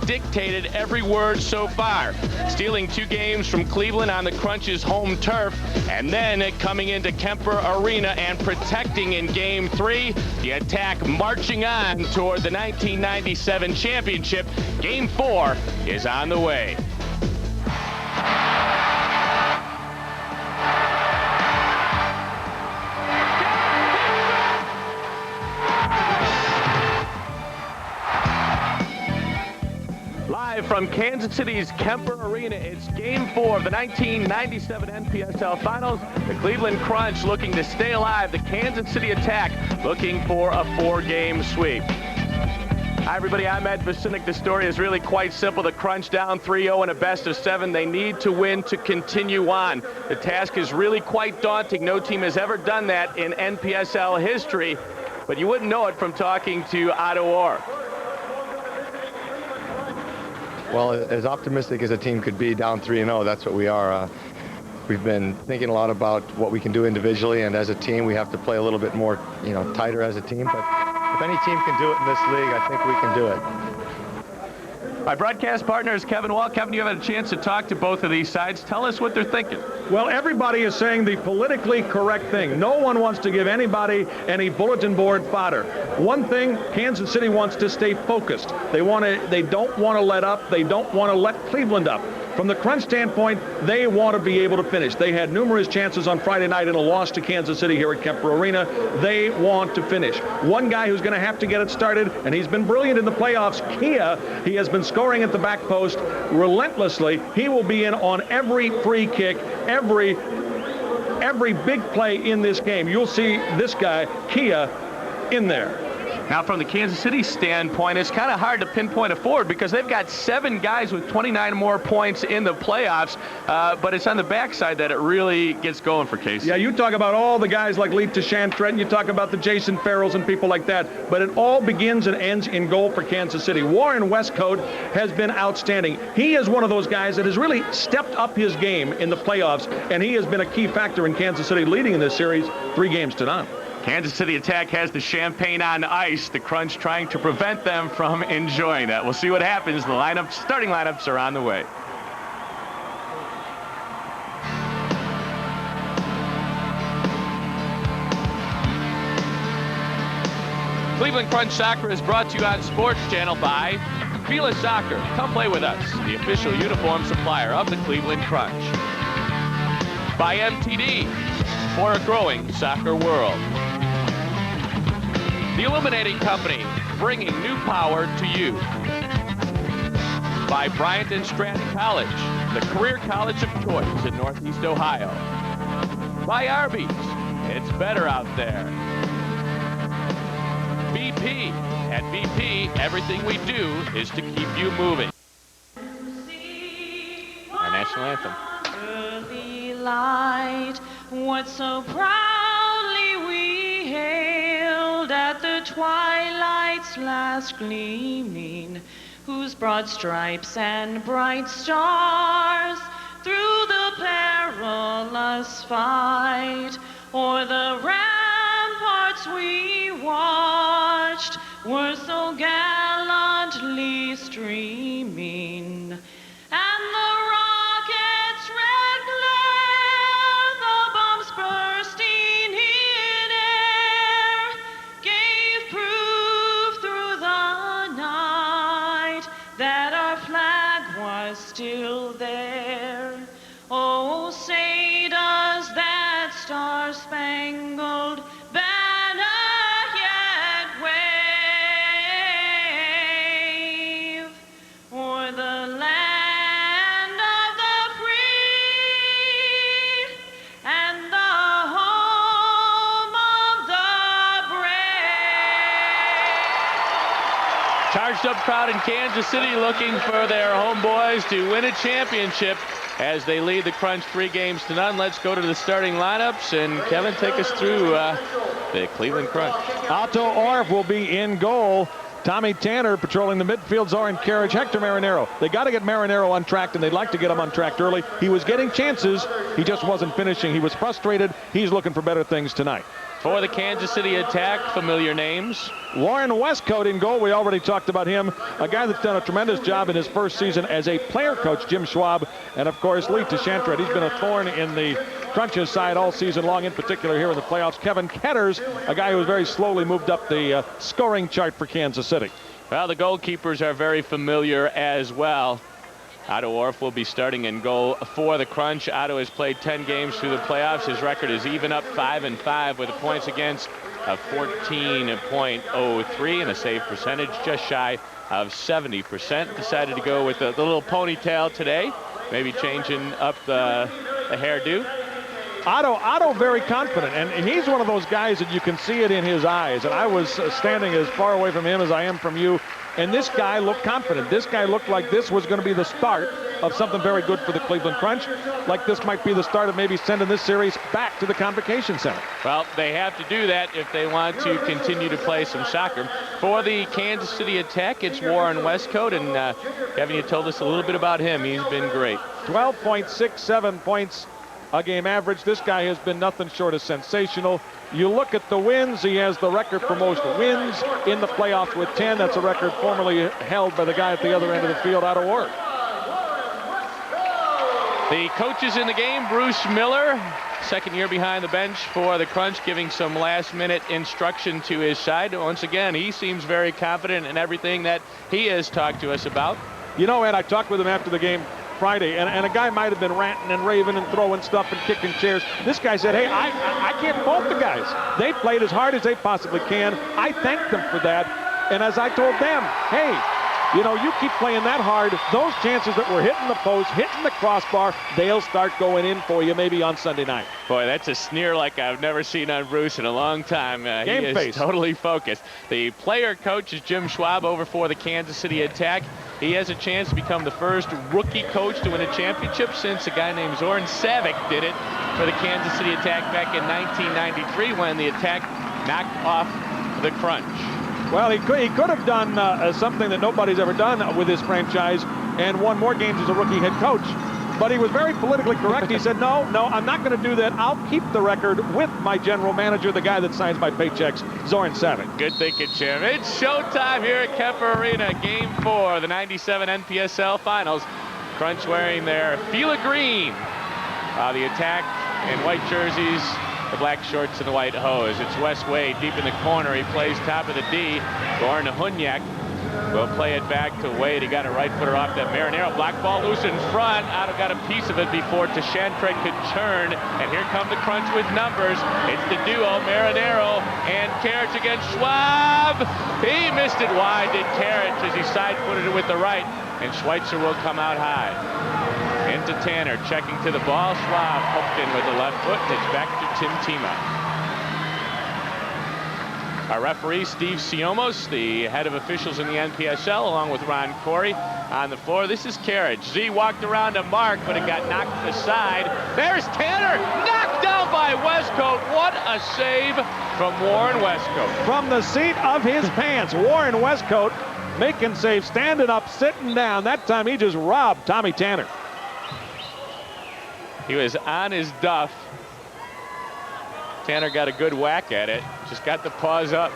dictated every word so far, stealing 2 games from Cleveland on the Crunch's home turf, and then coming into Kemper Arena and protecting in Game 3. The Attack marching on toward the 1997 championship. Game 4 is on the way. Live from Kansas City's Kemper Arena, it's Game 4 of the 1997 NPSL Finals. The Cleveland Crunch looking to stay alive. The Kansas City Attack looking for a 4-game sweep. Hi, everybody. I'm Ed Vasinic. The story is really quite simple. The Crunch down 3-0 in a best-of-7. They need to win to continue on. The task is really quite daunting. No team has ever done that in NPSL history, but you wouldn't know it from talking to Otto Orr. Well, as optimistic as a team could be down 3-0, that's what we are. We've been thinking a lot about what we can do individually, and as a team, we have to play a little bit more, tighter as a team. But if any team can do it in this league, I think we can do it. My broadcast partner is Kevin Wall. Kevin, you have had a chance to talk to both of these sides. Tell us what they're thinking. Well, everybody is saying the politically correct thing. No one wants to give anybody any bulletin board fodder. One thing, Kansas City wants to stay focused. They don't want to let up. They don't want to let Cleveland up. From the Crunch standpoint, they want to be able to finish. They had numerous chances on Friday night in a loss to Kansas City here at Kemper Arena. They want to finish. One guy who's going to have to get it started, and he's been brilliant in the playoffs, Kia. He has been scoring at the back post relentlessly. He will be in on every free kick, every big play in this game. You'll see this guy, Kia, in there. Now, from the Kansas City standpoint, it's kind of hard to pinpoint a forward because they've got 7 guys with 29 more points in the playoffs, but it's on the backside that it really gets going for KC. Yeah, you talk about all the guys like Lee Tashantret, and you talk about the Jason Farrells and people like that, but it all begins and ends in goal for Kansas City. Warren Westcoat has been outstanding. He is one of those guys that has really stepped up his game in the playoffs, and he has been a key factor in Kansas City leading in this series 3-0. Kansas City Attack has the champagne on ice. The Crunch trying to prevent them from enjoying that. We'll see what happens. The starting lineups are on the way. Cleveland Crunch Soccer is brought to you on Sports Channel by Fila Soccer. Come play with us, the official uniform supplier of the Cleveland Crunch. By MTD, for a growing soccer world. The Illuminating Company, bringing new power to you. By Bryant and Stratton College, the career college of choice in Northeast Ohio. By Arby's, it's better out there. BP, at BP, everything we do is to keep you moving. Our national anthem. Early light, what so proudly we hailed at the twilight's last gleaming, whose broad stripes and bright stars through the perilous fight o'er the ramparts we watched were so gallantly streaming, and the rocket's red glare, the bombs bursting in air, gave proof through the night that our flag was still there. Oh, say does that star-spangled banner yet wave o'er the land of the free and the home of the brave. Charged up crowd in Kansas City looking for their homeboys to win a championship as they lead the Crunch 3-0. Let's go to the starting lineups, and Kevin, take us through the Cleveland Crunch. Otto Orr will be in goal. Tommy Tanner patrolling the midfield, Zoran Karic, Hector Marinero. They got to get Marinero untracked, and they'd like to get him untracked early. He was getting chances. He just wasn't finishing. He was frustrated. He's looking for better things tonight. For the Kansas City Attack, familiar names. Warren Westcoat in goal. We already talked about him. A guy that's done a tremendous job in his first season as a player coach, Jim Schwab. And, of course, Lee Teshantred. He's been a thorn in the Crunch's side all season long, in particular here in the playoffs. Kevin Ketters, a guy who has very slowly moved up the scoring chart for Kansas City. Well, the goalkeepers are very familiar as well. Otto Orff will be starting in goal for the Crunch. Otto has played 10 games through the playoffs. His record is even up 5-5 with a points against of 14.03 and a save percentage just shy of 70%. Decided to go with the little ponytail today, maybe changing up the hairdo. Otto very confident, and he's one of those guys that you can see it in his eyes. And I was standing as far away from him as I am from you, and this guy looked confident. This guy looked like this was going to be the start of something very good for the Cleveland Crunch, like this might be the start of maybe sending this series back to the Convocation Center. Well, they have to do that if they want to continue to play some soccer. For the Kansas City Attack, it's Warren Westcoat, and Kevin, you told us a little bit about him. He's been great. 12.67 points a game average. This guy has been nothing short of sensational. You look at the wins, he has the record for most wins in the playoffs with 10. That's a record formerly held by the guy at the other end of the field, Otto Orff. The coaches in the game, Bruce Miller, second year behind the bench for the Crunch, giving some last-minute instruction to his side. Once again, he seems very confident in everything that he has talked to us about. You know, Ed, I talked with him after the game Friday, and a guy might have been ranting and raving and throwing stuff and kicking chairs. This guy said, hey, I can't fault the guys. They played as hard as they possibly can. I thanked them for that. And as I told them, hey, you know, you keep playing that hard, those chances that were hitting the post, hitting the crossbar, they'll start going in for you maybe on Sunday night. Boy, that's a sneer like I've never seen on Bruce in a long time. Game he face. Is totally focused. The player coach is Jim Schwab over for the Kansas City Attack. He has a chance to become the first rookie coach to win a championship since a guy named Zoran Savic did it for the Kansas City Attack back in 1993 when the Attack knocked off the Crunch. Well, he could have done something that nobody's ever done with his franchise and won more games as a rookie head coach. But he was very politically correct. He said, no, I'm not going to do that. I'll keep the record with my general manager, the guy that signs my paychecks, Zoran Savic. Good thinking, Jim. It's showtime here at Kemper Arena. Game 4, the 97 NPSL Finals. Crunch wearing their Fila green. The Attack in white jerseys, the black shorts and the white hose. It's Wes Wade deep in the corner. He plays top of the D. Goran Hunyak will play it back to Wade. He got a right footer off that Marinero. Black ball loose in front. Otto got a piece of it before Teshantred could turn. And here come the Crunch with numbers. It's the duo, Marinero and Carriage against Schwab. He missed it wide, did Carriage, as he side-footed it with the right. And Schweitzer will come out high. Into Tanner, checking to the ball. Schwab hooked in with the left foot. It's back to Tim Tima. Our referee, Steve Siomos, the head of officials in the NPSL, along with Ron Corey on the floor. This is Carriage. Z walked around to Mark, but it got knocked aside. There's Tanner, knocked down by Westcoat. What a save from Warren Westcoat. From the seat of his pants, Warren Westcoat making save, standing up, sitting down. That time he just robbed Tommy Tanner. He was on his duff. Tanner got a good whack at it. Just got the paws up.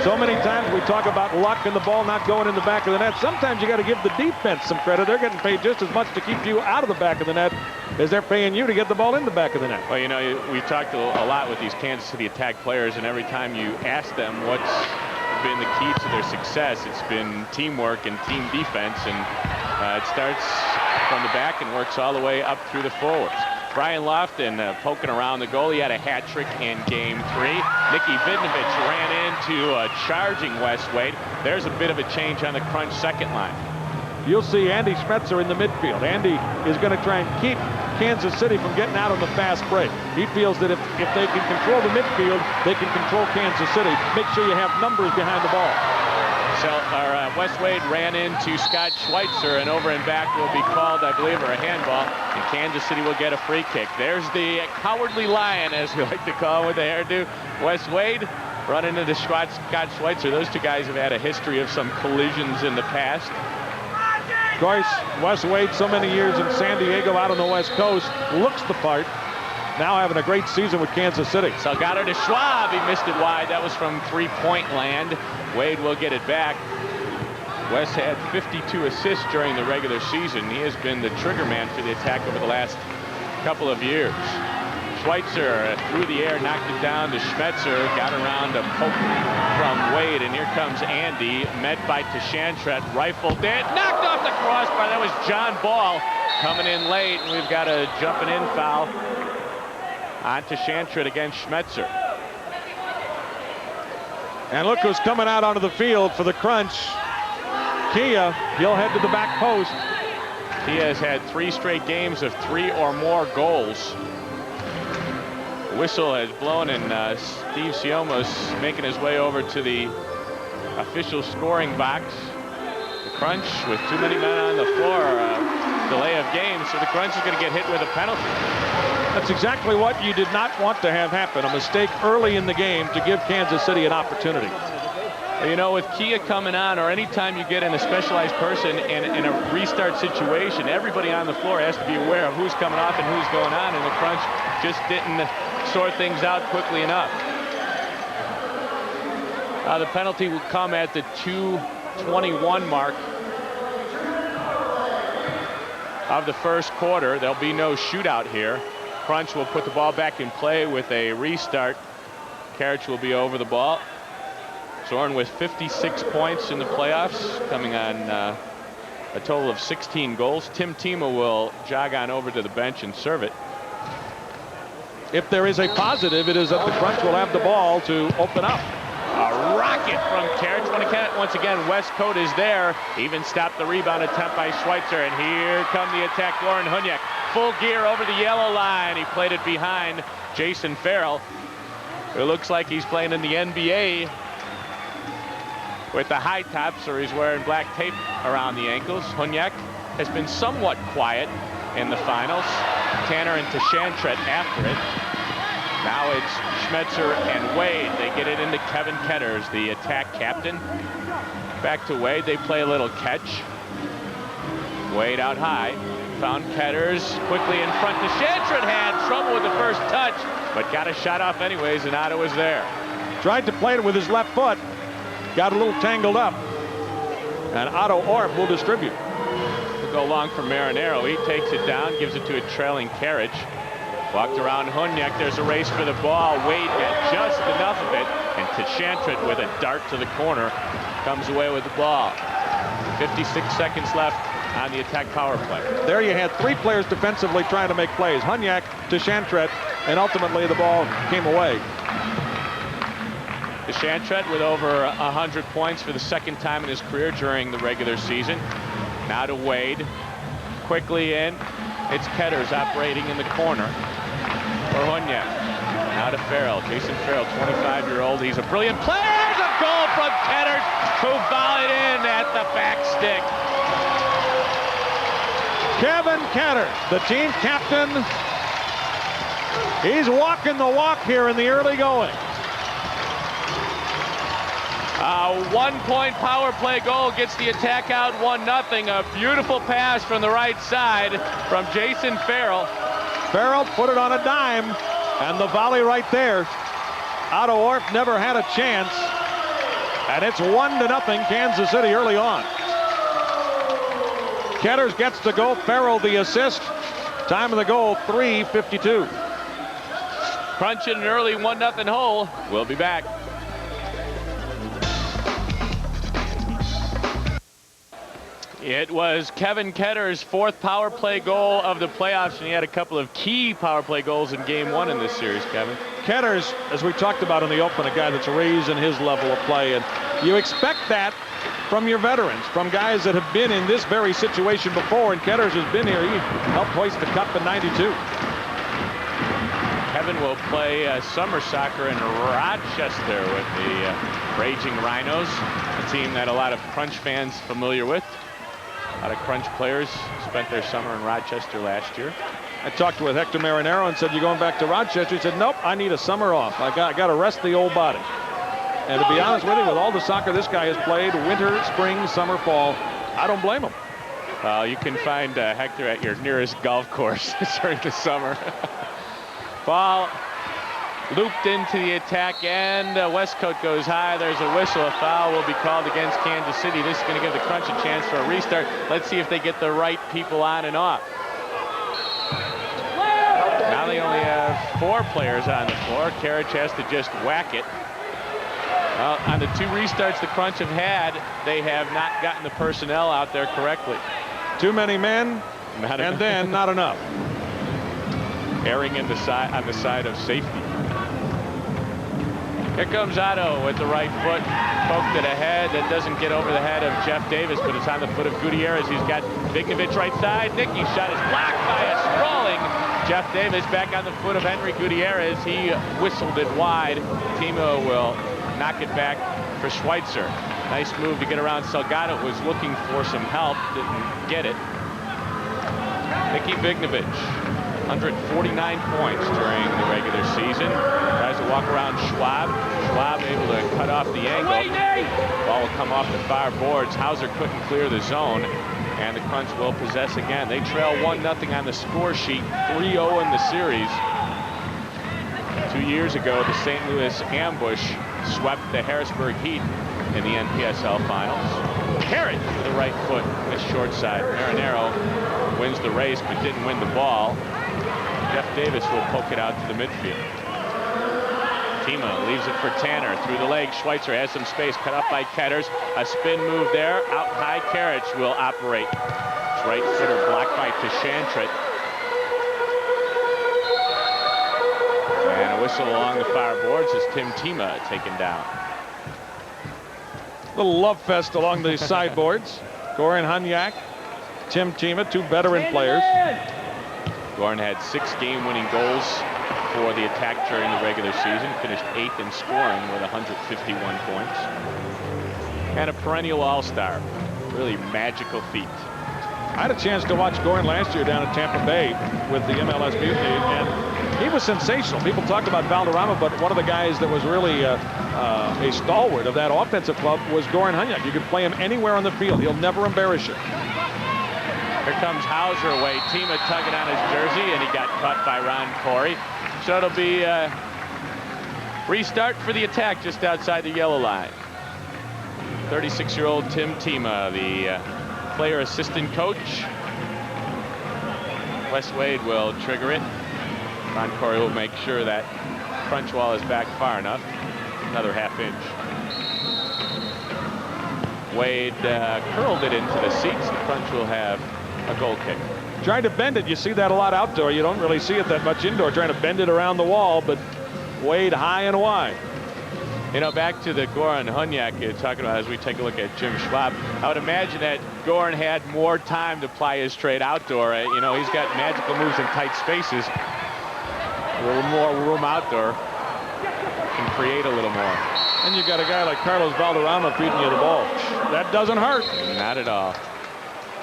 So many times we talk about luck and the ball not going in the back of the net. Sometimes you got to give the defense some credit. They're getting paid just as much to keep you out of the back of the net as they're paying you to get the ball in the back of the net. Well, you know, we've talked a lot with these Kansas City Attack players, and every time you ask them what's been the key to their success, it's been teamwork and team defense, and it starts from the back and works all the way up through the forwards. Brian Lofton poking around the goal. He had a hat trick in Game 3. Nicky Vidnovich ran into a charging Wes Wade. There's a bit of a change on the Crunch second line. You'll see Andy Schmetzer in the midfield. Andy is going to try and keep Kansas City from getting out on the fast break. He feels that if they can control the midfield, they can control Kansas City. Make sure you have numbers behind the ball. Wes Wade ran into Scott Schweitzer, and over and back will be called, I believe, or a handball, and Kansas City will get a free kick. There's the cowardly lion, as we like to call him with the hairdo. Wes Wade running into Scott Schweitzer. Those two guys have had a history of some collisions in the past. Of course, Wes Wade, so many years in San Diego out on the West Coast, looks the part. now having a great season with Kansas City. Salgado to Schwab. He missed it wide. That was from three-point land. Wade will get it back. Wes had 52 assists during the regular season. He has been the trigger man for the attack over the last couple of years. Schweitzer through the air, knocked it down to Schmetzer, got around a poke from Wade, and here comes Andy, met by Tashantret, rifled it, knocked off the crossbar. That was John Ball coming in late, and we've got a jumping in foul on Tashantret against Schmetzer. And look who's coming out onto the field for the Crunch. Kia, he'll head to the back post. He has had 3 straight games of 3 or more goals. Whistle has blown, and Steve Sioma's making his way over to the official scoring box. The Crunch with too many men on the floor, delay of game, so the Crunch is going to get hit with a penalty. That's exactly what you did not want to have happen, a mistake early in the game to give Kansas City an opportunity. You know, with Kia coming on, or anytime you get in a specialized person in a restart situation, everybody on the floor has to be aware of who's coming off and who's going on, and the Crunch just didn't sort things out quickly enough. The penalty will come at the 2:21 mark of the first quarter. There'll be no shootout here. Crunch will put the ball back in play with a restart. Karich will be over the ball. Zorn with 56 points in the playoffs, coming on a total of 16 goals. Tim Tima will jog on over to the bench and serve it. If there is a positive, it is that the Crunch will have the ball to open up. A rocket from Karich. Once again, Westcote is there. Even stopped the rebound attempt by Schweitzer. And here come the attack. Goran Hunyak, full gear over the yellow line. He played it behind Jason Farrell. It looks like he's playing in the NBA with the high tops, or he's wearing black tape around the ankles. Hunyak has been somewhat quiet in the finals. Tanner and Tashantret after it. Now it's Schmetzer and Wade. They get it into Kevin Ketters, the attack captain. Back to Wade. They play a little catch. Wade out high. Found Ketters quickly in front. Tashantret had trouble with the first touch, but got a shot off anyways, and Otto was there. Tried to play it with his left foot. Got a little tangled up. And Otto Orp will distribute. Will go long for Marinero. He takes it down, gives it to a trailing Karich. Walked around Hunyak. There's a race for the ball. Wade got just enough of it. And Tashantret with a dart to the corner comes away with the ball. 56 seconds left on the attack power play. There you had 3 players defensively trying to make plays. Hunyak, Tashantret, and ultimately the ball came away. Tashantret with over 100 points for the second time in his career during the regular season. Now to Wade. Quickly in. It's Ketters operating in the corner for Hunyak. Now to Farrell. Jason Farrell, 25-year-old. He's a brilliant player. There's a goal from Ketters, who volleyed in at the back stick. Kevin Ketters, the team captain. He's walking the walk here in the early going. A 1-point power play goal gets the attack out 1-0. A beautiful pass from the right side from Jason Farrell. Farrell put it on a dime, and the volley right there. Otto Orp never had a chance, and it's 1-0 Kansas City early on. Ketters gets the goal, Farrell the assist. Time of the goal, 3:52. Crunching an early 1-0 hole. We'll be back. It was Kevin Ketters' 4th power play goal of the playoffs, and he had a couple of key power play goals in game 1 in this series, Kevin. Ketters, as we talked about in the open, a guy that's raising his level of play, and you expect that from your veterans, from guys that have been in this very situation before, and Ketters has been here. He helped hoist the cup in '92. Kevin will play summer soccer in Rochester with the Raging Rhinos, a team that a lot of Crunch fans familiar with. A lot of Crunch players spent their summer in Rochester last year. I talked with Hector Marinero and said, "You going back to Rochester?" He said, "Nope, I need a summer off. I got to rest the old body." And to be honest with you, with all the soccer this guy has played, winter, spring, summer, fall, I don't blame him. You can find Hector at your nearest golf course during the summer. Ball looped into the attack end. Westcote goes high. There's a whistle. A foul will be called against Kansas City. This is going to give the Crunch a chance for a restart. Let's see if they get the right people on and off. Now they only have 4 players on the floor. Karich has to just whack it. On the 2 restarts the Crunch have had, they have not gotten the personnel out there correctly. Too many men, and then not enough. Erring on the side of safety. Here comes Otto with the right foot, poked it ahead. That doesn't get over the head of Jeff Davis, but it's on the foot of Gutierrez. He's got Vignovich right side. Nicky shot is blocked by a sprawling Jeff Davis. Back on the foot of Henry Gutierrez. He whistled it wide. Timo will knock it back for Schweitzer. Nice move to get around Salgado. Was looking for some help, didn't get it. Nicky Vignovich, 149 points during the regular season. Tries to walk around Schwab. Schwab able to cut off the angle. Ball will come off the far boards. Hauser couldn't clear the zone, and the Crunch will possess again. They trail 1-0 on the score sheet, 3-0 in the series. 2 years ago, the St. Louis Ambush swept the Harrisburg Heat in the NPSL finals. Karich with the right foot, this short side. Marinero wins the race but didn't win the ball. Jeff Davis will poke it out to the midfield. Tima leaves it for Tanner through the leg. Schweitzer has some space, cut up by Ketters. A spin move there. Out high, Karich will operate. His right footer blocked by Tashantrit. And a whistle along the far boards as Tim Tima taken down. Little love fest along the sideboards. Goran Hunyak, Tim Tima, 2 veteran players. Goran had 6 game-winning goals for the attack during the regular season. Finished 8th in scoring with 151 points. And a perennial all-star. Really magical feat. I had a chance to watch Goran last year down at Tampa Bay with the MLS Mutiny, and he was sensational. People talked about Valderrama, but one of the guys that was really a stalwart of that offensive club was Goran Hunyak. You could play him anywhere on the field. He'll never embarrass you. Here comes Hauser away. Tima tugging on his jersey, and he got caught by Ron Corey. So it'll be a restart for the attack just outside the yellow line. 36-year-old Tim Tima, the player assistant coach. Wes Wade will trigger it. Ron Corey will make sure that Crunch wall is back far enough. Another half-inch. Wade curled it into the seats. The Crunch will have a goal kick. Trying to bend it, you see that a lot outdoor. You don't really see it that much indoor, trying to bend it around the wall, but Wade high and wide. You know, back to the Goran Hunyak you're talking about as we take a look at Jim Schwab. I would imagine that Goran had more time to ply his trade outdoor. You know, he's got magical moves in tight spaces. A little more room outdoor can create a little more. And you've got a guy like Carlos Valderrama feeding you the ball. That doesn't hurt. Not at all.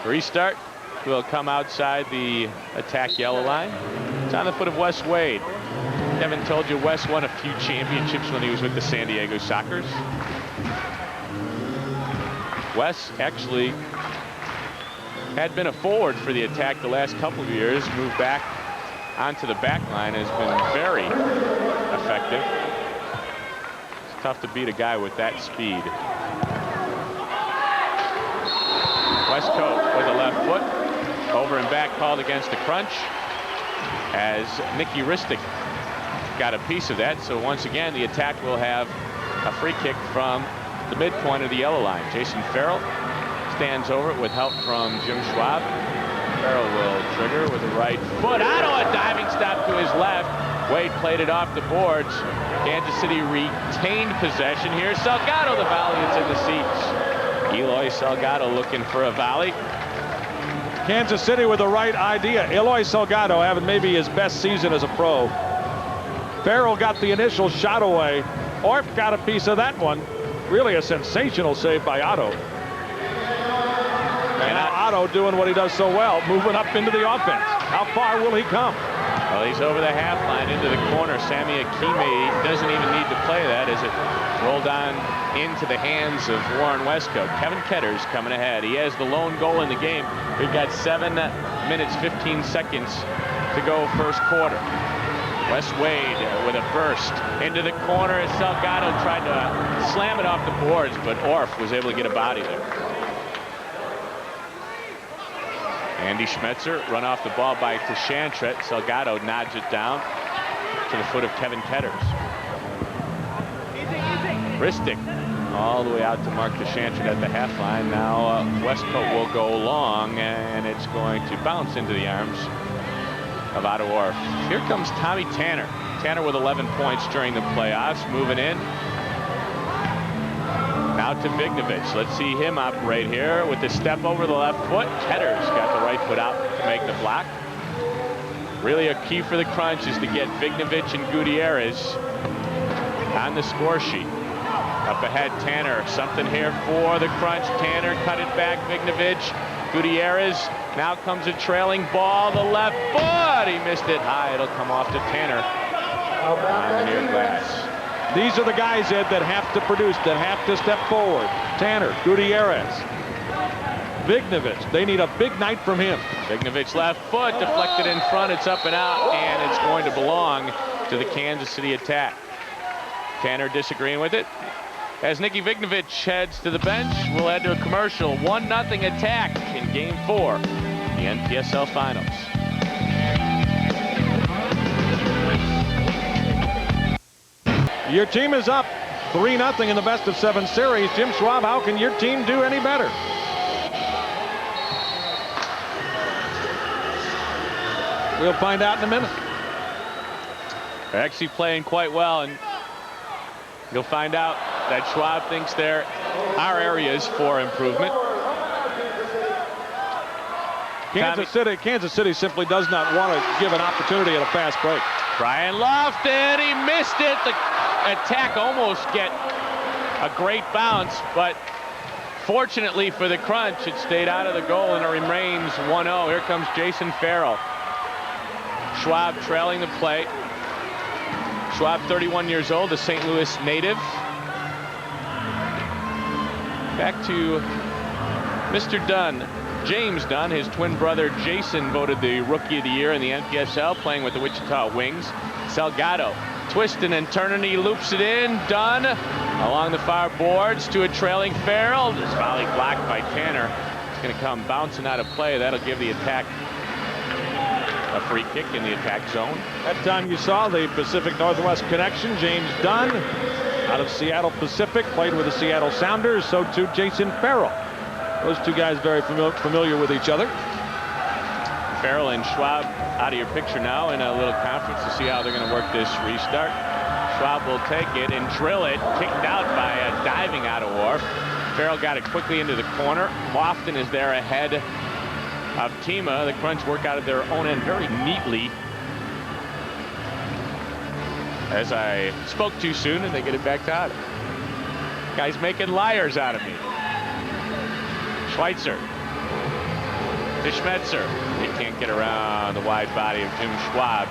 Restart will come outside the attack yellow line. It's on the foot of Wes Wade. Kevin told you Wes won a few championships when he was with the San Diego Sockers. Wes actually had been a forward for the attack the last couple of years. Moved back onto the back line, has been very effective. It's tough to beat a guy with that speed. Westcote with a left foot. Over and back called against the Crunch as Nicky Ristic got a piece of that. So once again, the attack will have a free kick from the midpoint of the yellow line. Jason Farrell stands over it with help from Jim Schwab. Farrell will trigger with the right foot. Otto, a diving stop to his left. Wade played it off the boards. Kansas City retained possession here. Salgado, the volley is in the seats. Eloy Salgado looking for a volley. Kansas City with the right idea. Eloy Salgado having maybe his best season as a pro. Farrell got the initial shot away. Orp got a piece of that one. Really a sensational save by Otto. And now Otto doing what he does so well, moving up into the offense. How far will he come? Well, he's over the half line into the corner. Sammy Akimi doesn't even need to play that as it rolled on into the hands of Warren Westcote. Kevin Ketters coming ahead. He has the lone goal in the game. We've got 7 minutes, 15 seconds to go first quarter. Wes Wade with a burst into the corner as Salgado tried to slam it off the boards, but Orff was able to get a body there. Andy Schmetzer run off the ball by Tashantret. Salgado nods it down to the foot of Kevin Ketters. Ristic all the way out to Mark Tashantret at the half line. Now Westcote will go long, and it's going to bounce into the arms of Otto Orff. Here comes Tommy Tanner. Tanner with 11 points during the playoffs, moving in. Now to Vignovich. Let's see him operate here with the step over the left foot. Ketters got the right foot out to make the block. Really a key for the Crunch is to get Vignovich and Gutierrez on the score sheet. Up ahead, Tanner. Something here for the Crunch. Tanner cut it back. Vignovich. Gutierrez. Now comes a trailing ball. The left foot. He missed it high. It'll come off to Tanner on the near glass. These are the guys, Ed, that have to produce, that have to step forward. Tanner, Gutierrez, Vignovich. They need a big night from him. Vignovich left foot deflected in front. It's up and out, and it's going to belong to the Kansas City Attack. Tanner disagreeing with it. As Nicky Vignovich heads to the bench, we'll head to a commercial. 1-0 Attack in Game 4, the NPSL Finals. Your team is up 3-0 in the best-of-7 series. Jim Schwab, how can your team do any better? We'll find out in a minute. They're actually playing quite well, and you'll find out that Schwab thinks there are areas for improvement. Kansas City simply does not want to give an opportunity at a fast break. Brian Lofton, he missed it. The Attack almost get a great bounce, but fortunately for the Crunch, it stayed out of the goal and it remains 1-0. Here comes Jason Farrell. Schwab trailing the play. Schwab, 31 years old, a St. Louis native. Back to Mr. Dunn. James Dunn, his twin brother Jason, voted the Rookie of the Year in the NPSL, playing with the Wichita Wings. Salgado twisting and turning, he loops it in. Dunn along the far boards to a trailing Farrell. This volley blocked by Tanner. It's going to come bouncing out of play. That'll give the Attack a free kick in the attack zone. That time you saw the Pacific Northwest connection. James Dunn out of Seattle Pacific, played with the Seattle Sounders. So too Jason Farrell. Those two guys very familiar with each other. Farrell and Schwab out of your picture now in a little conference to see how they're going to work this restart. Schwab will take it and drill it. Kicked out by a diving out of Orff. Farrell got it quickly into the corner. Lofton is there ahead of Tima. The Crunch work out of their own end very neatly. As I spoke too soon and they get it back to Otto. Guys making liars out of me. Schweitzer to Schmetzer. They can't get around the wide body of Jim Schwab.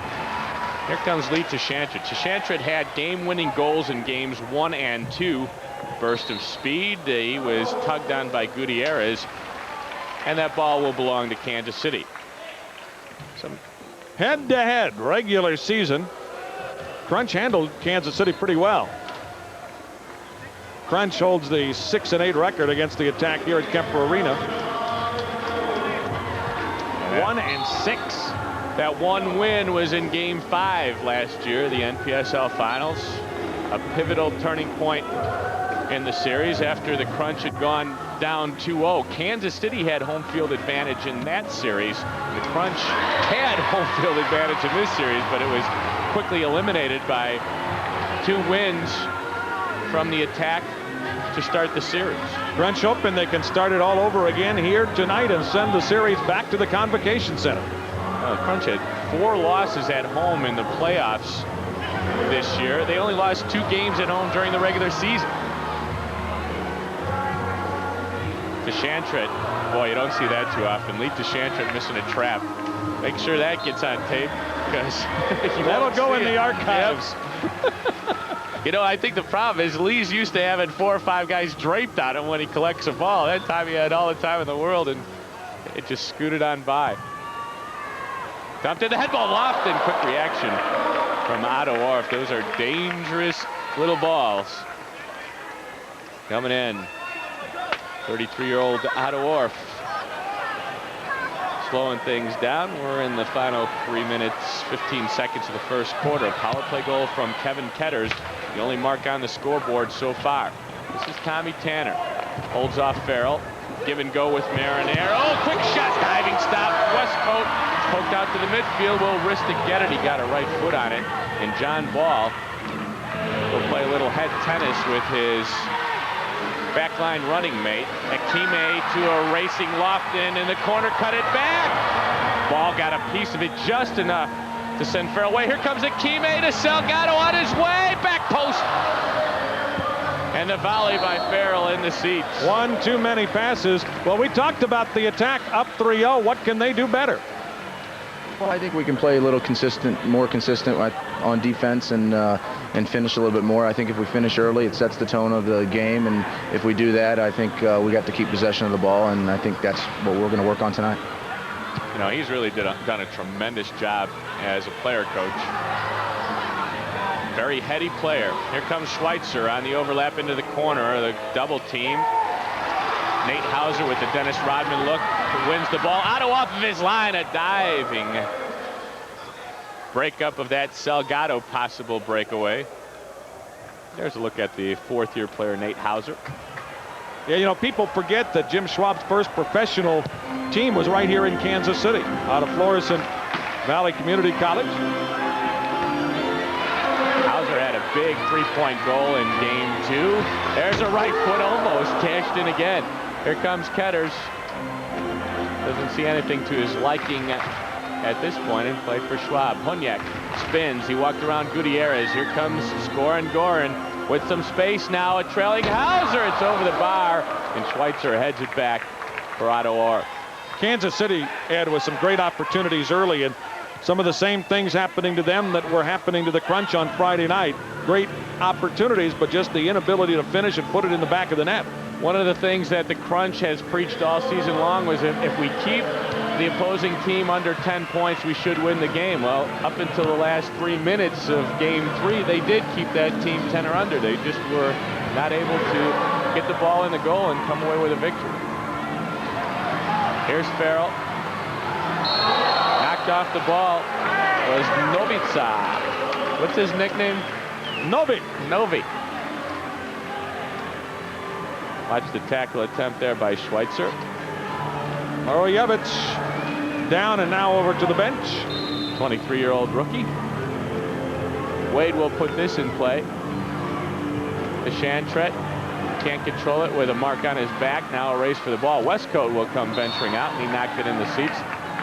Here comes Lee Tashantret. Tashantret had game-winning goals in games 1 and 2. Burst of speed. He was tugged on by Gutierrez. And that ball will belong to Kansas City. Some head-to-head regular season. Crunch handled Kansas City pretty well. Crunch holds the 6-8 record against the Attack here at Kemper Arena. 1-6. That one win was in Game 5 last year, the NPSL Finals. A pivotal turning point in the series after the Crunch had gone down 2-0. Kansas City had home field advantage in that series. The Crunch had home field advantage in this series, but it was quickly eliminated by 2 wins from the Attack to start the series. Crunch hoping they can start it all over again here tonight and send the series back to the Convocation Center. The Crunch had 4 losses at home in the playoffs this year. They only lost 2 games at home during the regular season. Tashantret, boy, you don't see that too often. Lee Tashantret missing a trap. Make sure that gets on tape, because that'll go in the archives. Yep. You know, I think the problem is Lee's used to having 4 or 5 guys draped on him when he collects a ball. That time he had all the time in the world, and it just scooted on by. Dumped in the head ball. Lofton, quick reaction from Otto Orff. Those are dangerous little balls. Coming in, 33-year-old Otto Orff. Slowing things down. We're in the final 3 minutes, 15 seconds of the first quarter. Power play goal from Kevin Ketters, the only mark on the scoreboard so far. This is Tommy Tanner. Holds off Farrell. Give and go with Marinero. Oh, quick shot, diving stop. Westcote poked out to the midfield. Will risk to get it. He got a right foot on it. And John Ball will play a little head tennis with his backline running mate. Akime to a racing Lofton in the corner, cut it back. Ball got a piece of it just enough to send Farrell away. Here comes Akime to Salgado on his way. Back post. And the volley by Farrell in the seats. One too many passes. Well, we talked about the attack up 3-0. What can they do better? Well, I think we can play a little more consistent on defense and finish a little bit more. I think if we finish early, it sets the tone of the game, and if we do that, I think we got to keep possession of the ball, and I think that's what we're going to work on tonight. You know, he's really done a tremendous job as a player coach. Very heady player. Here comes Schweitzer on the overlap into the corner, the double team. Nate Hauser with the Dennis Rodman look, who wins the ball. Otto off of his line, a diving breakup of that Salgado possible breakaway. There's a look at the fourth-year player, Nate Hauser. Yeah, you know, people forget that Jim Schwab's first professional team was right here in Kansas City, out of Florissant Valley Community College. Hauser had a big three-point goal in game 2. There's a right foot almost cashed in again. Here comes Ketters. Doesn't see anything to his liking at this point and played for Schwab. Hunyek spins. He walked around Gutierrez. Here comes Scorin Gorin with some space now. A trailing Hauser. It's over the bar, and Schweitzer heads it back for Otto Orff. Kansas City, Ed, with some great opportunities early, and some of the same things happening to them that were happening to the Crunch on Friday night. Great opportunities, but just the inability to finish and put it in the back of the net. One of the things that the Crunch has preached all season long was if we keep the opposing team under 10 points, we should win the game. Well, up until the last 3 minutes of game 3, they did keep that team 10 or under. They just were not able to get the ball in the goal and come away with a victory. Here's Farrell. Knocked off the ball was Novica. What's his nickname? Novi. Watch the tackle attempt there by Schweitzer. Marojevich down and now over to the bench. 23-year-old rookie. Wade will put this in play. The Shantret can't control it with a mark on his back. Now a race for the ball. Westcote will come venturing out, and he knocked it in the seats.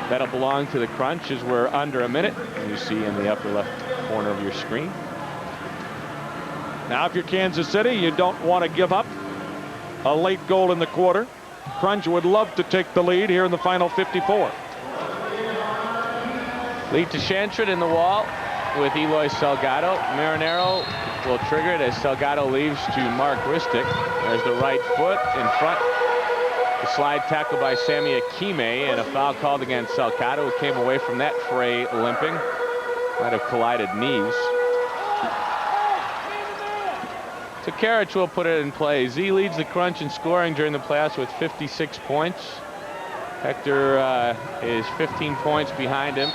That'll belong to the Crunch as we're under a minute. You see in the upper left corner of your screen. Now, if you're Kansas City, you don't want to give up a late goal in the quarter. Crunch would love to take the lead here in the final 54. Lead to Shantret in the wall with Eloy Salgado. Marinero will trigger it as Salgado leaves to Mark Ristic. There's the right foot in front. The slide tackle by Sammy Akime, and a foul called against Salgado, who came away from that fray limping. Might have collided knees. So Karich will put it in play. Z leads the Crunch in scoring during the playoffs with 56 points. Hector is 15 points behind him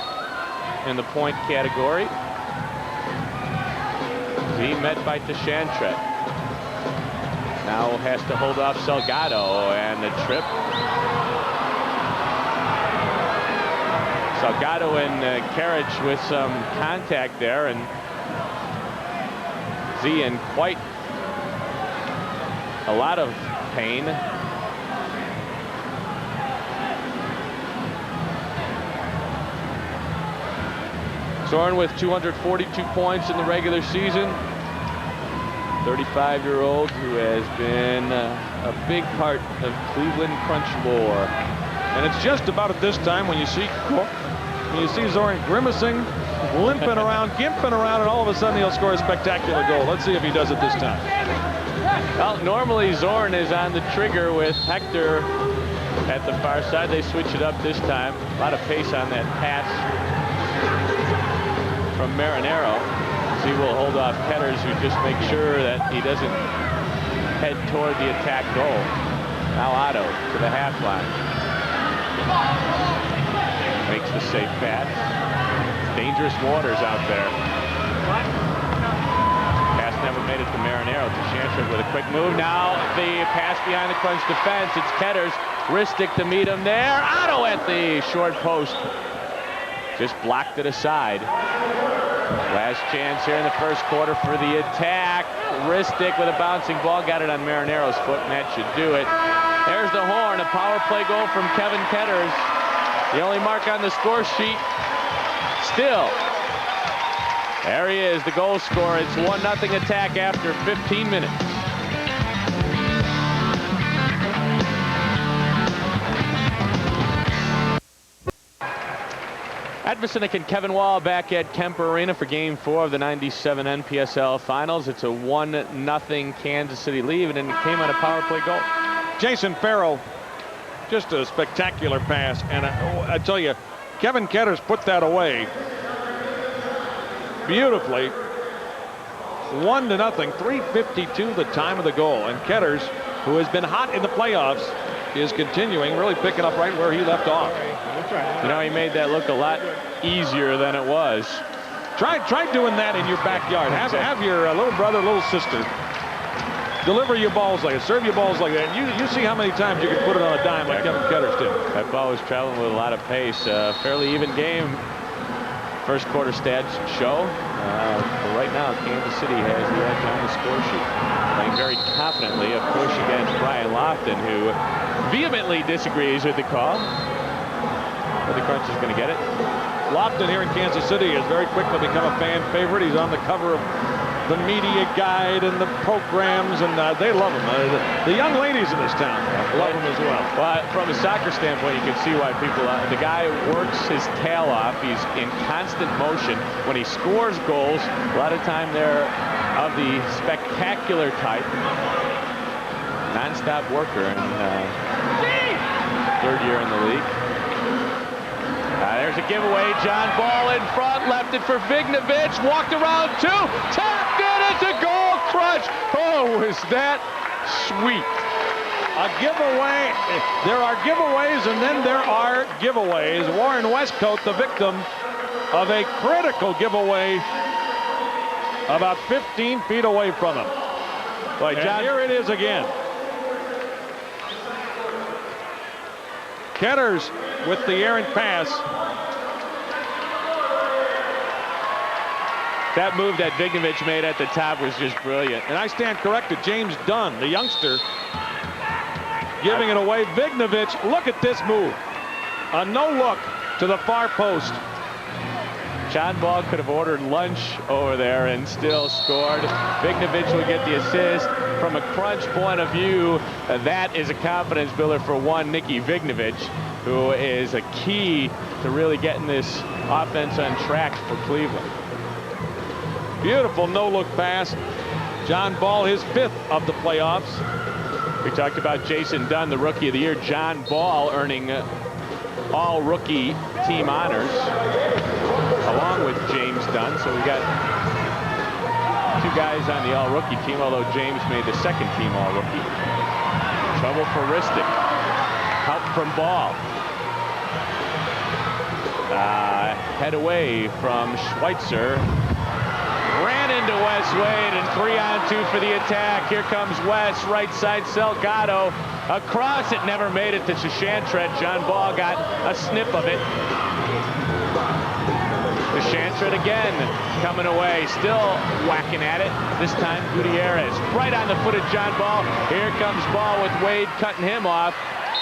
in the point category. Z met by Shantret. Now has to hold off Salgado, and the trip. Salgado and Karich with some contact there, and Z in quite a lot of pain. Soren with 242 points in the regular season. 35-year-old who has been a big part of Cleveland Crunch lore. And it's just about at this time when you see Zoran grimacing, limping around, gimping around, and all of a sudden he'll score a spectacular goal. Let's see if he does it this time. Well, normally Zorn is on the trigger with Hector at the far side. They switch it up this time. A lot of pace on that pass from Marinero. as he will hold off Ketters, who just makes sure that he doesn't head toward the attack goal. Now Otto to the half line. Makes the safe pass. Dangerous waters out there. Pass never made it to Marinero. To Shantred with a quick move. Now the pass behind the Crunch defense. It's Ketters. Ristic to meet him there. Otto at the short post. Just blocked it aside. Last chance here in the first quarter for the attack. Ristic with a bouncing ball. Got it on Marinero's foot, and that should do it. There's the horn. A power play goal from Kevin Ketters. The only mark on the score sheet. Still. There he is, the goal scorer. It's 1-0 attack after 15 minutes. Ed Vacinik and Kevin Wall back at Kemper Arena for Game 4 of the '97 NPSL Finals. It's a 1-0 Kansas City lead, and it came on a power play goal. Jason Farrell, just a spectacular pass, and I tell you, Kevin Ketters put that away beautifully. 1-0, 3:52 the time of the goal, and Ketters, who has been hot in the playoffs, is continuing, really picking up right where he left off. You know, he made that look a lot easier than it was. Try doing that in your backyard. Have your little brother, little sister deliver your balls like it, serve your balls like that, and you see how many times you can put it on a dime like Kevin Ketters did. That ball was traveling with a lot of pace. Fairly even game. First quarter stats show. But right now, Kansas City has the edge on the score sheet. Playing very confidently, of course, against Brian Lofton, who vehemently disagrees with the call. But the Crunch is going to get it. Lofton here in Kansas City has very quickly become a fan favorite. He's on the cover of the media guide and the programs, and they love him. The young ladies in this town love him as well. Well, from a soccer standpoint, you can see why people, the guy works his tail off. He's in constant motion. When he scores goals, a lot of time they're of the spectacular type. Non-stop worker, and third year in the league. There's a giveaway. John Ball in front, left it for Vignovich, walked around two, tapped in, it's a goal. Crunch. Oh, is that sweet. A giveaway. There are giveaways, and then there are giveaways. Warren Westcote, the victim of a critical giveaway about 15 feet away from him. Boy, John, here it is again. Ketters with the errant pass. That move that Vignovich made at the top was just brilliant. And I stand corrected. James Dunn, the youngster, giving it away. Vignovich, look at this move. A no-look to the far post. John Ball could have ordered lunch over there and still scored. Vignovich will get the assist. From a Crunch point of view, that is a confidence builder for one Nicky Vignovich, who is a key to really getting this offense on track for Cleveland. Beautiful no-look pass. John Ball, his 5th of the playoffs. We talked about Jason Dunn, the Rookie of the Year. John Ball earning all rookie team honors along with James Dunn. So we got 2 guys on the all-rookie team, although James made the 2nd team all-rookie. Trouble for Ristic. Help from Ball. Head away from Schweitzer. Ran into Wes Wade, and 3-on-2 for the attack. Here comes Wes, right side, Salgado. Across, it never made it to Shantred. John Ball got a snip of it. Shantred again coming away, still whacking at it. This time Gutierrez right on the foot of John Ball. Here comes Ball with Wade cutting him off.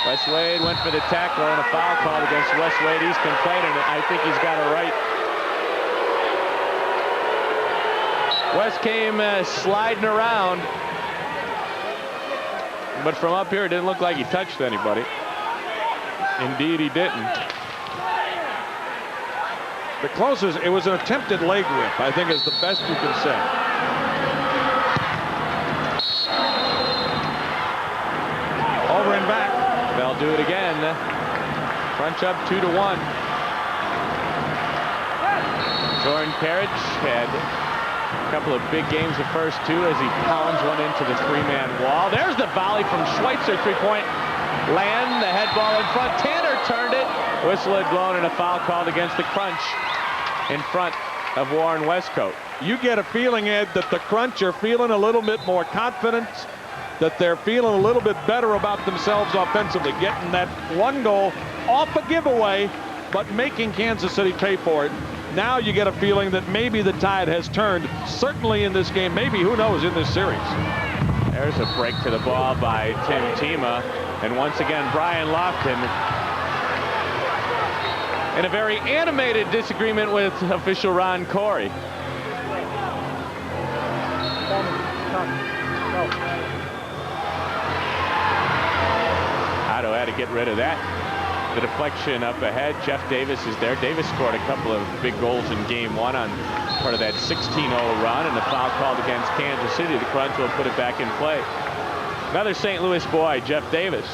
Wes Wade went for the tackle, and a foul called against Wes Wade. He's complaining. I think he's got a right. Wes came sliding around, but from up here it didn't look like he touched anybody. Indeed he didn't. The closest, it was an attempted leg whip, I think is the best you can say. Over and back. They'll do it again. Crunch up 2-1. Jordan Carriage had A couple of big games the first two as he pounds one into the three-man wall. There's the volley from Schweitzer, three-point land. The head ball in front. Tanner turned it. Whistle had blown and a foul called against the Crunch in front of Warren Westcote. You get a feeling, Ed, that the Crunch are feeling a little bit more confident, that they're feeling a little bit better about themselves offensively, getting that one goal off a giveaway, but making Kansas City pay for it. Now you get a feeling that maybe the tide has turned, certainly in this game, maybe, who knows, in this series. There's a break to the ball by Tim Tima, and once again, Brian Lofton in a very animated disagreement with official Ron Corey. Otto had to get rid of that. The deflection up ahead. Jeff Davis is there. Davis scored a couple of big goals in game one on part of that 16-0 run, and the foul called against Kansas City. The Crunch will put it back in play. Another St. Louis boy, Jeff Davis.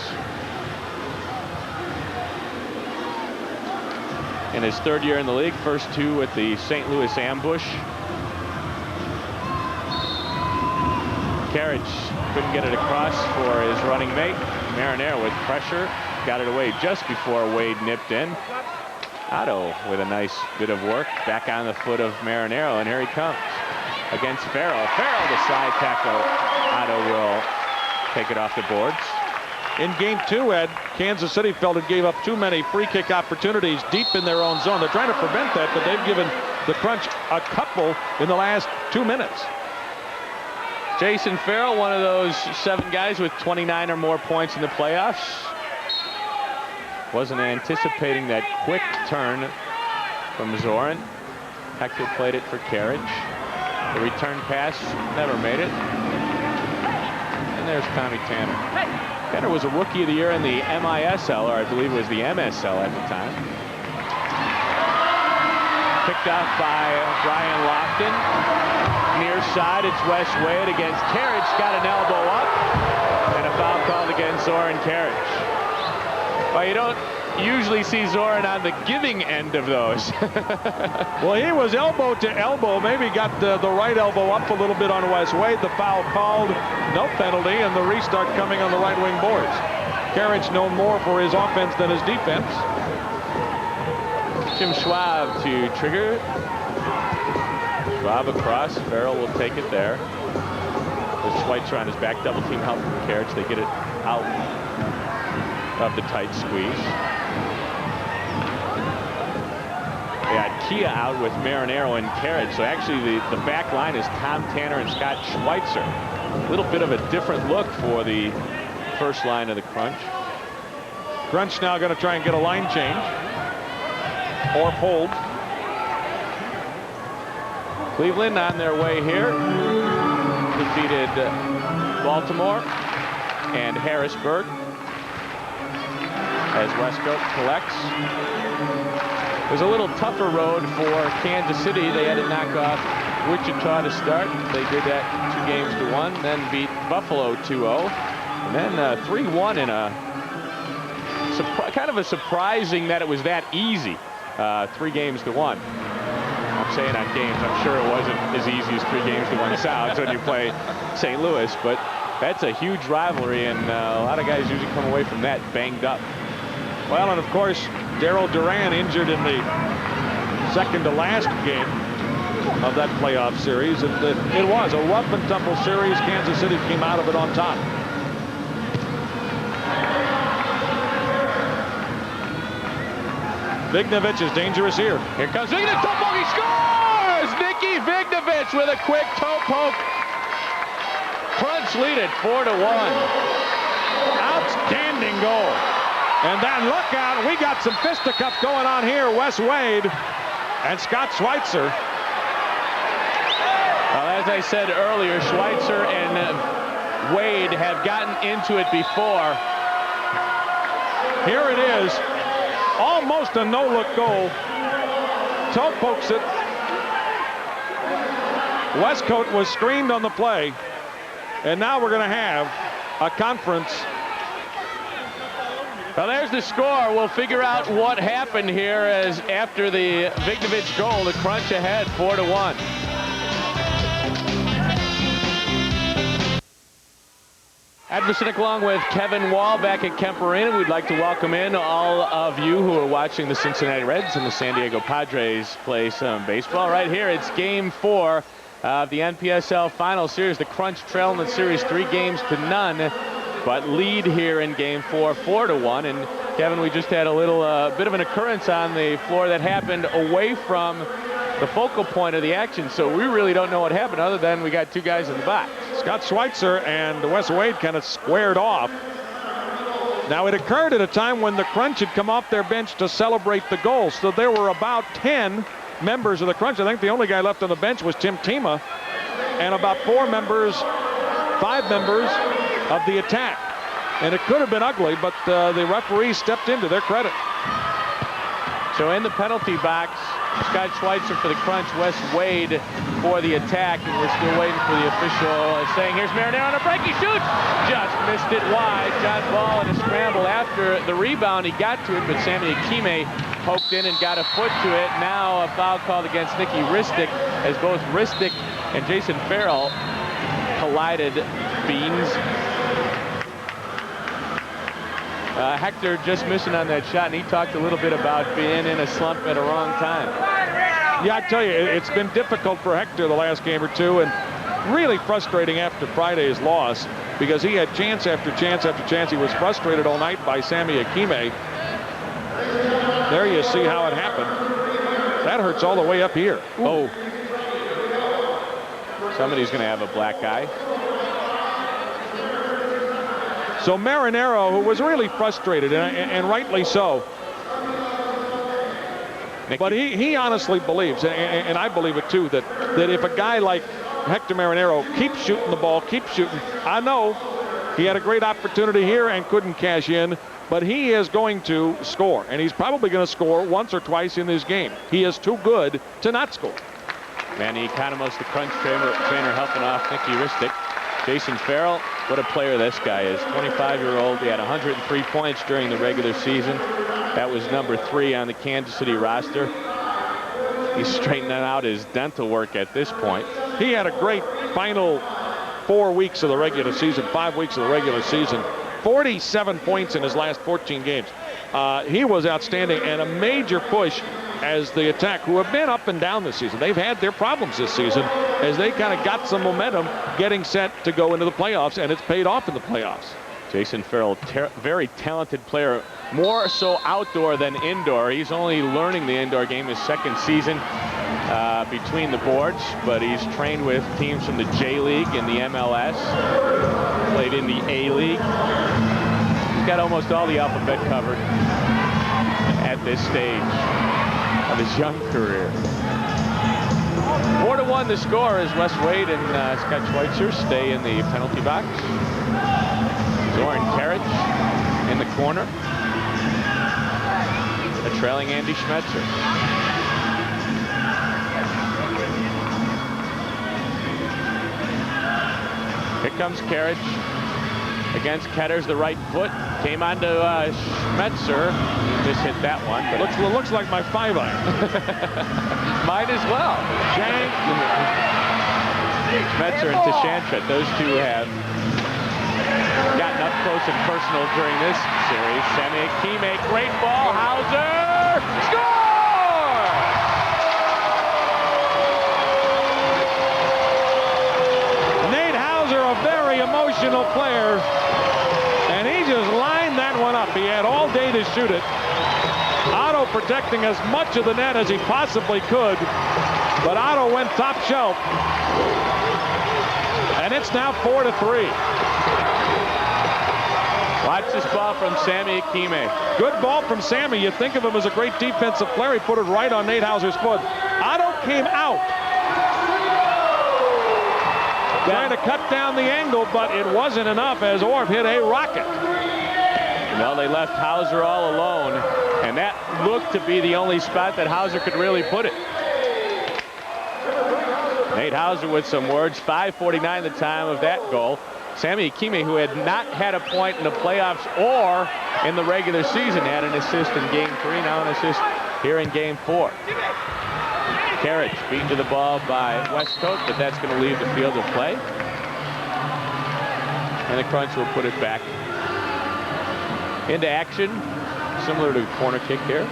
In his third year in the league, first two with the St. Louis Ambush. Carriage couldn't get it across for his running mate. Marinero with pressure. Got it away just before Wade nipped in. Otto with a nice bit of work. Back on the foot of Marinero, and here he comes against Farrell. Farrell, the side tackle. Otto will take it off the boards. In game two, Ed, Kansas City felt it gave up too many free kick opportunities deep in their own zone. They're trying to prevent that, but they've given the Crunch a couple in the last 2 minutes. Jason Farrell, one of those 7 guys with 29 or more points in the playoffs. Wasn't anticipating that quick turn from Zoran. Hector played it for Carriage. The return pass never made it. And there's Tommy Tanner. Tanner was a Rookie of the Year in the MISL, or I believe it was the MSL at the time. Picked off by Brian Lofton. Near side, it's Wes Wade against Carriage. Got an elbow up. And a foul called against Zoran Carriage. Well, you don't usually see Zoran on the giving end of those. Well, he was elbow to elbow. Maybe got the right elbow up a little bit on Wes Wade. The foul called, no penalty, and the restart coming on the right wing boards. Carriage known more for his offense than his defense. Jim Schwab to trigger. Schwab across. Farrell will take it there. With Schweitzer on his back. Double team help from Carriage. They get it out of the tight squeeze. They had Kia out with Marinero and Carriage. So actually the back line is Tom Tanner and Scott Schweitzer. A little bit of a different look for the first line of the Crunch. Crunch now going to try and get a line change. Or hold. Cleveland on their way here. Defeated Baltimore and Harrisburg. As Westcote collects. It was a little tougher road for Kansas City. They had to knock off Wichita to start. They did that 2-1, then beat Buffalo 2-0, and then 3-1 in a kind of a surprising that it was that easy. 3-1. I'm saying on games. I'm sure it wasn't as easy as 3-1 sounds when you play St. Louis, but that's a huge rivalry, and a lot of guys usually come away from that banged up. Well, and of course, Daryl Duran injured in the second to last game of that playoff series. It was a rough and tumble series. Kansas City came out of it on top. Vignovich is dangerous here. Here comes Vignovich. Toe poke. He scores! Nicky Vignovich with a quick toe poke. Crunch lead it 4-1. Outstanding goal. And then look out, we got some fisticuffs going on here. Wes Wade and Scott Schweitzer. Well, as I said earlier, Schweitzer and Wade have gotten into it before. Here it is. Almost a no-look goal. Toe pokes it. Westcote was screened on the play. And now we're going to have a conference. Well, there's the score. We'll figure out what happened here as after the Vignovich goal, the Crunch ahead 4-1. Ed Vasinick along with Kevin Wall back at Kemper Arena. We'd like to welcome in all of you who are watching the Cincinnati Reds and the San Diego Padres play some baseball. Right here, it's Game 4 of the NPSL Final Series. The Crunch trail in the series 3-0, but lead here in Game 4, 4-1. And Kevin, we just had a little bit of an occurrence on the floor that happened away from the focal point of the action, so we really don't know what happened other than we got two guys in the box. Scott Schweitzer and Wes Wade kind of squared off. Now, it occurred at a time when the Crunch had come off their bench to celebrate the goal, so there were about 10 members of the Crunch. I think the only guy left on the bench was Tim Tima, and about 5 members of the Attack. And it could have been ugly, but the referee stepped in to their credit. So in the penalty box, Scott Schweitzer for the Crunch, Wes Wade for the Attack, and we're still waiting for the official saying, here's Marinero on a break, he shoots! Just missed it wide. John Ball in a scramble after the rebound. He got to it, but Sammy Akime poked in and got a foot to it. Now a foul called against Nicky Ristic, as both Ristic and Jason Farrell collided beans. Hector just missing on that shot, and he talked a little bit about being in a slump at a wrong time. Yeah, I tell you, it's been difficult for Hector the last game or two, and really frustrating after Friday's loss, because he had chance after chance after chance. He was frustrated all night by Sammy Akime. There you see how it happened. That hurts all the way up here. Ooh. Oh. Somebody's going to have a black eye. So Marinero, who was really frustrated, and rightly so, but he honestly believes, and I believe it too, that if a guy like Hector Marinero keeps shooting the ball, keeps shooting, I know he had a great opportunity here and couldn't cash in, but he is going to score, and he's probably going to score once or twice in this game. He is too good to not score. Manny Economos, the Crunch trainer helping off Nicky Ristic. Jason Farrell, what a player this guy is. 25-year-old. He had 103 points during the regular season. That was number 3 on the Kansas City roster. He's straightening out his dental work at this point. He had a great final 4 weeks of the regular season, 5 weeks of the regular season. 47 points in his last 14 games. He was outstanding, and a major push as the Attack, who have been up and down this season. They've had their problems this season as they kind of got some momentum getting set to go into the playoffs, and it's paid off in the playoffs. Jason Farrell, very talented player, more so outdoor than indoor. He's only learning the indoor game his second season between the boards, but he's trained with teams from the J League and the MLS, played in the A League. He's got almost all the alphabet covered at this stage of his young career. 4-1 the score as Wes Wade and Scott Schweitzer stay in the penalty box. Zoran Karic in the corner. A trailing Andy Schmetzer. Here comes Karic against Ketters, the right foot. Came onto Schmetzer. Just hit that one. But looks like my 5-iron. Might as well. Schmetzer and Tashanshet, those two have gotten up close and personal during this series. Sammy Akime, great ball. Hauser, score! Nate Hauser, a very emotional player, and he just lined that one up. He had all day to shoot it. Otto protecting as much of the net as he possibly could, but Otto went top shelf, and it's now 4-3. Watch this ball from Sammy Akime. Good ball from Sammy. You think of him as a great defensive player. He put it right on Nate Hauser's foot. Otto came out trying to cut down the angle, but it wasn't enough as Orff hit a rocket. Well, they left Hauser all alone, and that looked to be the only spot that Hauser could really put it. Nate Hauser with some words. 5:49 the time of that goal. Sammy Akime, who had not had a point in the playoffs or in the regular season, had an assist in Game 3, now an assist here in Game 4. Karic beaten to the ball by Westcote, but that's going to leave the field of play. And the Crunch will put it back into action, similar to a corner kick here.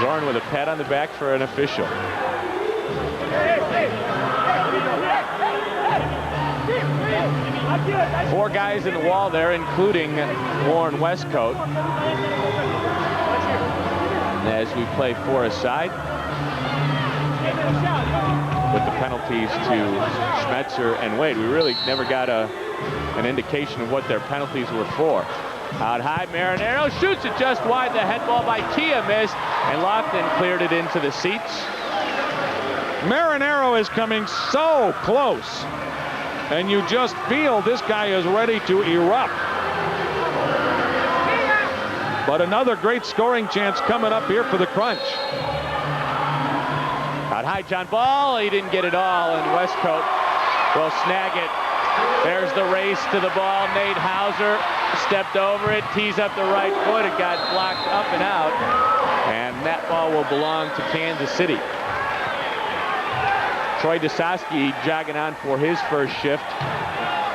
Zorn with a pat on the back for an official. Four guys in the wall there, including Warren Westcoat. As we play four aside, with the penalties to Schmetzer and Wade. We really never got an indication of what their penalties were for. Out high, Marinero shoots it just wide. The head ball by Kia missed, and Lofton cleared it into the seats. Marinero is coming so close, and you just feel this guy is ready to erupt. But another great scoring chance coming up here for the Crunch. Out high, John Ball. He didn't get it all, and Westcoat will snag it. There's the race to the ball. Nate Hauser stepped over it, tees up the right foot. It got blocked up and out, and that ball will belong to Kansas City. Troy Dosowski jogging on for his first shift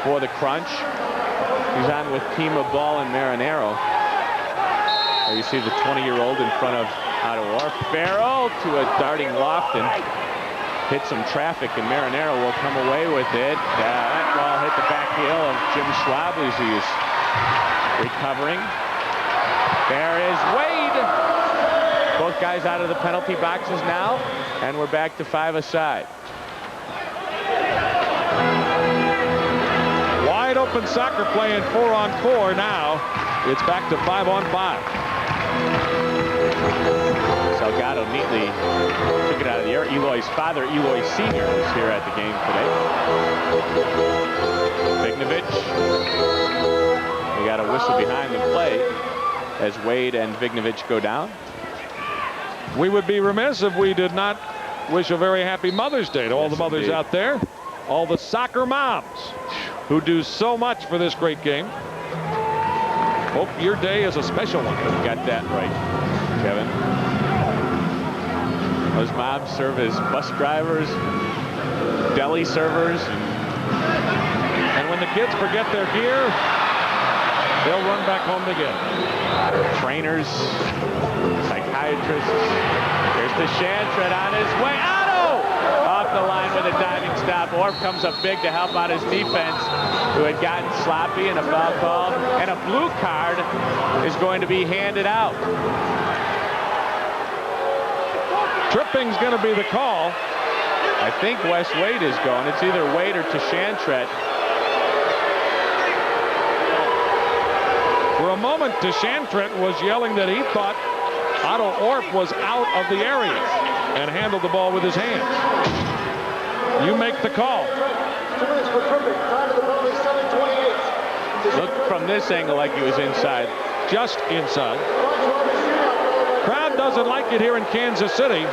for the Crunch. He's on with Kima Ball and Marinero. There you see the 20-year-old in front of Otto Orff. Farrell to a darting Lofton. Hit some traffic, and Marinero will come away with it. That ball hit the back heel of Jim Schwab as he is recovering. There is Wade. Both guys out of the penalty boxes now, and we're back to five aside. Wide open soccer play in 4-on-4 now. It's back to 5-on-5. Salgado neatly took it out of the air. Eloy's father, Eloy Sr., is here at the game today. Vignovich. We got a whistle behind the play as Wade and Vignovich go down. We would be remiss if we did not wish a very happy Mother's Day to all the mothers out there, all the soccer moms who do so much for this great game. Hope your day is a special one. Got that right, Kevin. Those moms serve as bus drivers, deli servers. And when the kids forget their gear, they'll run back home to get it. Trainers, psychiatrists. Here's the Shantred on his way. Otto! Off the line with a diving stop. Orff comes up big to help out his defense, who had gotten sloppy, and a foul called. And a blue card is going to be handed out. Tripping's going to be the call. I think Wes Wade is going. It's either Wade or Tashantret. For a moment, Tashantret was yelling that he thought Otto Orff was out of the area and handled the ball with his hands. You make the call. Looked from this angle like he was inside. Just inside. Crowd doesn't like it here in Kansas City.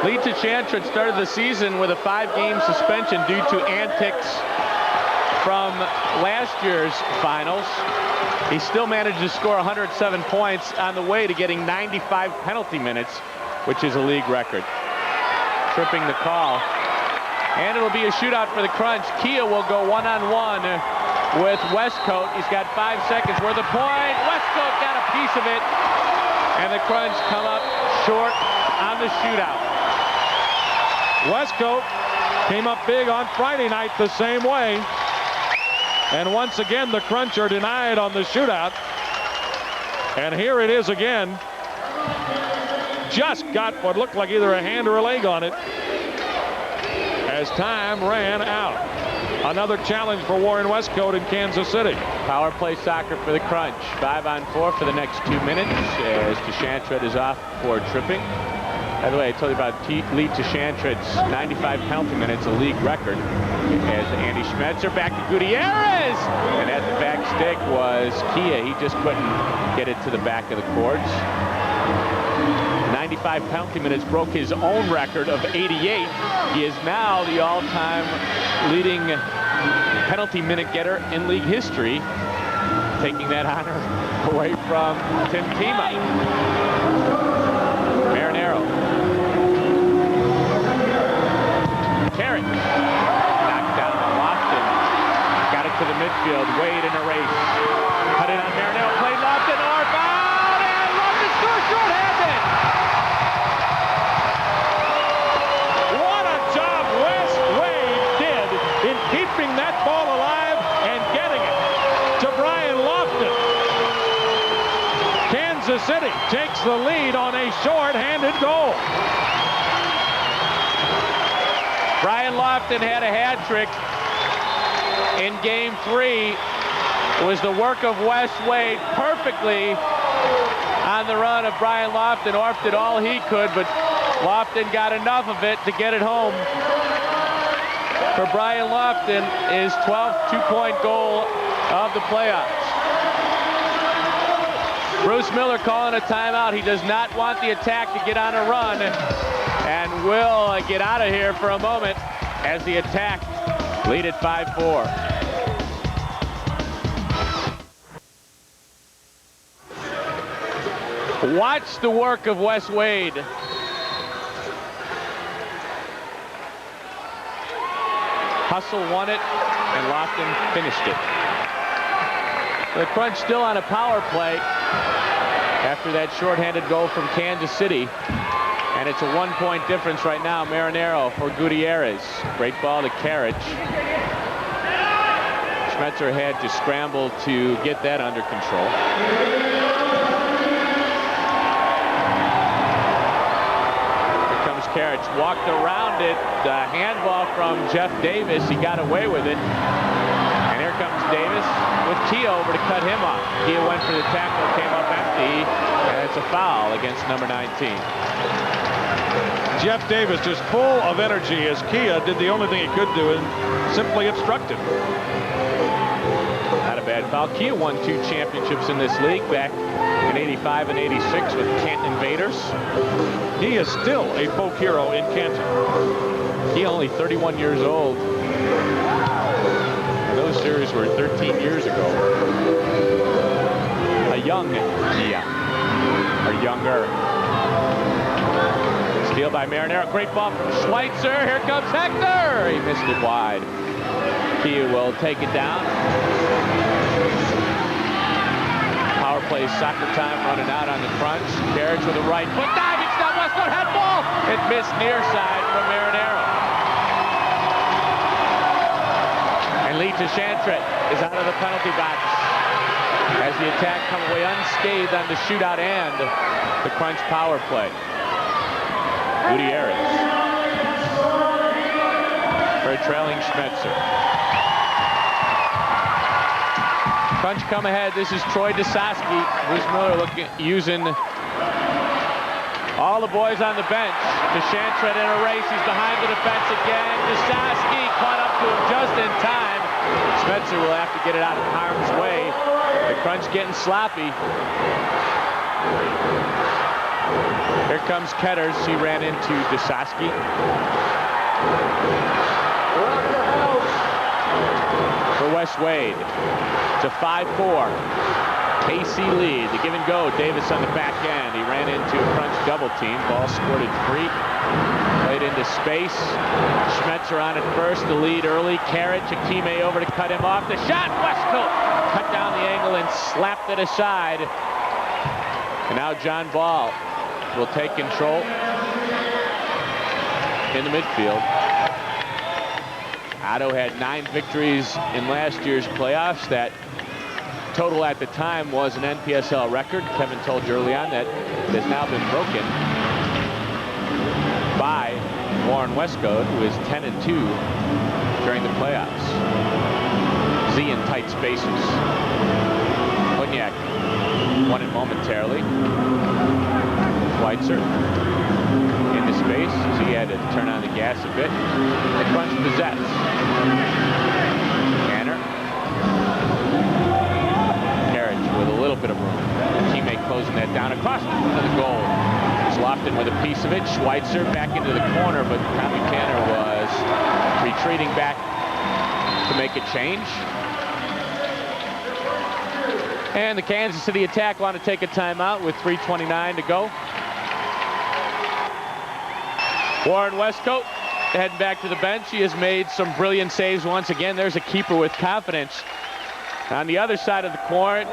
Lee Tashantret started the season with a 5-game suspension due to antics from last year's finals. He still managed to score 107 points on the way to getting 95 penalty minutes, which is a league record. Tripping the call. And it'll be a shootout for the Crunch. Kia will go one-on-one with Westcoat. He's got 5 seconds worth of point. Westcoat got a piece of it. And the Crunch come up short on the shootout. Westcoat came up big on Friday night the same way. And once again, the Crunch are denied on the shootout. And here it is again. Just got what looked like either a hand or a leg on it as time ran out. Another challenge for Warren Westcoat in Kansas City. Power play soccer for the Crunch. 5-on-4 for the next 2 minutes as Tashantret is off for tripping. By the way, I told you about Lee Tashantret's 95 penalty minutes, a league record. As Andy Schmetzer back to Gutierrez. And at the back stick was Kia. He just couldn't get it to the back of the cords. 95 penalty minutes broke his own record of 88. He is now the all-time leading penalty minute getter in league history, taking that honor away from Tim Kima. Marinero. Carrot. Knocked down the midfield. Wade in a race. Cut it on Marinero. Played Lofton. Orf out. And Lofton scores short-handed. What a job Wes Wade did in keeping that ball alive and getting it to Brian Lofton. Kansas City takes the lead on a short-handed goal. Brian Lofton had a hat trick in Game 3. It was the work of Wes Wade perfectly on the run of Brian Lofton. Orf did all he could, but Lofton got enough of it to get it home. For Brian Lofton, his 12th two-point goal of the playoffs. Bruce Miller calling a timeout. He does not want the attack to get on a run, and will get out of here for a moment as the attack lead at 5-4. Watch the work of Wes Wade. Hustle won it, and Lofton finished it. The Crunch still on a power play after that shorthanded goal from Kansas City. And it's a 1-point difference right now. Marinero for Gutierrez. Great ball to Karich. Schmetzer had to scramble to get that under control. Here comes Karich. Walked around it. The handball from Jeff Davis. He got away with it. And here comes Davis with Kia over to cut him off. Kia went for the tackle, came up empty, and it's a foul against number 19. Jeff Davis just full of energy as Kia did the only thing he could do and simply obstruct him. Not a bad foul. Kia won 2 championships in this league back in '85 and '86 with Canton Invaders. He is still a folk hero in Canton. Kia only 31 years old. Those series were 13 years ago. A young Kia, or younger. Steal by Marinero. Great ball from Schweitzer. Here comes Hector. He missed it wide. Kia will take it down. Power play soccer time running out on the Crunch. Karich with a right foot. Diving stop. Westwood head ball. It missed near side from Marinero. And Lee Tashantret is out of the penalty box as the attack come away unscathed on the shootout and the Crunch power play. Gutierrez for a trailing Schmetzer. Crunch come ahead. This is Troy Desaski. Bruce Miller using all the boys on the bench. Tashantret in a race. He's behind the defense again. Desaski caught up to him just in time. Schmetzer will have to get it out of harm's way. The Crunch getting sloppy. Here comes Ketters. He ran into Desaski. For Wes Wade. It's a 5-4. KC lead. The give and go. Davis on the back end. He ran into a Crunch double team. Ball squirted free. Played into space. Schmetzer on it first. The lead early. Karich, Akime over to cut him off. The shot. Westcoat cut down the angle and slapped it aside. And now John Ball will take control in the midfield. Otto had 9 victories in last year's playoffs. That total at the time was an NPSL record. Kevin told you early on that it has now been broken by Warren Westcoat, who is 10-2 during the playoffs. Z in tight spaces. Honiak won it momentarily. Schweitzer into space, so he had to turn on the gas a bit. The Crunch possess. Canner. Karich with a little bit of room. Teammate closing that down across to the goal. It's Lofton with a piece of it. Schweitzer back into the corner, but Tommy Canner was retreating back to make a change. And the Kansas City attack want to take a timeout with 3:29 to go. Warren Westcoat heading back to the bench. He has made some brilliant saves once again. There's a keeper with confidence On the other side of the court,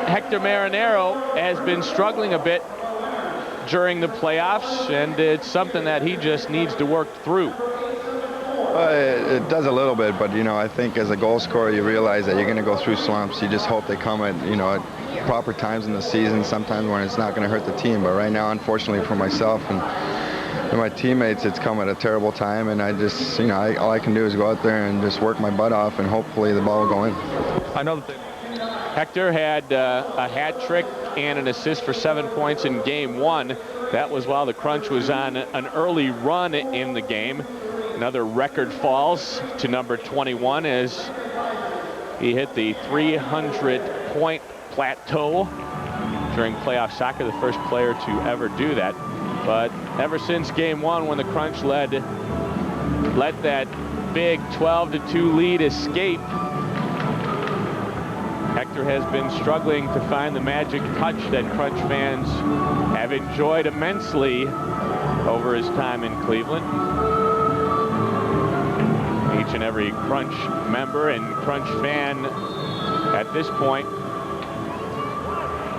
Hector Marinero has been struggling a bit during the playoffs, and it's something that he just needs to work through. It does a little bit, but, you know, I think as a goal scorer, you realize that you're going to go through slumps. You just hope they come at, you know, at proper times in the season, sometimes when it's not going to hurt the team. But right now, unfortunately for myself and my teammates, it's come at a terrible time, and I just, you know, all I can do is go out there and just work my butt off, and hopefully the ball will go in. I know that Hector had a hat trick and an assist for 7 points in game 1. That was while the Crunch was on an early run in the game. Another record falls to number 21 as he hit the 300-point plateau during playoff soccer, the first player to ever do that. But ever since game 1, when the Crunch let that big 12-2 lead escape, Hector has been struggling to find the magic touch that Crunch fans have enjoyed immensely over his time in Cleveland. Each and every Crunch member and Crunch fan at this point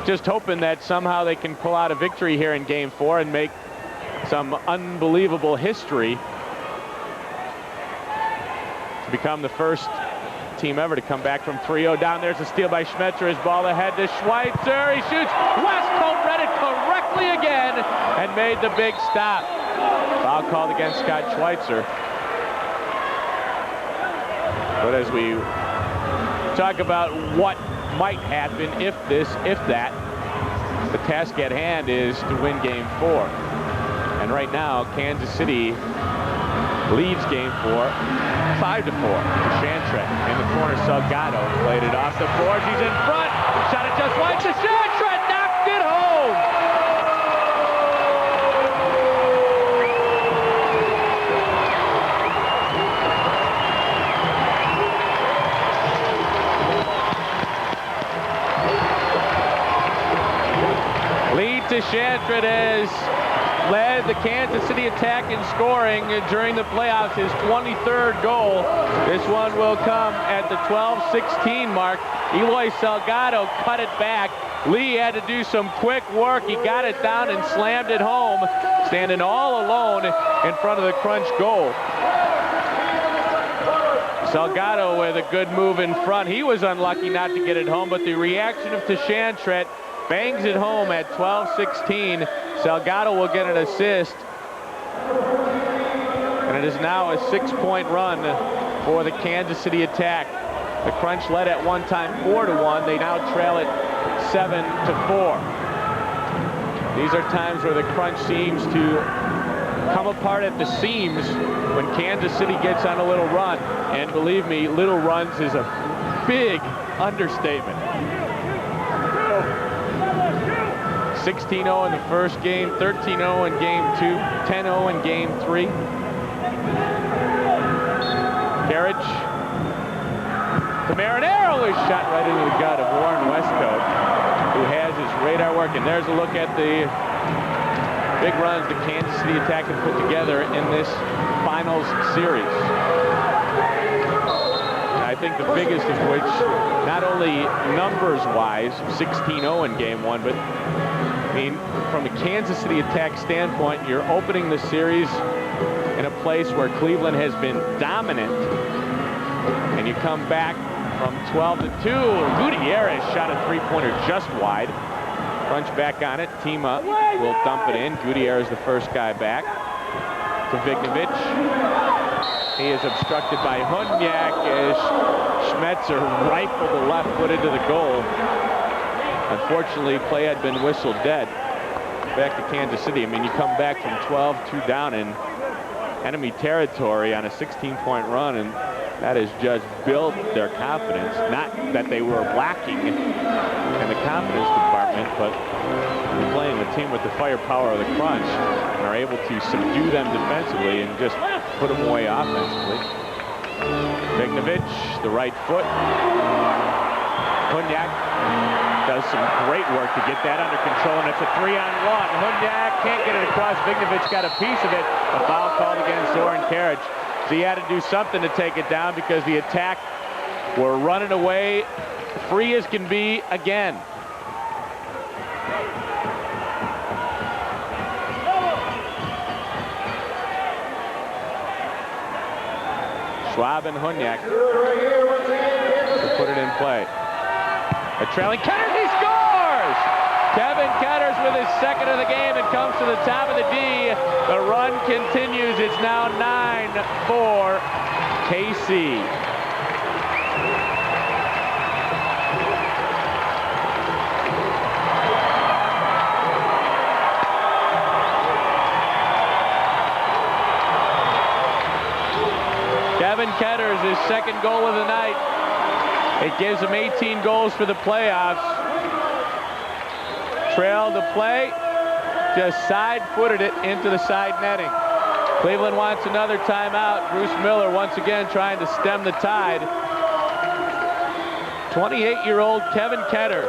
just hoping that somehow they can pull out a victory here in game 4 and make some unbelievable history to become the first team ever to come back from 3-0 down. There's a steal by Schmetzer. His ball ahead to Schweitzer. He shoots. Westcote read it correctly again and made the big stop. Foul called against Scott Schweitzer. But as we talk about what might happen if that, the task at hand is to win game 4. And right now, Kansas City leads game 4 5-4 to Shantret. In the corner, Salgado played it off the boards. He's in front. Shot it just wide to Shantret. Knocked it home. Lead to Shantret has led the Kansas City attack in scoring during the playoffs, his 23rd goal. This one will come at the 12-16 mark. Eloy Salgado cut it back. Lee had to do some quick work. He got it down and slammed it home, standing all alone in front of the Crunch goal. Salgado with a good move in front. He was unlucky not to get it home, but the reaction of Shantret bangs it home at 12-16. Salgado will get an assist. And it is now a 6-point run for the Kansas City attack. The Crunch led at one time 4-1. They now trail it 7-4. These are times where the Crunch seems to come apart at the seams when Kansas City gets on a little run. And believe me, little runs is a big understatement. 16-0 in the first game, 13-0 in game 2, 10-0 in game 3. Carriage to Marinero is shot right into the gut of Warren Westcote, who has his radar working. There's a look at the big runs the Kansas City attack have put together in this finals series. I think the biggest of which, not only numbers-wise, 16-0 in game 1, but I mean, from a Kansas City attack standpoint, you're opening the series in a place where Cleveland has been dominant, and you come back from 12-2. Gutierrez shot a 3-pointer just wide. Crunch back on it. Tima will dump it in. Gutierrez the first guy back to Vignovic. He is obstructed by Hunyak as Schmetzer rifled the left foot into the goal. Unfortunately, play had been whistled dead. Back to Kansas City. I mean, you come back from 12-2 down in enemy territory on a 16-point run, and that has just built their confidence. Not that they were lacking in the confidence department, but you're playing a team with the firepower of the Crunch and are able to subdue them defensively and just put them away offensively. Vignovic, the right foot. Hunyak does some great work to get that under control, and it's a 3-on-1. Hunyak can't get it across. Vignovic got a piece of it. A foul called against Zoran Karic. So he had to do something to take it down because the attack were running away free as can be again. Schwab and Hunyak to put it in play. A trailing Ketters, he scores! Kevin Ketters with his second of the game. It comes to the top of the D. The run continues. It's now 9-4 KC. Kevin Ketters, his second goal of the night. It gives him 18 goals for the playoffs. Trailed the play, just side-footed it into the side netting. Cleveland wants another timeout. Bruce Miller once again trying to stem the tide. 28-year-old Kevin Ketters,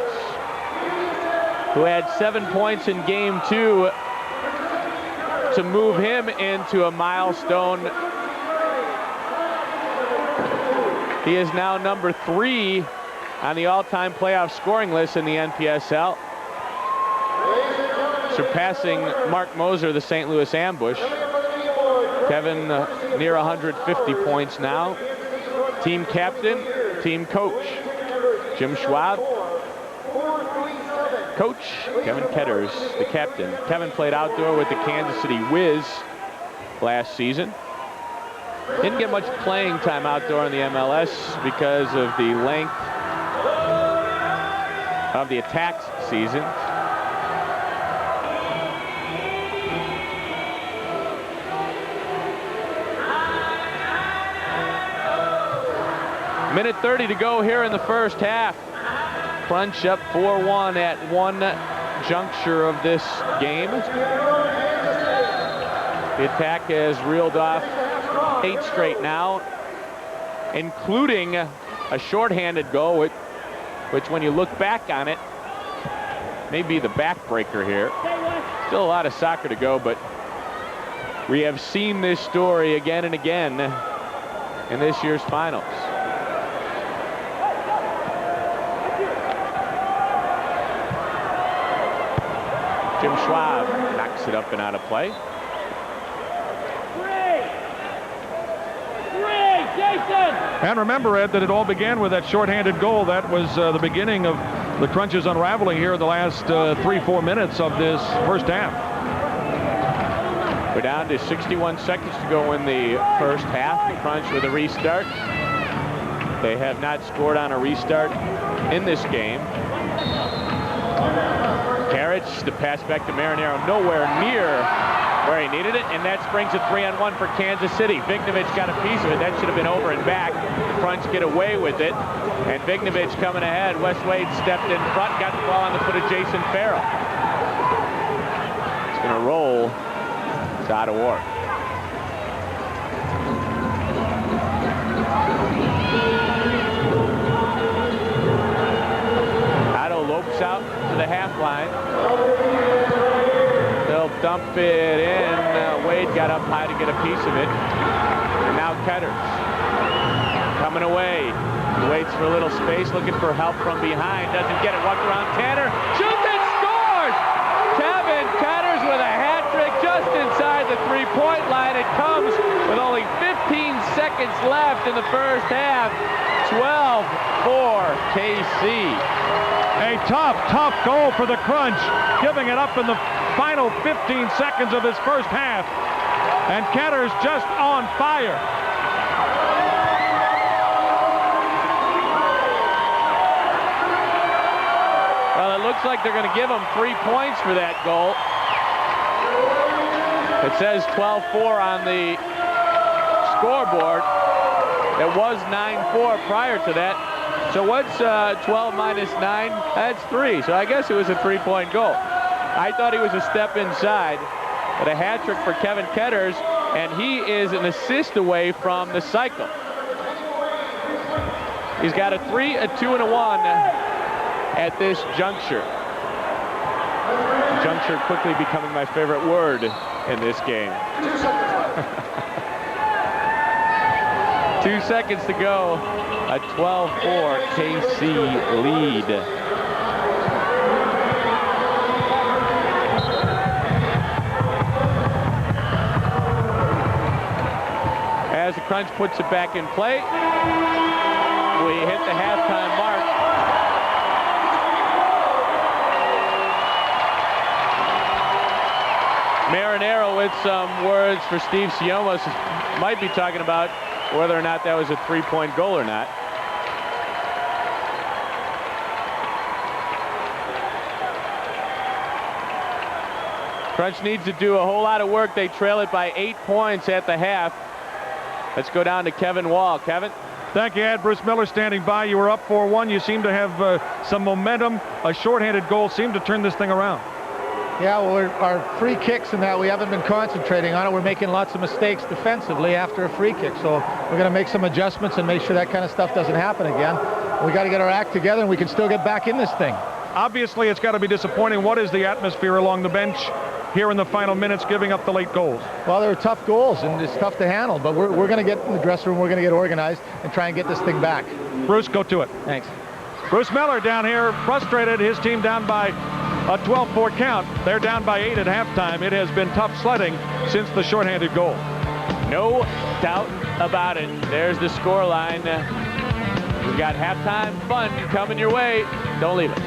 who had 7 points in game 2 to move him into a milestone. He is now number 3 on the all-time playoff scoring list in the NPSL, surpassing Mark Moser, the St. Louis Ambush. Kevin near 150 points now. Team captain, team coach, Jim Schwab. Coach, Kevin Ketters, the captain. Kevin played outdoor with the Kansas City Wiz last season. Didn't get much playing time outdoor in the MLS because of the length of the attacks season. Minute 30 to go here in the first half. Crunch up 4-1 at one juncture of this game. The attack has reeled off 8 straight now, including a shorthanded goal, which when you look back on it, may be the backbreaker here. Still a lot of soccer to go, but we have seen this story again and again in this year's finals. Jim Schwab knocks it up and out of play. And remember, Ed, that it all began with that shorthanded goal. That was the beginning of the Crunch's unraveling here in the last 3-4 minutes of this first half. We're down to 61 seconds to go in the first half. The Crunch with a restart. They have not scored on a restart in this game. Carriage, the pass back to Marinero, nowhere near where he needed it, and that springs a 3-on-1 for Kansas City. Vignovich got a piece of it. That should have been over and back. The Crunch get away with it, and Vignovich coming ahead. Wes Wade stepped in front, got the ball on the foot of Jason Farrell. It's going to roll. It's out of work. Otto lopes out to the half line. They'll dump it in. Wade got up high to get a piece of it. And now Ketters coming away. He waits for a little space, looking for help from behind. Doesn't get it. Walked around Tanner. Shoots and scores! Kevin Ketters with a hat trick just inside the three-point line. It comes with only 15 seconds left in the first half. 12-4 KC. A tough goal for the Crunch, giving it up in the final 15 seconds of his first half. And Ketters just on fire. Well, it looks like they're going to give him 3 points for that goal. It says 12-4 on the scoreboard. It was 9-4 prior to that. So what's 12 minus 9? That's 3. So I guess it was a 3-point goal. I thought he was a step inside, but a hat trick for Kevin Ketters, and he is an assist away from the cycle. He's got a 3, a 2, and a 1 at this juncture. Juncture quickly becoming my favorite word in this game. 2 seconds to go. A 12-4 KC lead. As the Crunch puts it back in play, we hit the halftime mark. Marinero with some words for Steve Siomos. Might be talking about whether or not that was a three-point goal or not. Crunch needs to do a whole lot of work. They trail it by 8 points at the half. Let's go down to Kevin Wall. Kevin? Thank you, Ed. Bruce Miller standing by. You were up 4-1. You seem to have some momentum. A shorthanded goal seemed to turn this thing around. Yeah, well, our free kicks and that, we haven't been concentrating on it. We're making lots of mistakes defensively after a free kick. So we're going to make some adjustments and make sure that kind of stuff doesn't happen again. We got to get our act together, and we can still get back in this thing. Obviously, it's got to be disappointing. What is the atmosphere along the bench here in the final minutes, giving up the late goals? Well, they were tough goals, and it's tough to handle. But we're going to get in the dressing room. We're going to get organized and try and get this thing back. Bruce, go to it. Thanks. Bruce Miller down here, frustrated. His team down by a 12-4 count. They're down by 8 at halftime. It has been tough sledding since the shorthanded goal. No doubt about it. There's the score line. We've got halftime fun coming your way. Don't leave it.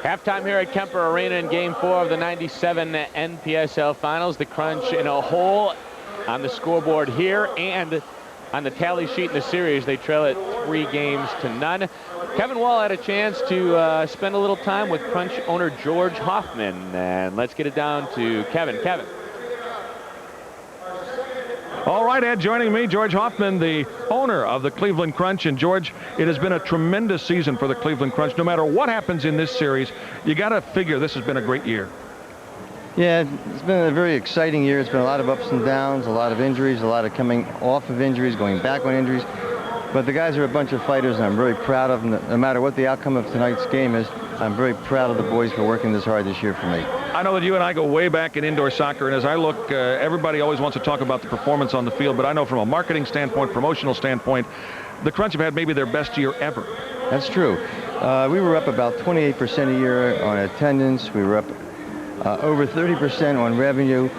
Halftime here at Kemper Arena in Game 4 of the 97 NPSL Finals. The Crunch in a hole on the scoreboard here and on the tally sheet in the series. They trail it 3-0. Kevin Wall had a chance to spend a little time with Crunch owner George Hoffman. And let's get it down to Kevin. Kevin. All right, Ed, joining me, George Hoffman, the owner of the Cleveland Crunch. And George, it has been a tremendous season for the Cleveland Crunch. No matter what happens in this series, you got to figure this has been a great year. Yeah, it's been a very exciting year. It's been a lot of ups and downs, a lot of injuries, a lot of coming off of injuries, going back on injuries. But the guys are a bunch of fighters, and I'm very proud of them. No matter what the outcome of tonight's game is, I'm very proud of the boys for working this hard this year for me. I know that you and I go way back in indoor soccer, and as I look, everybody always wants to talk about the performance on the field, but I know from a marketing standpoint, promotional standpoint, the Crunch have had maybe their best year ever. That's true. We were up about 28% a year on attendance. We were up over 30% on revenue,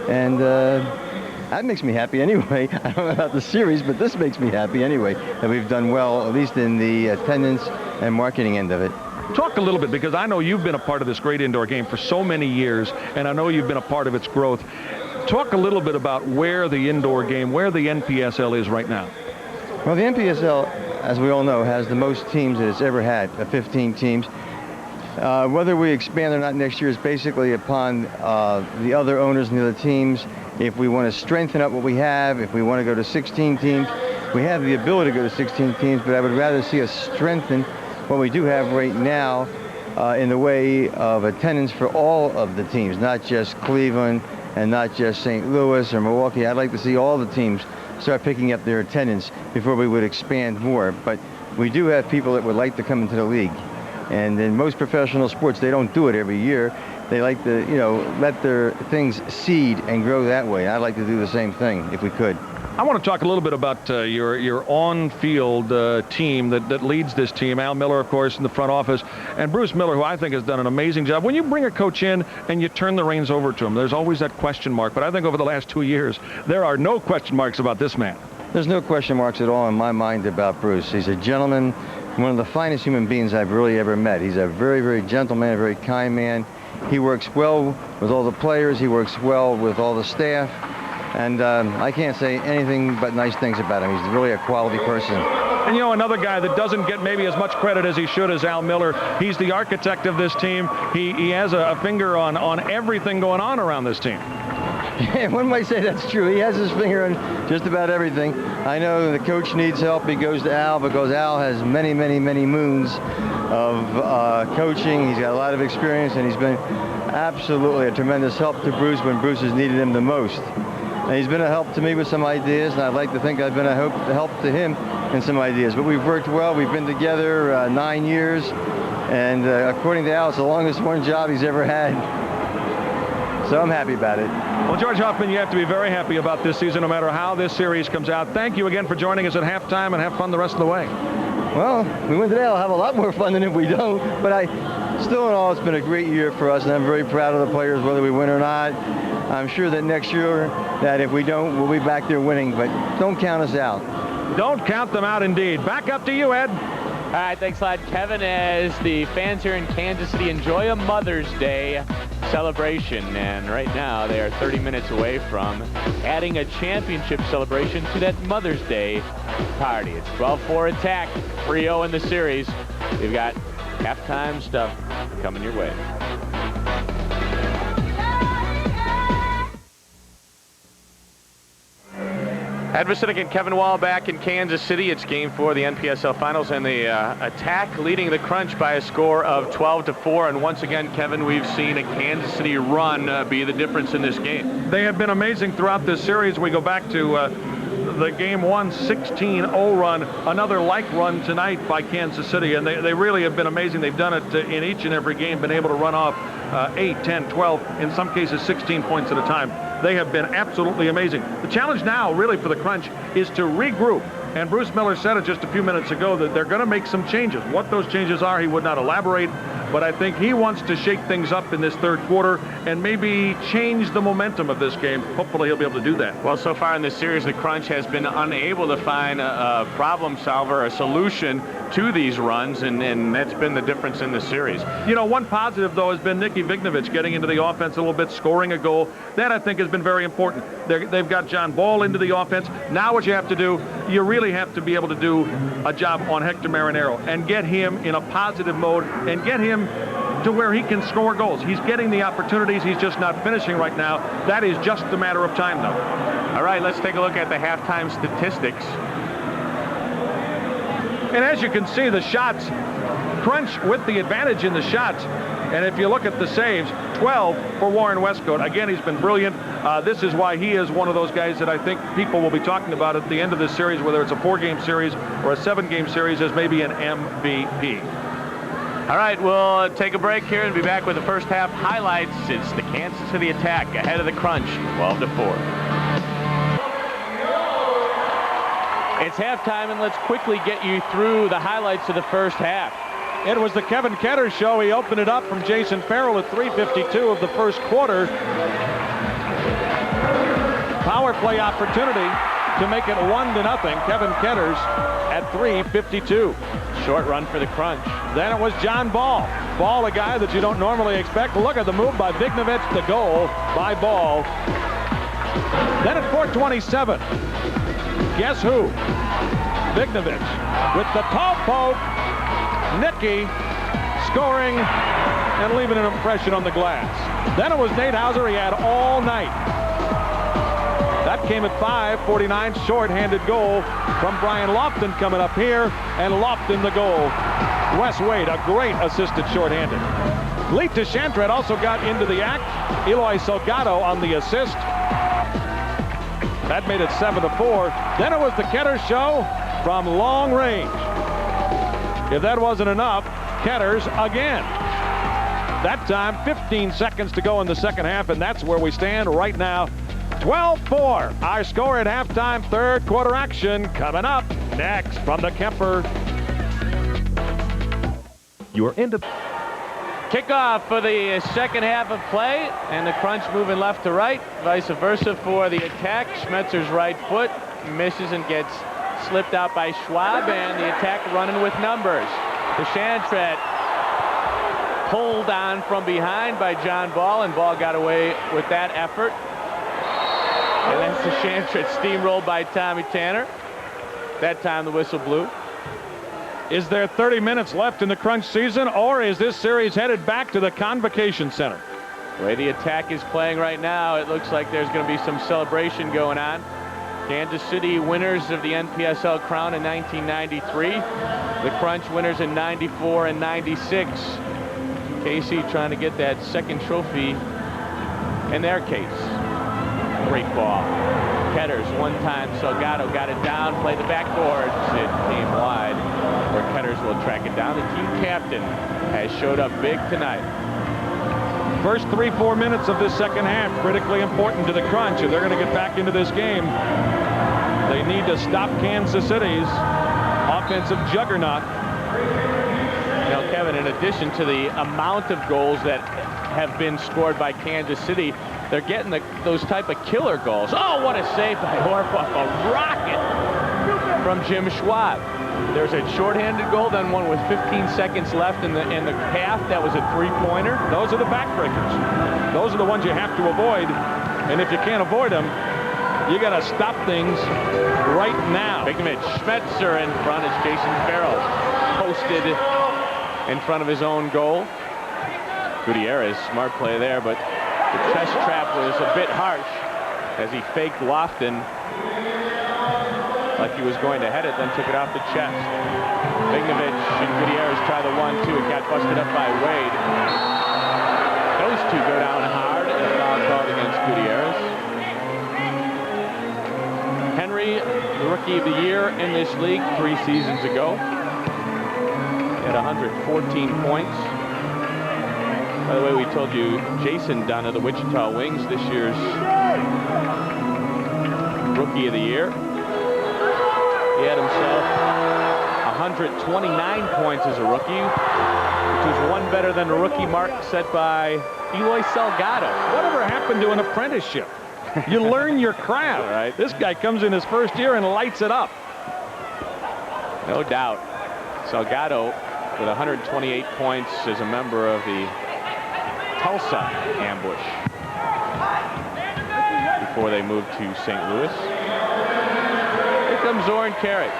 and that makes me happy anyway. I don't know about the series, but this makes me happy anyway, that we've done well, at least in the attendance and marketing end of it. Talk a little bit, because I know you've been a part of this great indoor game for so many years, and I know you've been a part of its growth. Talk a little bit about where the indoor game, where the NPSL is right now. Well, the NPSL, as we all know, has the most teams that it's ever had, 15 teams. Whether we expand or not next year is basically upon the other owners and the other teams. If we want to strengthen up what we have, if we want to go to 16 teams, we have the ability to go to 16 teams, but I would rather see us strengthen what we do have right now in the way of attendance for all of the teams, not just Cleveland and not just St. Louis or Milwaukee. I'd like to see all the teams start picking up their attendance before we would expand more. But we do have people that would like to come into the league. And in most professional sports, they don't do it every year. They like to, let their things seed and grow that way. I'd like to do the same thing if we could. I want to talk a little bit about your on-field team that leads this team. Al Miller, of course, in the front office, and Bruce Miller, who I think has done an amazing job. When you bring a coach in and you turn the reins over to him, there's always that question mark. But I think over the last 2 years, there are no question marks about this man. There's no question marks at all in my mind about Bruce. He's a gentleman, one of the finest human beings I've really ever met. He's a very, very gentle man, a very kind man. He works well with all the players. He works well with all the staff. And I can't say anything but nice things about him. He's really a quality person. And, another guy that doesn't get maybe as much credit as he should is Al Miller. He's the architect of this team. He has a finger on everything going on around this team. Yeah, one might say that's true. He has his finger on just about everything. I know the coach needs help. He goes to Al because Al has many, many, many moons of coaching. He's got a lot of experience, and he's been absolutely a tremendous help to Bruce when Bruce has needed him the most. And he's been a help to me with some ideas, and I'd like to think I've been a help to him in some ideas. But we've worked well. We've been together 9 years, and according to Al, it's the longest one job he's ever had. So I'm happy about it. Well, George Hoffman, you have to be very happy about this season, no matter how this series comes out. Thank you again for joining us at halftime, and have fun the rest of the way. Well, we win today. I'll have a lot more fun than if we don't. But still in all, it's been a great year for us, and I'm very proud of the players, whether we win or not. I'm sure that next year, that if we don't, we'll be back there winning. But don't count us out. Don't count them out, indeed. Back up to you, Ed. All right, thanks a lot, Kevin. As the fans here in Kansas City enjoy a Mother's Day celebration, and right now they are 30 minutes away from adding a championship celebration to that Mother's Day party. It's 12-4 attack, 3-0 in the series. We've got halftime stuff coming your way. Ed Vasinick and Kevin Wall back in Kansas City. It's Game 4 of the NPSL Finals, and the attack leading the Crunch by a score of 12-4. And once again, Kevin, we've seen a Kansas City run be the difference in this game. They have been amazing throughout this series. We go back to the Game 1 16-0 run, another like run tonight by Kansas City, and they really have been amazing. They've done it in each and every game, been able to run off 8, 10, 12, in some cases 16 points at a time. They have been absolutely amazing. The challenge now, really, for the Crunch is to regroup. And Bruce Miller said it just a few minutes ago that they're going to make some changes. What those changes are, he would not elaborate. But I think he wants to shake things up in this third quarter and maybe change the momentum of this game. Hopefully he'll be able to do that. Well, so far in this series, the Crunch has been unable to find a problem solver, a solution to these runs, and that's been the difference in the series. You know, one positive, though, has been Nicky Vignovich getting into the offense a little bit, scoring a goal. That, I think, has been very important. They've got John Ball into the offense. Now what you have to do, you really have to be able to do a job on Hector Marinero and get him in a positive mode and get him to where he can score goals. He's getting the opportunities. He's just not finishing right now. That is just a matter of time, though. All right, let's take a look at the halftime statistics. And as you can see, the shots, Crunch with the advantage in the shots. And if you look at the saves, 12 for Warren Westcoat. Again, he's been brilliant. This is why he is one of those guys that I think people will be talking about at the end of this series, whether it's a 4-game series or a 7-game series, as maybe an MVP. All right, we'll take a break here and be back with the first half highlights. It's the Kansas City attack ahead of the Crunch, 12-4. It's halftime, and let's quickly get you through the highlights of the first half. It was the Kevin Ketter show. He opened it up from Jason Farrell at 3:52 of the first quarter. Power play opportunity to make it 1-0. Kevin Ketter's at 3:52. Short run for the Crunch. Then it was John Ball. Ball, a guy that you don't normally expect. Look at the move by Vignovich, the goal by Ball. Then at 4:27, guess who? Vignovich with the toe poke. Nicky scoring and leaving an impression on the glass. Then it was Nate Hauser. He had all night. That came at 5:49, short-handed goal from Brian Lofton coming up here, and Lofton the goal. Wes Wade, a great assisted short-handed. Lee Deschantret also got into the act. Eloy Salgado on the assist. That made it 7-4. Then it was the Ketter show from long range. If that wasn't enough, Ketter's again. That time, 15 seconds to go in the second half, and that's where we stand right now. 12-4, our score at halftime. Third quarter action coming up next from the Kemper. You're into kickoff for the second half of play, and the Crunch moving left to right, vice versa for the attack. Schmetzer's right foot misses and gets slipped out by Schwab, and the attack running with numbers. Deschantret pulled on from behind by John Ball, and Ball got away with that effort. And that's Deschantret steamrolled by Tommy Tanner. That time the whistle blew. Is there 30 minutes left in the Crunch season, or is this series headed back to the Convocation Center? The way the attack is playing right now, it looks like there's going to be some celebration going on. Kansas City winners of the NPSL crown in 1993. The Crunch winners in 94 and 96. KC trying to get that second trophy in their case. Great ball. Ketters one time. Salgado got it down, played the backboards. It came wide, where Ketters will track it down. The team captain has showed up big tonight. First 3-4 minutes of this second half, critically important to the Crunch, and they're going to get back into this game. They need to stop Kansas City's offensive juggernaut. You know, Kevin, in addition to the amount of goals that have been scored by Kansas City, they're getting those type of killer goals. Oh, what a save by Horvath, a rocket from Jim Schwab. There's a shorthanded goal, then one with 15 seconds left in the half. That was a three-pointer. Those are the backbreakers. Those are the ones you have to avoid. And if you can't avoid them, you got to stop things right now. Bigman Schmetzer in front as Jason Farrell posted in front of his own goal. Gutierrez, smart play there, but the chest trap was a bit harsh as he faked Lofton like he was going to head it, then took it off the chest. Bignovich and Gutierrez try the 1-2. It got busted up by Wade. Those two go down hard, and a foul called against Gutierrez. Henry, the Rookie of the Year in this league 3 seasons ago, at 114 points. By the way, we told you Jason Dunn of the Wichita Wings, this year's Rookie of the Year. He had himself 129 points as a rookie, which was one better than the rookie mark set by Eloy Salgado. Whatever happened to an apprenticeship? You learn your craft. Right. This guy comes in his first year and lights it up. No doubt. Salgado with 128 points as a member of the Tulsa ambush before they moved to St. Louis. Here comes Zoran Karic.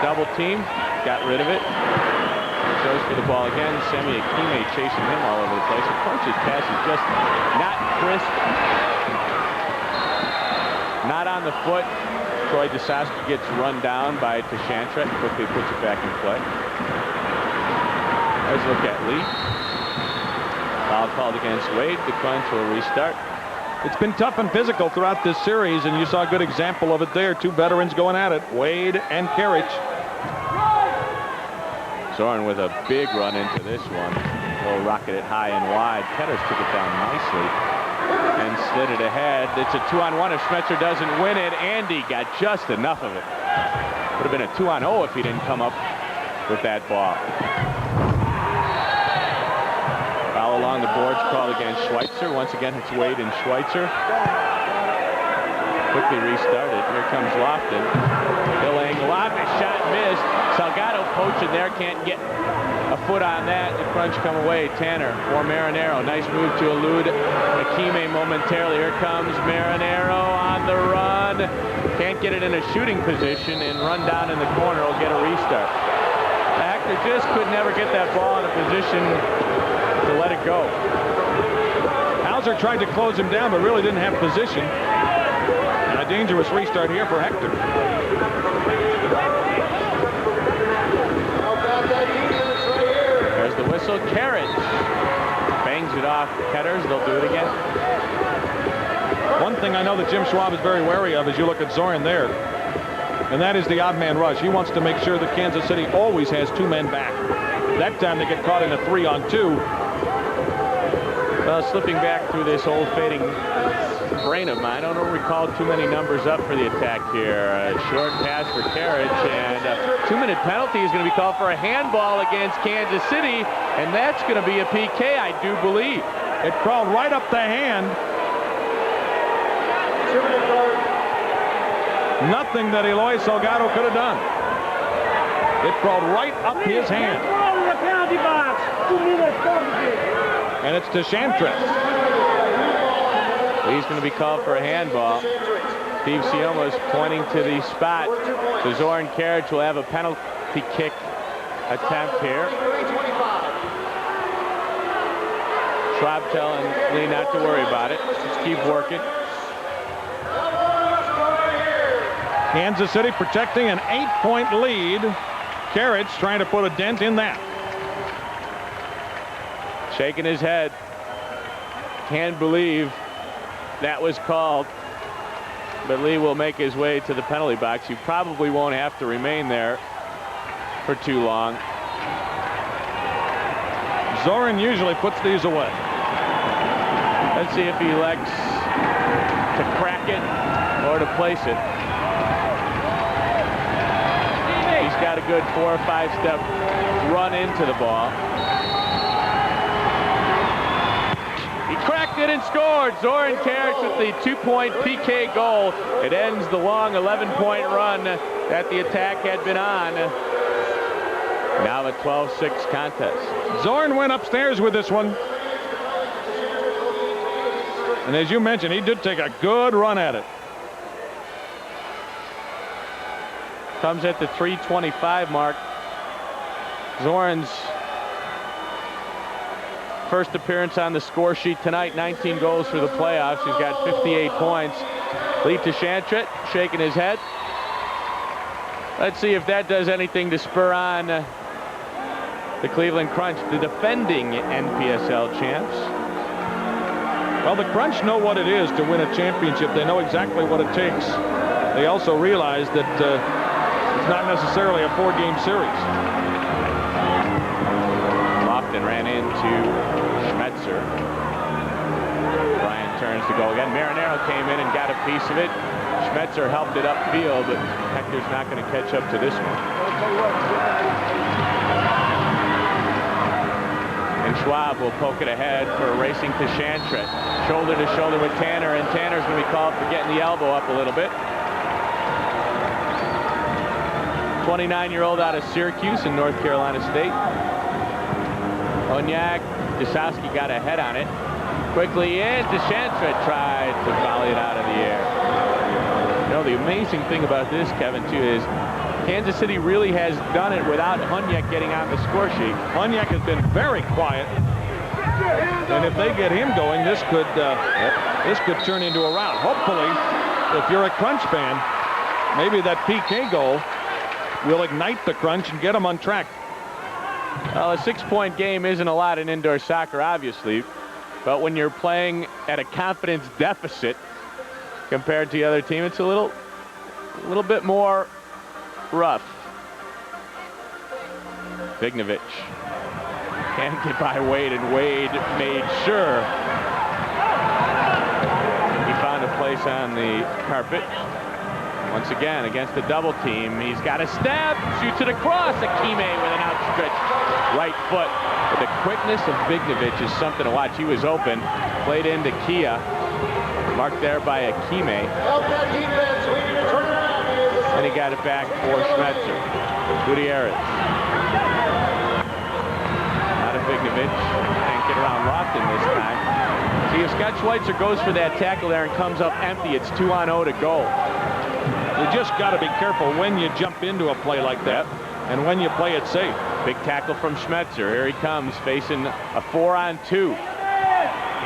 Double team. Got rid of it. Goes for the ball again. Semi Akime chasing him all over the place. The Crunch's pass is just not crisp. Not on the foot. Troy DeSoski gets run down by Tashantra. Quickly puts it back in play. Let's look at Lee. Foul called against Wade. The Crunch will restart. It's been tough and physical throughout this series, and you saw a good example of it there. Two veterans going at it, Wade and Karic. Zoran with a big run into this one. Will rocket it high and wide. Ketters took it down nicely and slid it ahead. It's a 2-on-1 if Schmetzer doesn't win it. Andy got just enough of it. Would have been a 2-on-0 if he didn't come up with that ball. Foul along the boards called against Schweitzer. Once again, it's Wade and Schweitzer. Quickly restarted. Here comes Lofton. Billing, Lofton shot missed. Salgado poaching there, can't get a foot on that. The Crunch come away. Tanner for Marinero. Nice move to elude Akime momentarily. Here comes Marinero on the run. Can't get it in a shooting position and run down in the corner. Will get a restart. Hector just could never get that ball in a position to let it go. Hauser tried to close him down, but really didn't have position. And a dangerous restart here for Hector. There's the whistle. Karic bangs it off Ketters. They'll do it again. One thing I know that Jim Schwab is very wary of as you look at Zoran there, and that is the odd man rush. He wants to make sure that Kansas City always has 2 men back. That time they get caught in a 3-on-2. Well, slipping back through this old fading brain of mine, I don't recall too many numbers up for the attack here. Short pass for Karic, and a 2-minute penalty is going to be called for a handball against Kansas City, and that's going to be a PK, I do believe. It crawled right up the hand. Nothing that Eloy Salgado could have done. It crawled right up his hand. And it's to Shantris. He's going to be called for a handball. Steve Sioma's pointing to the spot. So Zoran Karic will have a penalty kick attempt here. Schwab telling Lee not to worry about it. Just keep working. Kansas City protecting an 8-point lead. Karic trying to put a dent in that. Shaking his head. Can't believe that was called. But Lee will make his way to the penalty box. You probably won't have to remain there for too long. Zoran usually puts these away. Let's see if he elects to crack it or to place it. He's got a good 4 or 5 step run into the ball. He cracked it and scored. Zoran Karic with the 2-point PK goal. It ends the long 11-point run that the Attack had been on. Now a 12-6 contest. Zoran went upstairs with this one. And as you mentioned, he did take a good run at it. Comes at the 3:25 mark. Zoran's first appearance on the score sheet tonight. 19 goals for the playoffs. He's got 58 points. Lee Tashantret shaking his head. Let's see if that does anything to spur on the Cleveland Crunch, the defending NPSL champs. Well, the Crunch know what it is to win a championship. They know exactly what it takes. They also realize that it's not necessarily a 4-game series. Lofton ran into Schmetzer. Bryant turns to go again. Marinero came in and got a piece of it. Schmetzer helped it upfield, but Hector's not going to catch up to this one. And Schwab will poke it ahead for racing to Shantret. Shoulder to shoulder with Tanner, and Tanner's going to be called for getting the elbow up a little bit. 29-year-old out of Syracuse in North Carolina State. Onyak, Desowski got a head on it. Quickly in, Shantret tried to volley it out of the air. You know, the amazing thing about this, Kevin, too, is Kansas City really has done it without Hunyek getting on the score sheet. Hunyek has been very quiet. And if they get him going, this could turn into a rout. Hopefully, if you're a Crunch fan, maybe that PK goal will ignite the Crunch and get them on track. Well, a 6-point game isn't a lot in indoor soccer, obviously, but when you're playing at a confidence deficit compared to the other team, it's a little bit more rough. Vignovich can't get by Wade, and Wade made sure he found a place on the carpet. Once again, against the double team, he's got a stab, shoots it across. Akime with an outstretched right foot. But the quickness of Vignovich is something to watch. He was open, played into Kia, marked there by Akime. And he got it back for Schmetzer. Gutierrez. Not a Vignovich. Can't get around Lofton this time. See, if Scott Schweitzer goes for that tackle there and comes up empty, it's 2-on-0 to go. You just got to be careful when you jump into a play like that and when you play it safe. Big tackle from Schmetzer. Here he comes facing a 4-on-2.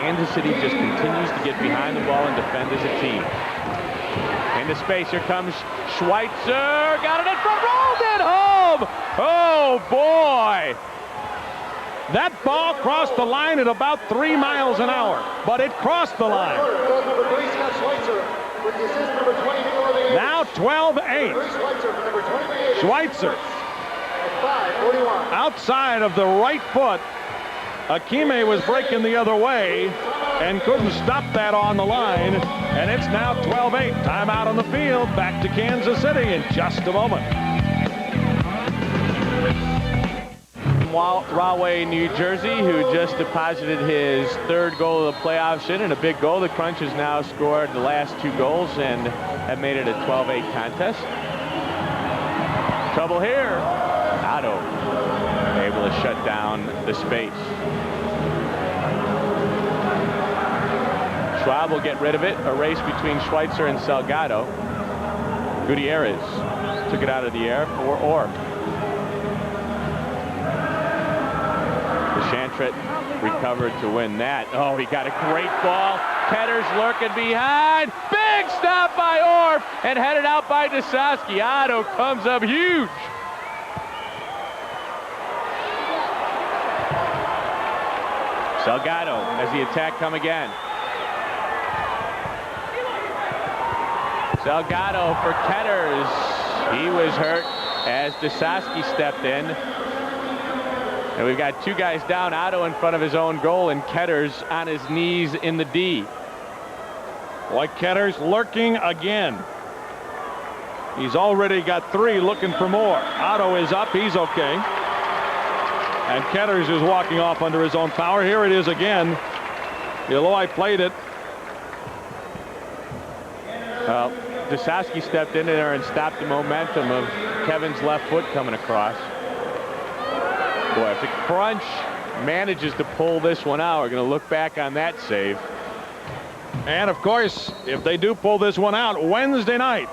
Kansas City just continues to get behind the ball and defend as a team. Into space, here comes Schweitzer. Got it in front, rolled it home. Oh, boy. That ball crossed the line at about 3 miles an hour, but it crossed the line. Now 12-8. Schweitzer outside of the right foot. Akime was breaking the other way and couldn't stop that on the line. And it's now 12-8. Timeout on the field. Back to Kansas City in just a moment. Rahway, New Jersey, who just deposited his 3rd goal of the playoffs in, and a big goal. The Crunch has now scored the last 2 goals and have made it a 12-8 contest. Trouble here. Otto able to shut down the space. Schwab will get rid of it. A race between Schweitzer and Salgado. Gutierrez took it out of the air for Orb. Shantret recovered to win that. Oh, he got a great ball. Ketter's lurking behind. Big stop by Orb and headed out by Desowski. Otto comes up huge. Salgado as the attack come again. Salgado for Ketters. He was hurt as Desowski stepped in. And we've got two guys down. Otto in front of his own goal, and Ketters on his knees in the D. Like Ketters lurking again. He's already got 3, looking for more. Otto is up. He's okay. And Ketters is walking off under his own power. Here it is again. Eloy played it. Well, Dusowski stepped in there and stopped the momentum of Kevin's left foot coming across. Boy, if the Crunch manages to pull this one out, we're going to look back on that save. And of course, if they do pull this one out Wednesday night,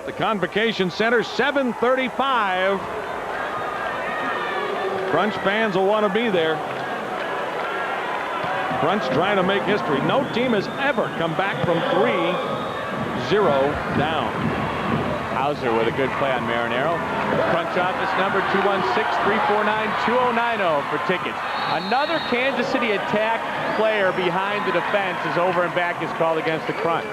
the Convocation Center, 7:35. Crunch fans will want to be there. Crunch trying to make history. No team has ever come back from 3-0 down. Hauser with a good play on Marinero. Crunch office number 216-349-2090 for tickets. Another Kansas City attack player behind the defense is over and back is called against the Crunch.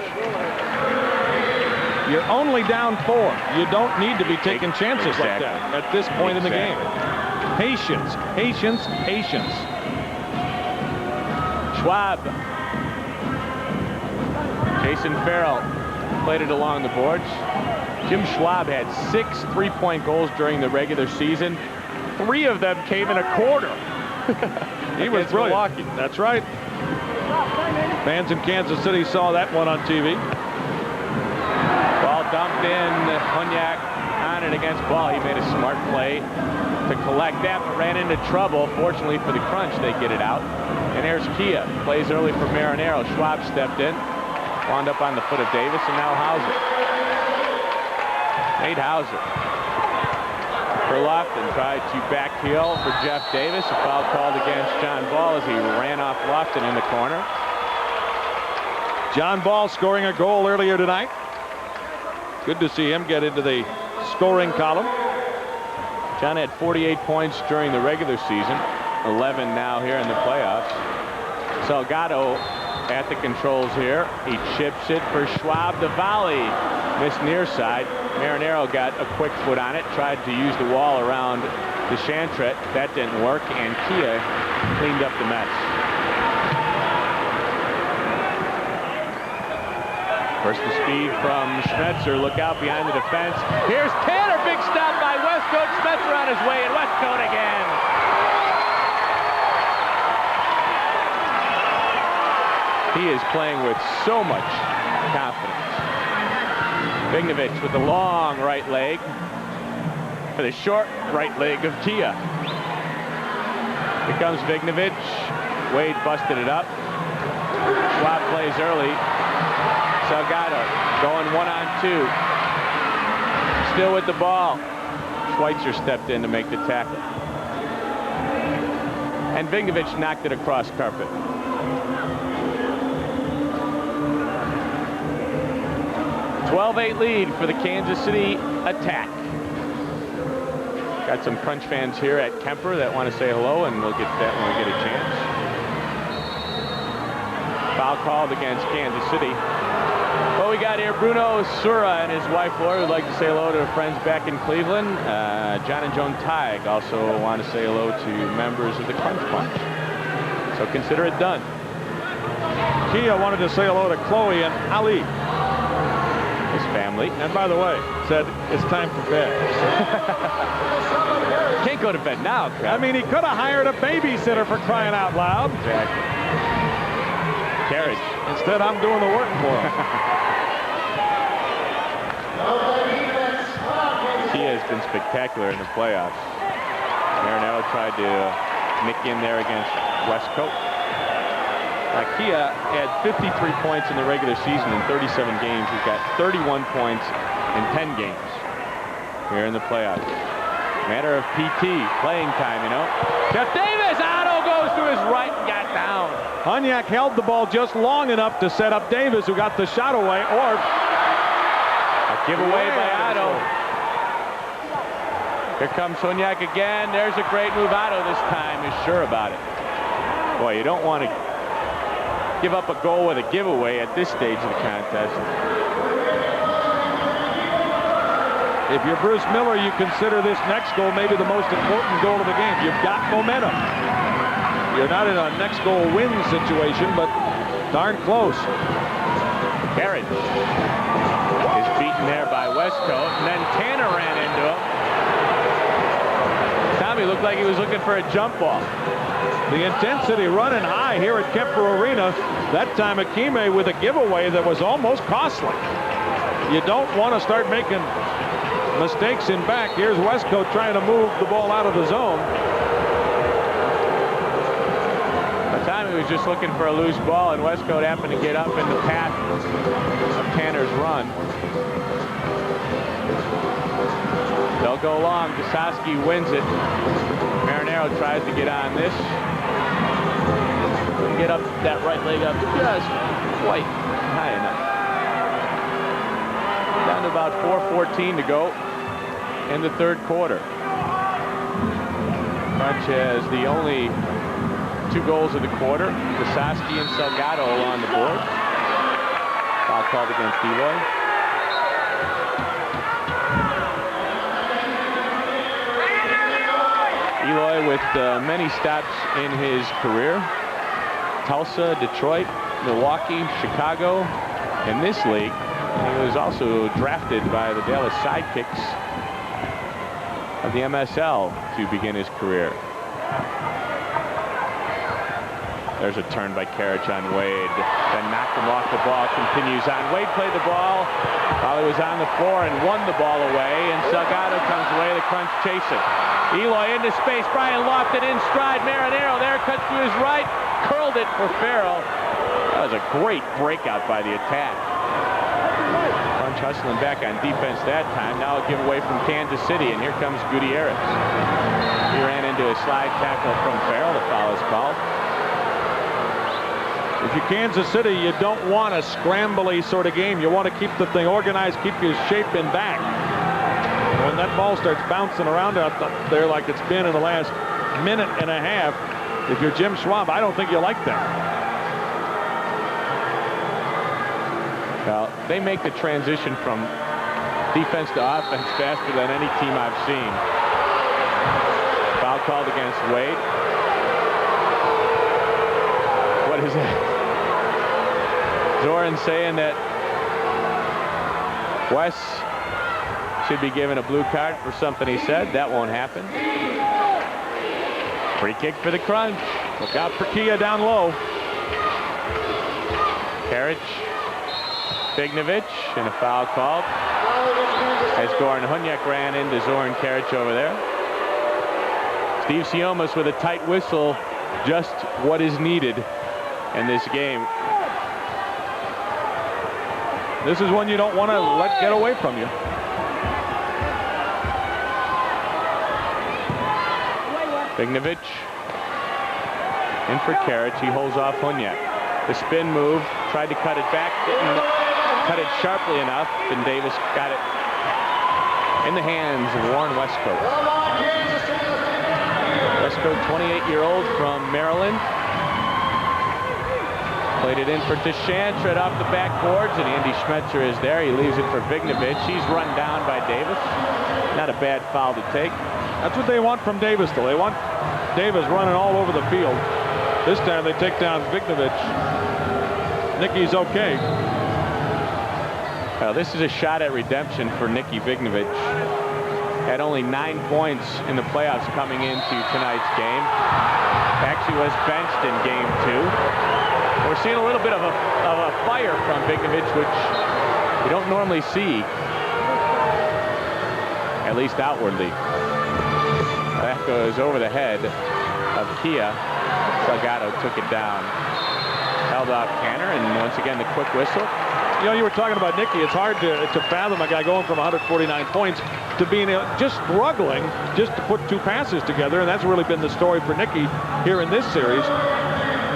You're only down 4. You don't need to be taking chances like that at this point in the game. Patience, patience, patience. Schwab. Jason Farrell played it along the boards. Jim Schwab had 6 3-point goals during the regular season. 3 of them came in a quarter. He was brilliant. That's right. Fans in Kansas City saw that one on TV. Ball dumped in. Hunyak on it against Ball. He made a smart play to collect that, but ran into trouble. Fortunately for the Crunch, they get it out. And there's Kia. Plays early for Marinero. Schwab stepped in. Wound up on the foot of Davis, and now Hauser. Nate Hauser. Lofton tried to backheel for Jeff Davis. A foul called against John Ball as he ran off Lofton in the corner. John Ball scoring a goal earlier tonight. Good to see him get into the scoring column. John had 48 points during the regular season, 11 now here in the playoffs. Salgado at the controls here. He chips it for Schwab. The volley missed near side. Marinero got a quick foot on it, tried to use the wall around the Chantret. That didn't work, and Kia cleaned up the mess. First the speed from Schmetzer. Look out behind the defense. Here's Tanner. Big stop by Westcote. Schmetzer on his way, and Westcote again. He is playing with so much confidence. Vignovich with the long right leg for the short right leg of Kia. Here comes Vignovich. Wade busted it up. Schwab plays early. Salgado going 1-on-2. Still with the ball. Schweitzer stepped in to make the tackle. And Vignovich knocked it across carpet. .12-8 lead for the Kansas City attack. Got some Crunch fans here at Kemper that want to say hello, and we'll get to that when we get a chance. Foul called against Kansas City. Well, we got here Bruno Sura and his wife Laura would like to say hello to friends back in Cleveland. John and Joan Tighe also want to say hello to members of the Crunch Bunch. So consider it done. Kia wanted to say hello to Chloe and Ali. His family. And by the way, said it's time for bed. Can't go to bed now, Chris. I mean, he could have hired a babysitter for crying out loud. Exactly. Carriage. Instead, I'm doing the work for him. Kia has been spectacular in the playoffs. Marinello tried to nick in there against Westcote. Kia had 53 points in the regular season in 37 games. He's got 31 points in 10 games here in the playoffs. Matter of PT, playing time, you know. Jeff Davis, Otto goes to his right and got down. Hunyak held the ball just long enough to set up Davis, who got the shot away, or a giveaway by Otto. Here comes Hunyak again. There's a great move. Otto this time is sure about it. Boy, you don't want to give up a goal with a giveaway at this stage of the contest. If you're Bruce Miller, you consider this next goal maybe the most important goal of the game. You've got momentum. You're not in a next goal win situation, but darn close. Carriage is beaten there by Westcote, and then Tanner ran into him. Tommy looked like he was looking for a jump ball. The intensity running high here at Kemper Arena. That time Akime with a giveaway that was almost costly. You don't want to start making mistakes in back. Here's Westcote trying to move the ball out of the zone. Tommy was just looking for a loose ball, and Westcote happened to get up in the path of Tanner's run. They'll go long. Gosowski wins it. Marinero tries to get on this. Couldn't get up that right leg up just quite high enough. Down to about 4:14 to go in the third quarter. Crunch has the only 2 goals of the quarter. Gosowski and Salgado on the board. Foul called against Eloy. Eloy with many stops in his career. Tulsa, Detroit, Milwaukee, Chicago, in this league. And he was also drafted by the Dallas Sidekicks of the MSL to begin his career. There's a turn by Karich on Wade. Then knocked him off the ball. Continues on. Wade played the ball while he was on the floor and won the ball away. And Salgado comes away. The Crunch chasing. Eloy into space. Brian lofted in stride. Marinero there. Cuts to his right. Curled it for Farrell. That was a great breakout by the attack. Crunch hustling back on defense that time. Now a giveaway from Kansas City. And here comes Gutierrez. He ran into a slide tackle from Farrell. The foul is called. If you're Kansas City, you don't want a scrambly sort of game. You want to keep the thing organized, keep your shape in back. When that ball starts bouncing around out there like it's been in the last minute and a half, if you're Jim Schwab, I don't think you like that. Well, they make the transition from defense to offense faster than any team I've seen. Foul called against Wade. What is that? Zoran saying that Wes should be given a blue card for something he said. That won't happen. Free kick for the Crunch. Look out for Kia down low. Karich, Bignovich, and a foul called as Goran Hunyak ran into Zoran Karich over there. Steve Siomas with a tight whistle, just what is needed in this game. This is one you don't want to let get away from you. Bignovich in for Karich. He holds off Hunyak. The spin move, tried to cut it back, didn't cut it sharply enough, and Davis got it in the hands of Warren Westcote. Westcote, 28-year-old from Maryland. Played it in for Deschamps right off the backboards, and Andy Schmetzer is there. He leaves it for Bignovich. He's run down by Davis. Not a bad foul to take. That's what they want from Davis, though. They want Davis running all over the field. This time they take down Bignovich. Nicky's okay. Well, this is a shot at redemption for Nicky Bignovich. Had only 9 points in the playoffs coming into tonight's game. Actually was benched in game 2. We're seeing a little bit of a fire from Bignovich, which you don't normally see, at least outwardly. That goes over the head of Kia. Salgado took it down. Held off Tanner, and once again the quick whistle. You know, you were talking about Nicky. It's hard to fathom a guy going from 149 points to being just struggling just to put 2 passes together, and that's really been the story for Nicky here in this series.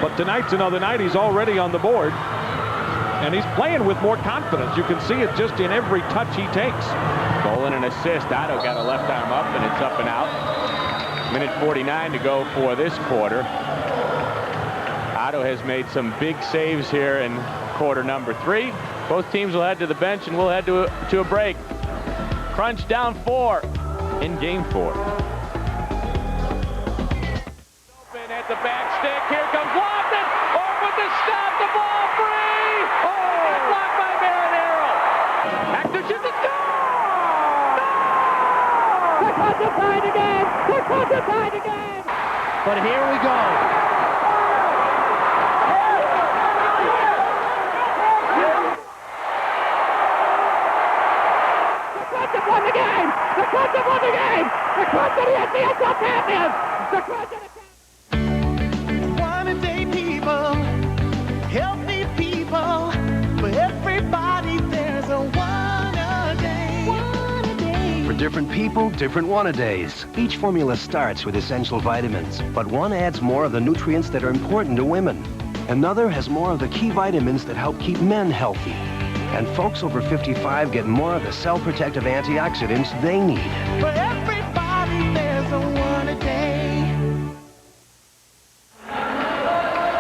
But tonight's another night. He's already on the board, and he's playing with more confidence. You can see it just in every touch he takes. Goal and an assist. Otto got a left arm up, and it's up and out. Minute 49 to go for this quarter. Otto has made some big saves here in quarter number 3. Both teams will head to the bench, and we'll head to a break. Crunch down 4 in game 4. Open at the back stick. Here comes Lofton. Orb with the stop. The ball free. Oh! And blocked by Marinero. Hector shoots the score. The Crunch are tied again. The Crunch are tied again. But here we go. The Crunch have won the game. The Crunch have won the game. The Crunch are the NPSL champions. The Crunch are the champions. One-a-day people, healthy people, for everybody there's a one-a-day. One-a-day. For different people, different one-a-days. Each formula starts with essential vitamins, but one adds more of the nutrients that are important to women. Another has more of the key vitamins that help keep men healthy. And folks over 55 get more of the cell-protective antioxidants they need. For everybody there's a one-a-day.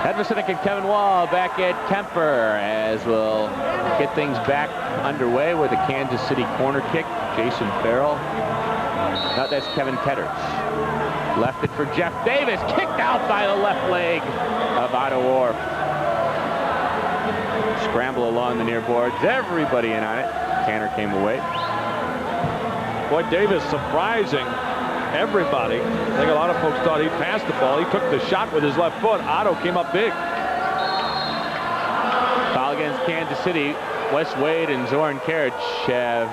Ed Vasinick and Kevin Wall back at Kemper as we'll get things back underway with a Kansas City corner kick. Jason Farrell. No, that's Kevin Ketters. Left it for Jeff Davis. Kicked out by the left leg of Otto Orff. Scramble along the near boards. Everybody in on it. Tanner came away. Boy, Davis surprising everybody. I think a lot of folks thought he passed the ball. He took the shot with his left foot. Otto came up big. Foul against Kansas City. Wes Wade and Zoran Karic have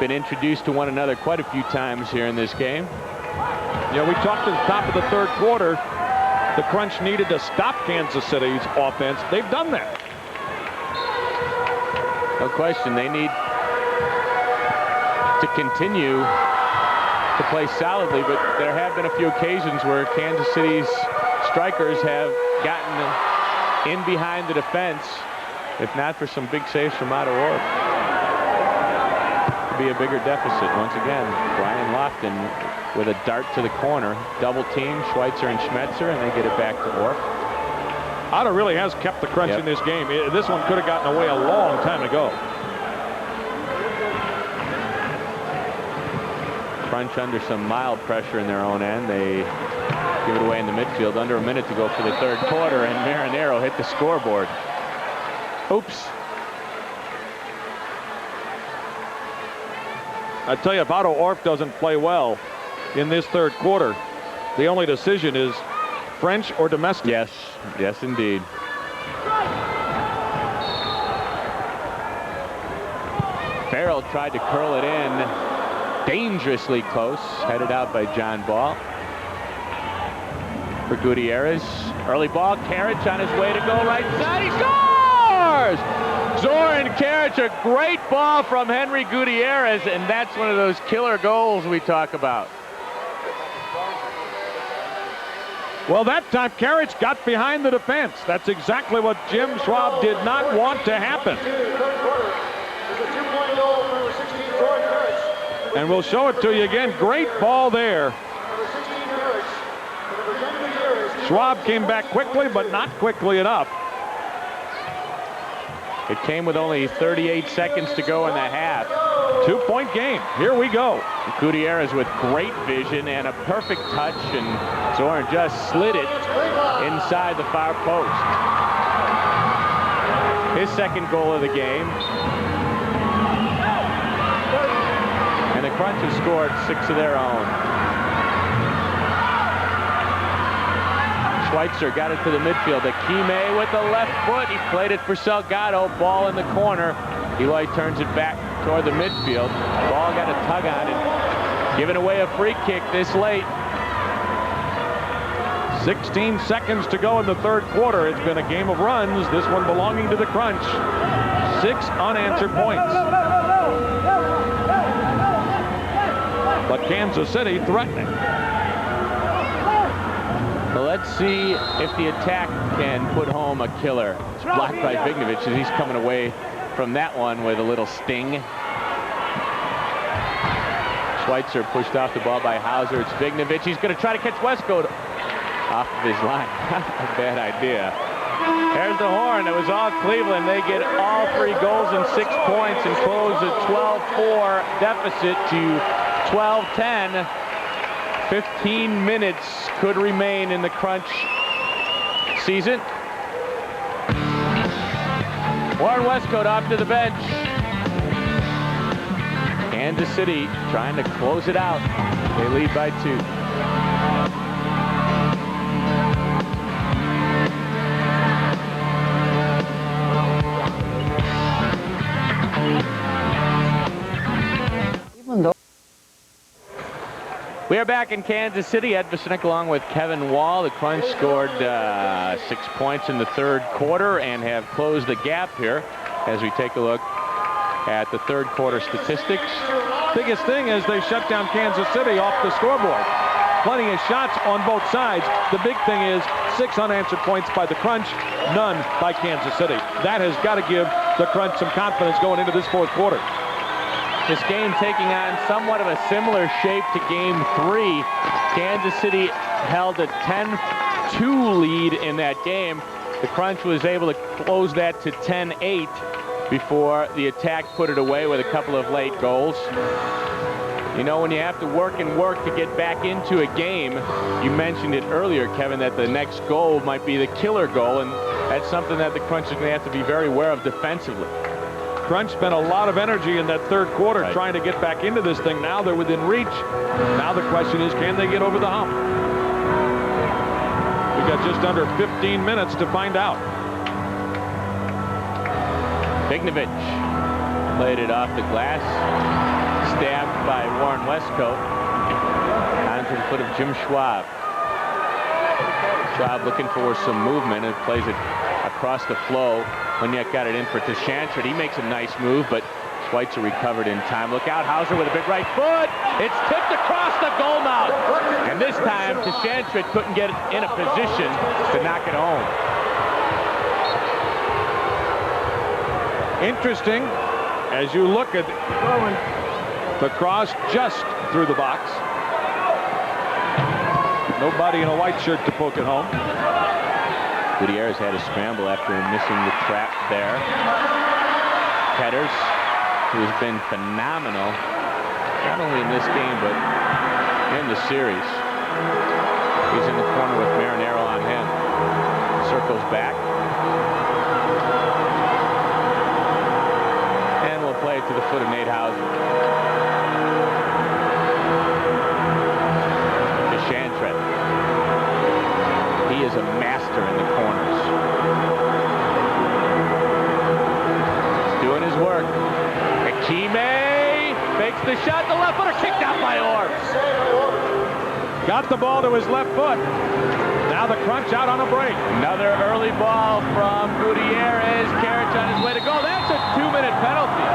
been introduced to one another quite a few times here in this game. Yeah, we talked at the top of the third quarter. The Crunch needed to stop Kansas City's offense. They've done that. No question, they need to continue to play solidly, but there have been a few occasions where Kansas City's strikers have gotten in behind the defense, if not for some big saves from Otto Orff. Could be a bigger deficit once again. Brian Lofton with a dart to the corner. Double team, Schweitzer and Schmetzer, and they get it back to Orff. Otto really has kept the Crunch in this game. This one could have gotten away a long time ago. Crunch under some mild pressure in their own end. They give it away in the midfield. Under a minute to go for the third quarter, and Marinero hit the scoreboard. Oops. I tell you, if Otto Orff doesn't play well in this third quarter, the only decision is French or domestic. Yes, yes indeed. Farrell tried to curl it in, dangerously close, headed out by John Ball. For Gutierrez, early ball, Karic on his way to go right side, he scores! Zoran Karic, a great ball from Henry Gutierrez, and that's one of those killer goals we talk about. Well, that time Karic got behind the defense. That's exactly what Jim Schwab did not want to happen. And we'll show it to you again. Great ball there. Schwab came back quickly, but not quickly enough. It came with only 38 seconds to go in the half. 2-point game. Here we go. Gutierrez with great vision and a perfect touch, and Zoran just slid it inside the far post. His second goal of the game. And the Crunch have scored 6 of their own. Schweitzer got it to the midfield. Akime with the left foot. He played it for Salgado. Ball in the corner. Eloy turns it back toward the midfield. Ball got a tug on it. Giving away a free kick this late. 16 seconds to go in the third quarter. It's been a game of runs. This one belonging to the Crunch. 6 unanswered points. But Kansas City threatening. Well, let's see if the attack can put home a killer. It's blocked by Vignovich, and he's coming away from that one with a little sting. Schweitzer pushed off the ball by Hauser. It's Vignovich. He's going to try to catch Westcote off of his line. Not a bad idea. There's the horn. It was all Cleveland. They get all 3 goals and 6 points and close a 12-4 deficit to 12-10. 15 minutes could remain in the Crunch season. Warren Westcote off to the bench. Kansas City trying to close it out. They lead by 2. We are back in Kansas City. Ed Vasinick along with Kevin Wall. The Crunch scored 6 points in the 3rd quarter and have closed the gap here as we take a look at the 3rd quarter statistics. Biggest thing is they shut down Kansas City off the scoreboard. Plenty of shots on both sides. The big thing is 6 unanswered points by the Crunch, none by Kansas City. That has got to give the Crunch some confidence going into this 4th quarter. This game taking on somewhat of a similar shape to Game 3. Kansas City held a 10-2 lead in that game. The Crunch was able to close that to 10-8 before the Attack put it away with a couple of late goals. You know, when you have to work and work to get back into a game, you mentioned it earlier, Kevin, that the next goal might be the killer goal, and that's something that the Crunch is going to have to be very aware of defensively. Crunch spent a lot of energy in that 3rd quarter trying to get back into this thing. Now they're within reach. Now the question is, can they get over the hump? We got just under 15 minutes to find out. Bignovich played it off the glass. Stabbed by Warren Westcote. Onto the foot of Jim Schwab. Schwab looking for some movement and plays it across the flow. Laniak got it in for Tashantred. He makes a nice move, but Schweitzer recovered in time. Look out, Hauser with a big right foot. It's tipped across the goal mouth. And this time, Tashantred couldn't get in a position to knock it home. Interesting, as you look at the cross just through the box. Nobody in a white shirt to poke it home. Gutierrez had a scramble after missing the trap there. Petters, who has been phenomenal, not only in this game, but in the series. He's in the corner with Marinero on him. Circles back. And we'll play it to the foot of Nate Hauser. Tashantred. He is a master in the corners. He's doing his work. Akime fakes the shot. The left footer kicked out by Orbs. Got the ball to his left foot. Now the Crunch out on a break. Another early ball from Gutierrez. Karich on his way to goal. That's a 2-minute penalty.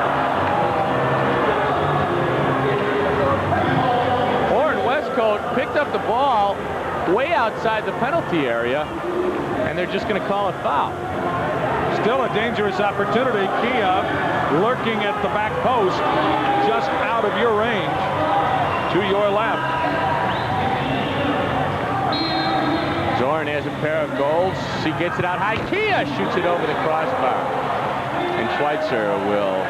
Warren Westcote picked up the ball way outside the penalty area, and they're just going to call a foul. Still a dangerous opportunity. Kiev lurking at the back post, just out of your range, to your left. Zorn has a pair of goals. He gets it out high. Kia shoots it over the crossbar. And Schweitzer will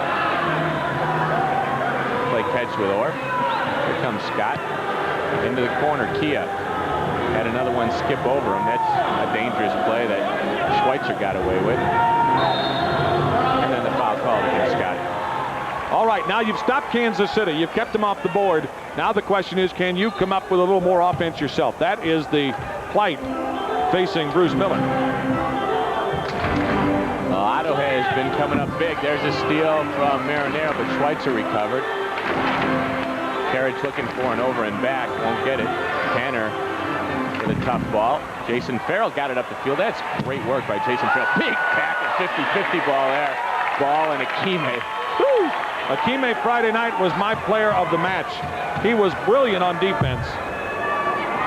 play catch with Orff. Here comes Scott. Into the corner, Kia. Had another one skip over him. That's a dangerous play that Schweitzer got away with. And then the foul called against Scott. All right, now you've stopped Kansas City. You've kept them off the board. Now the question is, can you come up with a little more offense yourself? That is the plight facing Bruce Miller. Otto has been coming up big. There's a steal from Marinero, but Schweitzer recovered. Karich looking for an over and back. Won't get it. Tanner with a tough ball. Jason Farrell got it up the field. That's great work by Jason Farrell. Big packet, 50-50 ball there. Ball and Akime. Woo! Akime Friday night was my player of the match. He was brilliant on defense.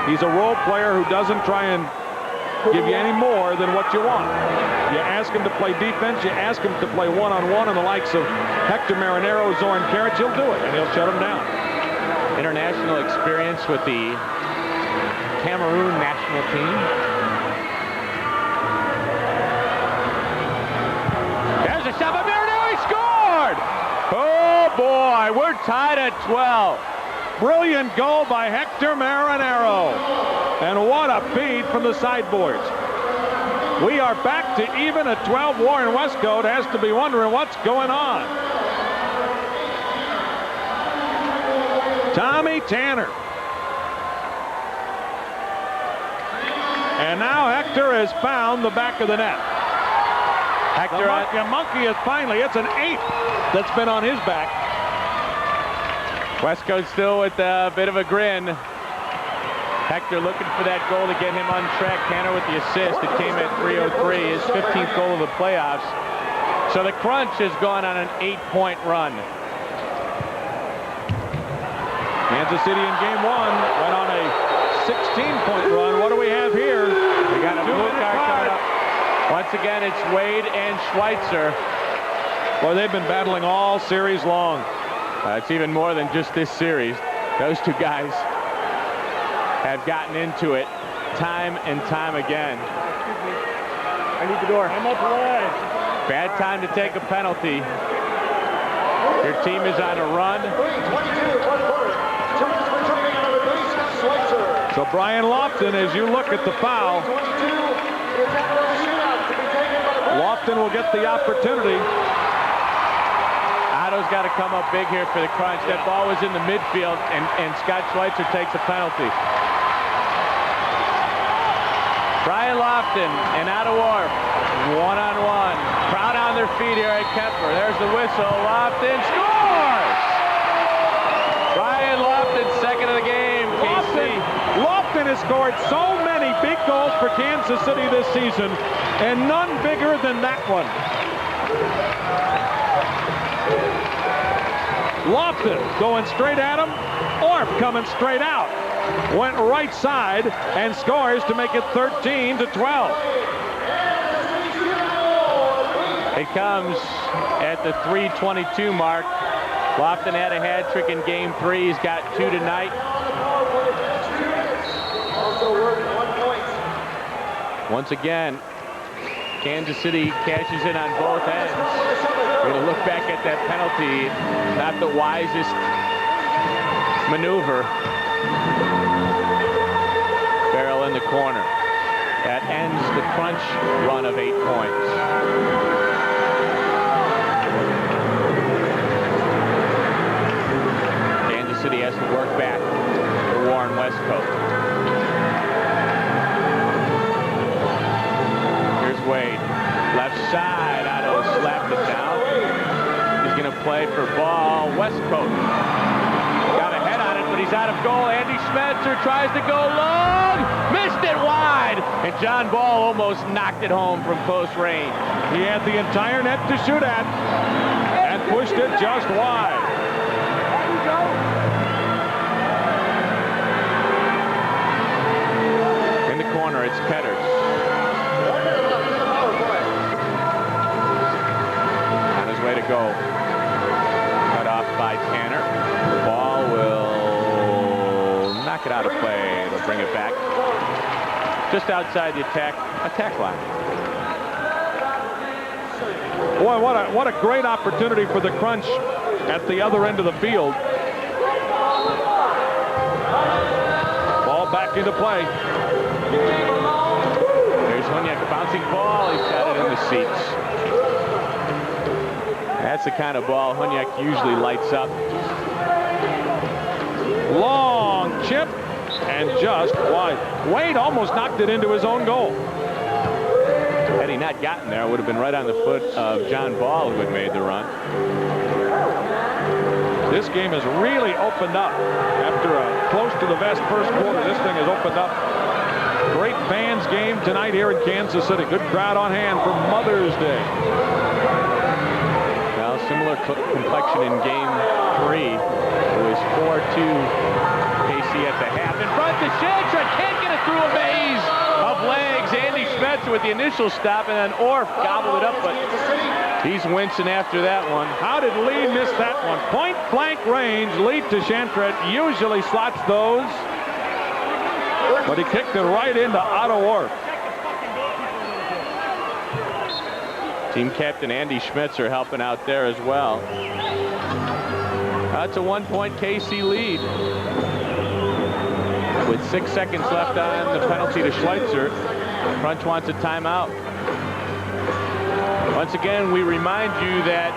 He's a role player who doesn't try and give you any more than what you want. You ask him to play defense, you ask him to play one-on-one and the likes of Hector Marinero, Zoran Karich, he'll do it, and he'll shut him down. International experience with the Cameroon national team. tied at 12. Brilliant goal by Hector Marinero. And what a feed from the sideboards. We are back to even at 12. Warren Westcote has to be wondering what's going on. Tommy Tanner. And now Hector has found the back of the net. Hector, the monkey is finally, it's an 8 that's been on his back. Westcote still with a bit of a grin. Hector looking for that goal to get him on track. Tanner with the assist. It came at 3:03, his 15th goal of the playoffs. So the Crunch has gone on an 8-point run. Kansas City in game 1 went on a 16-point run. What do we have here? We got a blue card coming up. Once again, it's Wade and Schweitzer. Boy, they've been battling all series long. It's even more than just this series. Those two guys have gotten into it time and time again. I need the door. I'm up away. Bad time to take a penalty. Your team is on a run. So Brian Lofton, as you look at the foul, Lofton will get the opportunity. Otto's got to come up big here for the Crunch. That ball was in the midfield, and Scott Schweitzer takes a penalty. Brian Lofton and Otto Orff, one-on-one. Crowd on their feet here at Kemper. There's the whistle. Lofton scores! Brian Lofton, second of the game. Lofton has scored so many big goals for Kansas City this season, and none bigger than that one. Lofton going straight at him. Orff coming straight out. Went right side and scores to make it 13-12. It comes at the 3:22 mark. Lofton had a hat trick in game 3. He's got 2 tonight. Once again, Kansas City cashes in on both ends. We're going to look back at that penalty. Not the wisest maneuver. Barrel in the corner. That ends the Crunch run of 8 points. Kansas City has to work back for Warren Westcote. Here's Wade. Left side. Otto slapped it down. He's going to play for ball. Westcote got a head on it, but he's out of goal. Andy Schmetzer tries to go long. Missed it wide. And John Ball almost knocked it home from close range. He had the entire net to shoot at and pushed it just wide. In the corner, it's Ketters. On his way to go. Cut off by Tanner. The ball will knock it out of play. It'll bring it back just outside the attack line. Boy, what a great opportunity for the Crunch at the other end of the field. Ball back into play. There's Hunyak, bouncing ball. He's got it in the seats. That's the kind of ball Hunyak usually lights up. Long chip and just wide. Wade almost knocked it into his own goal. Had he not gotten there, it would have been right on the foot of John Ball, who had made the run. This game has really opened up after a close to the vest first quarter. This thing has opened up. Great fans game tonight here in Kansas City. Good crowd on hand for Mother's Day. Well, similar complexion in game 3. It was 4-2 KC at the half. In front to Shantra, can't get it through a maze of legs. Andy Schmetzer with the initial stop, and then Orff gobbled it up, but he's wincing after that one. How did Lee miss that one? Point blank range. Lee to Shantret usually slots those, but he kicked it right into Otto Orff. Team captain Andy Schmetzer helping out there as well. That's a 1-point KC lead. With 6 seconds left on the penalty to Schweitzer, Crunch wants a timeout. Once again, we remind you that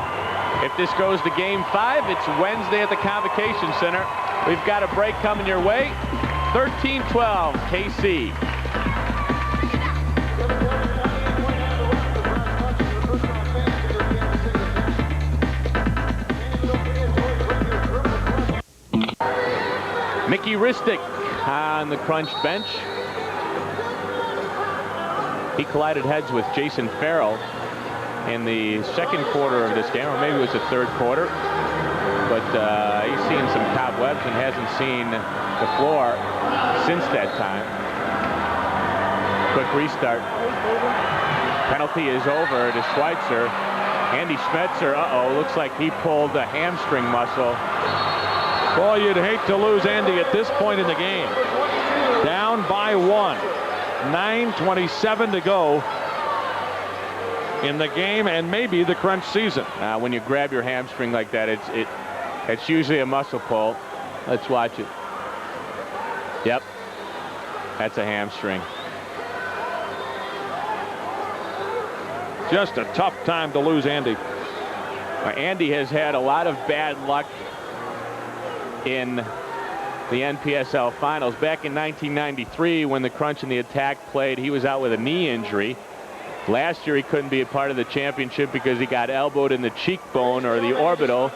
if this goes to Game 5, it's Wednesday at the Convocation Center. We've got a break coming your way. 13-12, KC. Mickey Ristic on the Crunch bench. He collided heads with Jason Farrell in the second quarter of this game, or maybe it was the third quarter. But he's seen some cobwebs and hasn't seen the floor since that time. Quick restart. Penalty is over to Schweitzer. Andy Schmetzer, looks like he pulled a hamstring muscle. Boy, you'd hate to lose Andy at this point in the game. Down by 1. 9:27 to go in the game and maybe the Crunch season. When you grab your hamstring like that, it's usually a muscle pull. Let's watch it. Yep, that's a hamstring. Just a tough time to lose Andy. Andy has had a lot of bad luck in the NPSL finals. Back in 1993, when the Crunch and the Attack played, he was out with a knee injury. Last year, he couldn't be a part of the championship because he got elbowed in the cheekbone or the orbital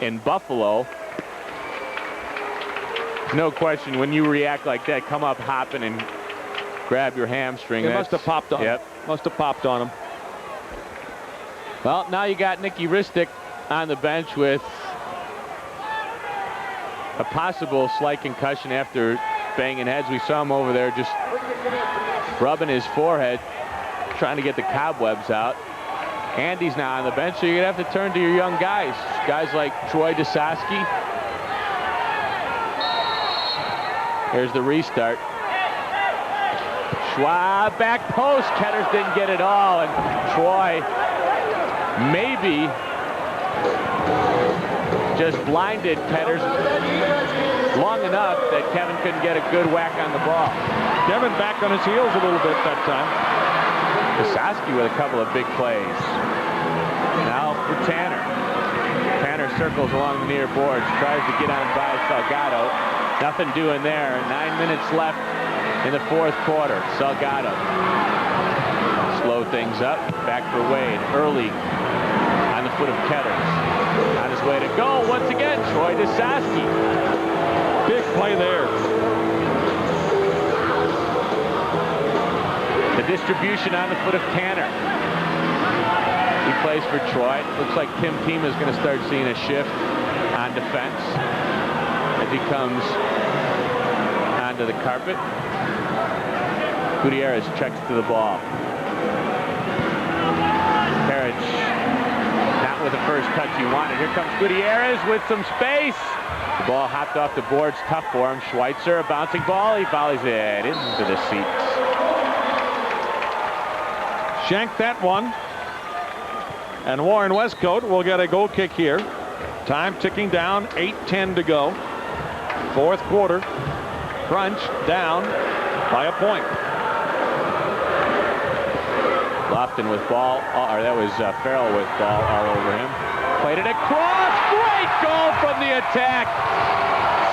in Buffalo. No question, when you react like that, come up hopping and grab your hamstring. It must have popped on him. Must have popped on him. Well, now you got Nicky Ristic on the bench with a possible slight concussion after banging heads. We saw him over there just rubbing his forehead, trying to get the cobwebs out. Andy's now on the bench, so you're going to have to turn to your young guys. Guys like Troy Desaski. Here's the restart. Schwab, back post. Ketters didn't get it all, and Troy maybe just blinded Ketters long enough that Kevin couldn't get a good whack on the ball. Kevin back on his heels a little bit that time. Desaski with a couple of big plays. Now for Tanner. Tanner circles along the near boards, tries to get on by Salgado. Nothing doing there. 9 minutes left in the fourth quarter. Salgado slow things up. Back for Wade. Early on the foot of Ketters. On his way to go once again, Troy Desaski. Big play there. The distribution on the foot of Tanner. He plays for Troy. Looks like Tim Team is going to start seeing a shift on defense as he comes onto the carpet. Gutierrez checks to the ball. Carriage not with the first touch he wanted. Here comes Gutierrez with some space. The ball hopped off the boards. Tough for him. Schweitzer, a bouncing ball. He volleys it into the seats. Shanked that one. And Warren Westcote will get a goal kick here. Time ticking down. 8:10 to go. Fourth quarter. Crunch down by a point. Lofton with ball, or that was Farrell with ball all over him. Played it across. Great goal from the Attack.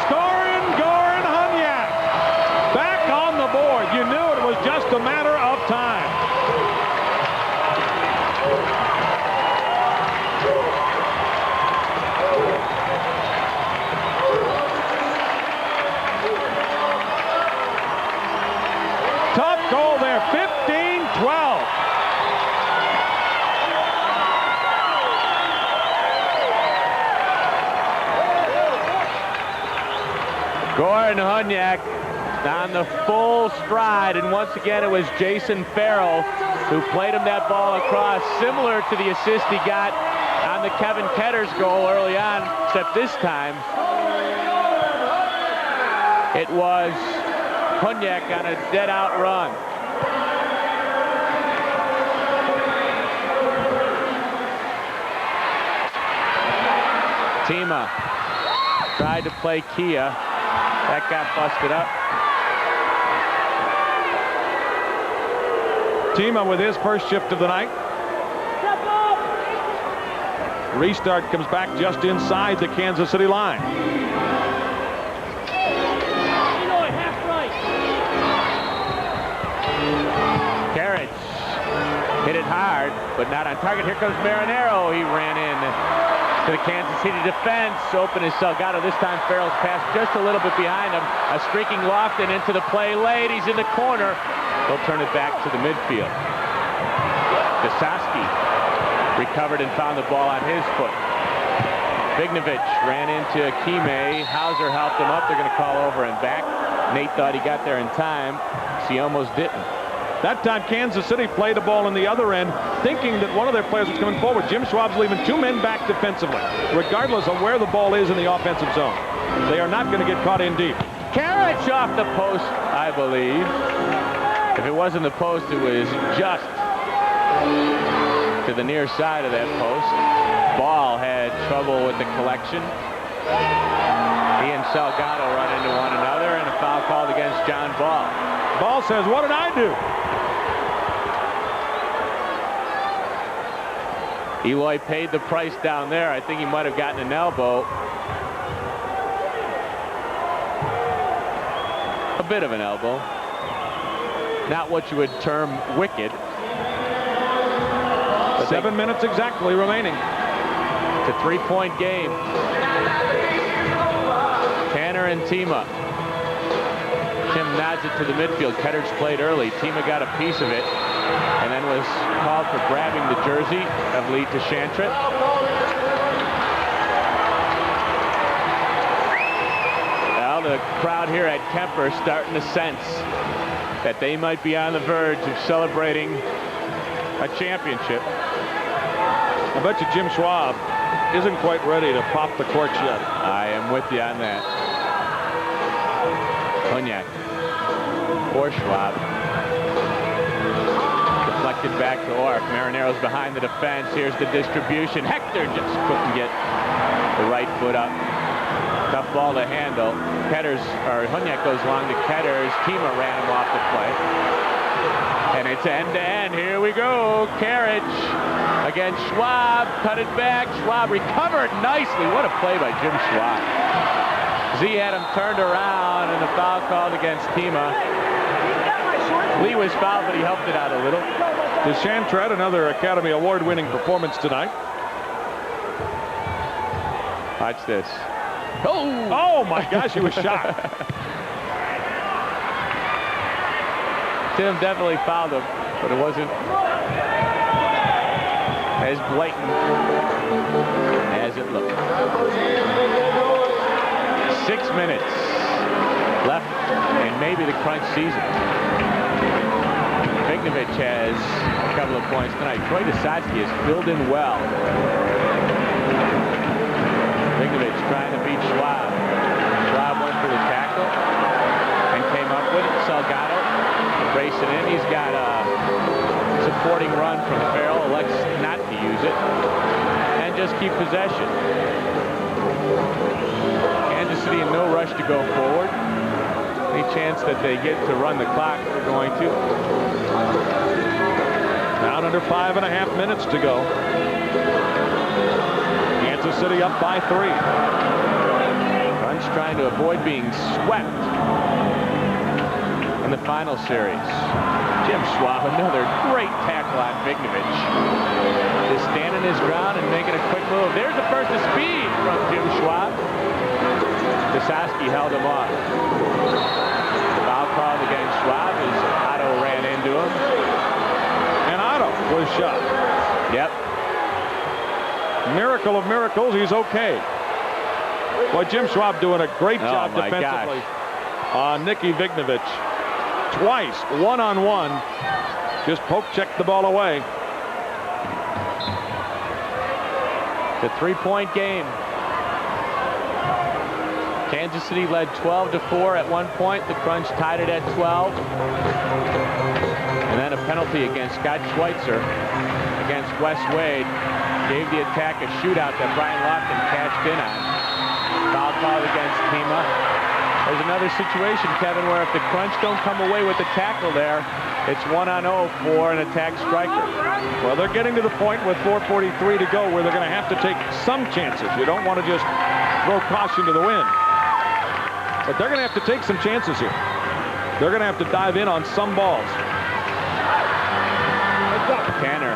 Scoring Goran Hunyak. Back on the board. You knew it was just a matter of time. Tough goal there. 15-12. Goran Hunyak on the full stride, and once again it was Jason Farrell who played him that ball across, similar to the assist he got on the Kevin Ketters goal early on, except this time it was Hunyak on a dead-out run. Tima Tried to play Kia. That got busted up. Tima with his first shift of the night. Restart comes back just inside the Kansas City line. Carriage hit it hard, but not on target. Here comes Marinero. He ran in to the Kansas City defense. Open is Salgado. This time Farrell's pass just a little bit behind him. A streaking Lofton into the play late. He's in the corner. He'll turn it back to the midfield. Dasaski recovered and found the ball on his foot. Vignovich ran into Akime. Hauser helped him up. They're going to call over and back. Nate thought he got there in time. He almost didn't. That time Kansas City played the ball in the other end, thinking that one of their players was coming forward. Jim Schwab's leaving 2 men back defensively, regardless of where the ball is in the offensive zone. They are not going to get caught in deep. Carriage off the post, I believe. If it wasn't the post, it was just to the near side of that post. Ball had trouble with the collection. He and Salgado run into one another, and a foul called against John Ball. Ball says, what did I do? Eloy paid the price down there. I think he might have gotten an elbow. A bit of an elbow. Not what you would term wicked. 7 minutes exactly remaining. It's a 3-point game. Tanner and Tima. Tim nods it to the midfield. Ketter's played early. Tima got a piece of it and then was called for grabbing the jersey of Lee Tashantret. Well, the crowd here at Kemper starting to sense that they might be on the verge of celebrating a championship. I bet you Jim Schwab isn't quite ready to pop the corks yet. I am with you on that. Cognac or Schwab. Deflected back to Ork. Marinero's behind the defense. Here's the distribution. Hector just couldn't get the right foot up. Tough ball to handle. Cognac goes long to Ketters. Tima ran him off the play. And it's end-to-end. Here we go. Carriage against Schwab. Cut it back. Schwab recovered nicely. What a play by Jim Schwab. Z had him turned around, and the foul called against Tima. Lee was fouled, but he helped it out a little. Tashantret, another Academy Award-winning performance tonight. Watch this. Oh my gosh, he was shot. Tim definitely fouled him, but it wasn't as blatant as it looked. 6 minutes left in maybe the crunch season. Vignovich has a couple of points tonight. Troy Dasatsky has filled in well. Vignovich trying to beat Schwab. Schwab went for the tackle and came up with it. Salgado racing in. He's got a supporting run from Farrell. Elects not to use it and just keep possession. Kansas City in no rush to go forward. Any chance that they get to run the clock, they're going to. Down under 5.5 minutes to go. Kansas City up by 3. Crunch trying to avoid being swept in the final series. Jim Schwab, another great tackle on Vignovich. Just standing his ground and making a quick move. There's a burst of speed from Jim Schwab. Dasatsky held him off. Foul called against Schwab as Otto ran into him. And Otto was shot. Yep. Miracle of miracles, he's okay. Boy, Jim Schwab doing a great job defensively on Nicky Vignovich. Twice, one-on-one, just poke checked the ball away. The 3-point game. Kansas City led 12-4 at one point. The Crunch tied it at 12. And then a penalty against Scott Schweitzer against Wes Wade gave the attack a shootout that Brian Lofton cashed in on. Foul called against Kima. There's another situation, Kevin, where if the Crunch don't come away with the tackle there, it's 1-0 for an attack striker. Well, they're getting to the point with 4:43 to go where they're going to have to take some chances. You don't want to just throw caution to the wind. But they're going to have to take some chances here. They're going to have to dive in on some balls. Tanner.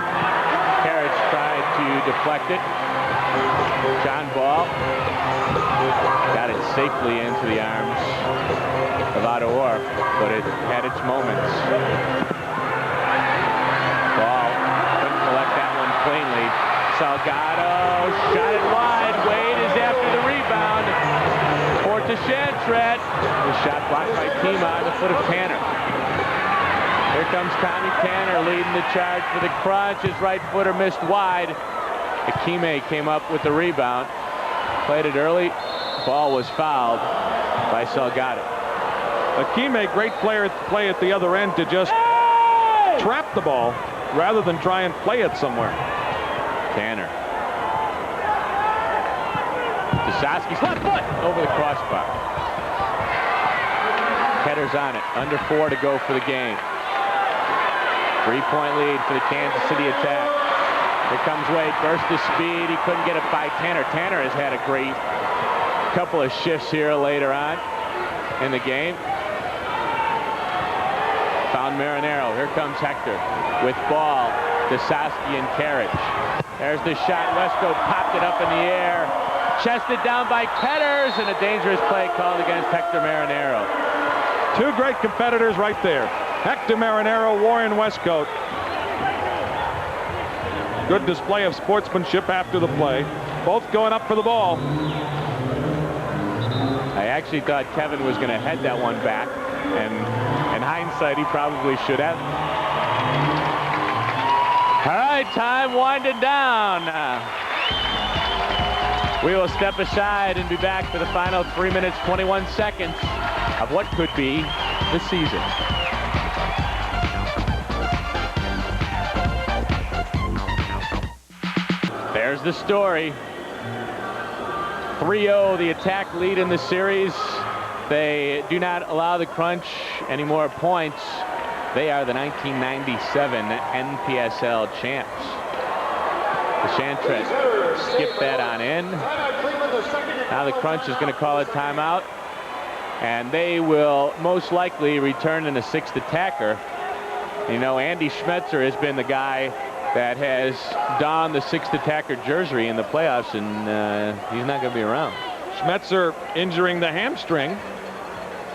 Carriage tried to deflect it. John Ball got it safely into the arms of Otto Orff, but it had its moments. Ball couldn't collect that one cleanly. Salgado shot it wide. Wade is after the rebound. For Shantret. The shot blocked by Kima on the foot of Tanner. Here comes Tommy Tanner leading the charge for the Crunch. His right footer missed wide. Akime came up with the rebound. Played it early. Ball was fouled by Salgado. Akime, great player play at the other end to just trap the ball rather than try and play it somewhere. Tanner. Dusaski's left foot over the crossbar. Ketter's on it. Under 4 to go for the game. 3-point lead for the Kansas City attack. Here comes Wade. Burst of speed. He couldn't get it by Tanner. Tanner has had a great couple of shifts here later on in the game. Found Marinero. Here comes Hector with ball. Dusaski and Carriage. There's the shot. Westcote popped it up in the air. Chested down by Ketters, and a dangerous play called against Hector Marinero. Two great competitors right there. Hector Marinero, Warren Westcote. Good display of sportsmanship after the play. Both going up for the ball. I actually thought Kevin was going to head that one back, and in hindsight, he probably should have. All right, time winding down. We will step aside and be back for the final 3 minutes, 21 seconds of what could be the season. There's the story. 3-0, the attack lead in the series. They do not allow the Crunch any more points. They are the 1997 NPSL champs. The Shantret skipped that on in. Now the Crunch is going to call a timeout, and they will most likely return in a 6th attacker. You know, Andy Schmetzer has been the guy that has donned the 6th attacker jersey in the playoffs, and he's not going to be around. Schmetzer injuring the hamstring,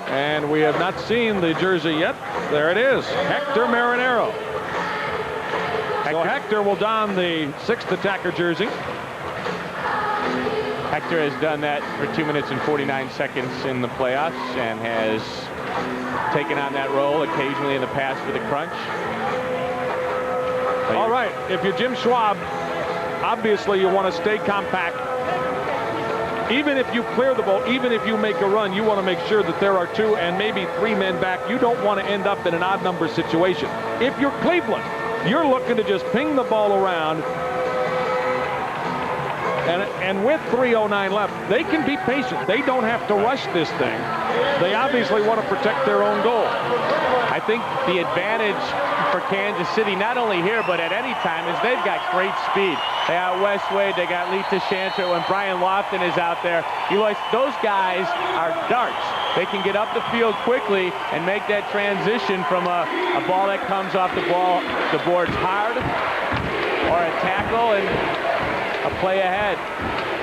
and we have not seen the jersey yet. There it is, Hector Marinero. So Hector will don the 6th attacker jersey. Hector has done that for 2 minutes and 49 seconds in the playoffs and has taken on that role occasionally in the past for the Crunch. All right, if you're Jim Schwab, obviously you want to stay compact. Even if you clear the ball, even if you make a run, you want to make sure that there are 2 and maybe 3 men back. You don't want to end up in an odd number situation. If you're Cleveland, you're looking to just ping the ball around. And with 3:09 left, they can be patient. They don't have to rush this thing. They obviously want to protect their own goal. I think the advantage for Kansas City, not only here, but at any time, is they've got great speed. They got Wes Wade, they got Lita Shantret. When Brian Lofton is out there, those guys are darts. They can get up the field quickly and make that transition from a ball that comes off the boards hard, or a tackle, and a play ahead.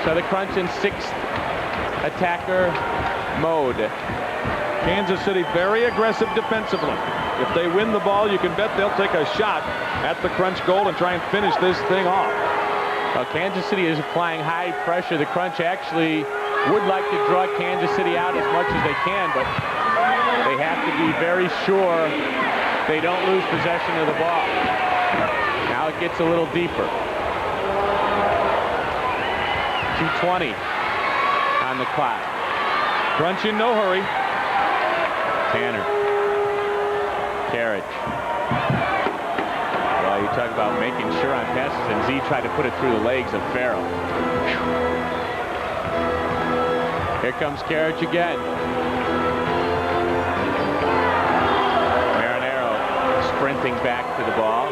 So the Crunch in 6th attacker mode. Kansas City very aggressive defensively. If they win the ball, you can bet they'll take a shot at the Crunch goal and try and finish this thing off. Well, Kansas City is applying high pressure. The Crunch actually would like to draw Kansas City out as much as they can, but they have to be very sure they don't lose possession of the ball. Now it gets a little deeper. 2:20 on the clock. Crunch in no hurry. Tanner. Carriage. Well, you talk about making sure on passes, and Z tried to put it through the legs of Farrell. Here comes Carriage again. Marinero sprinting back to the ball.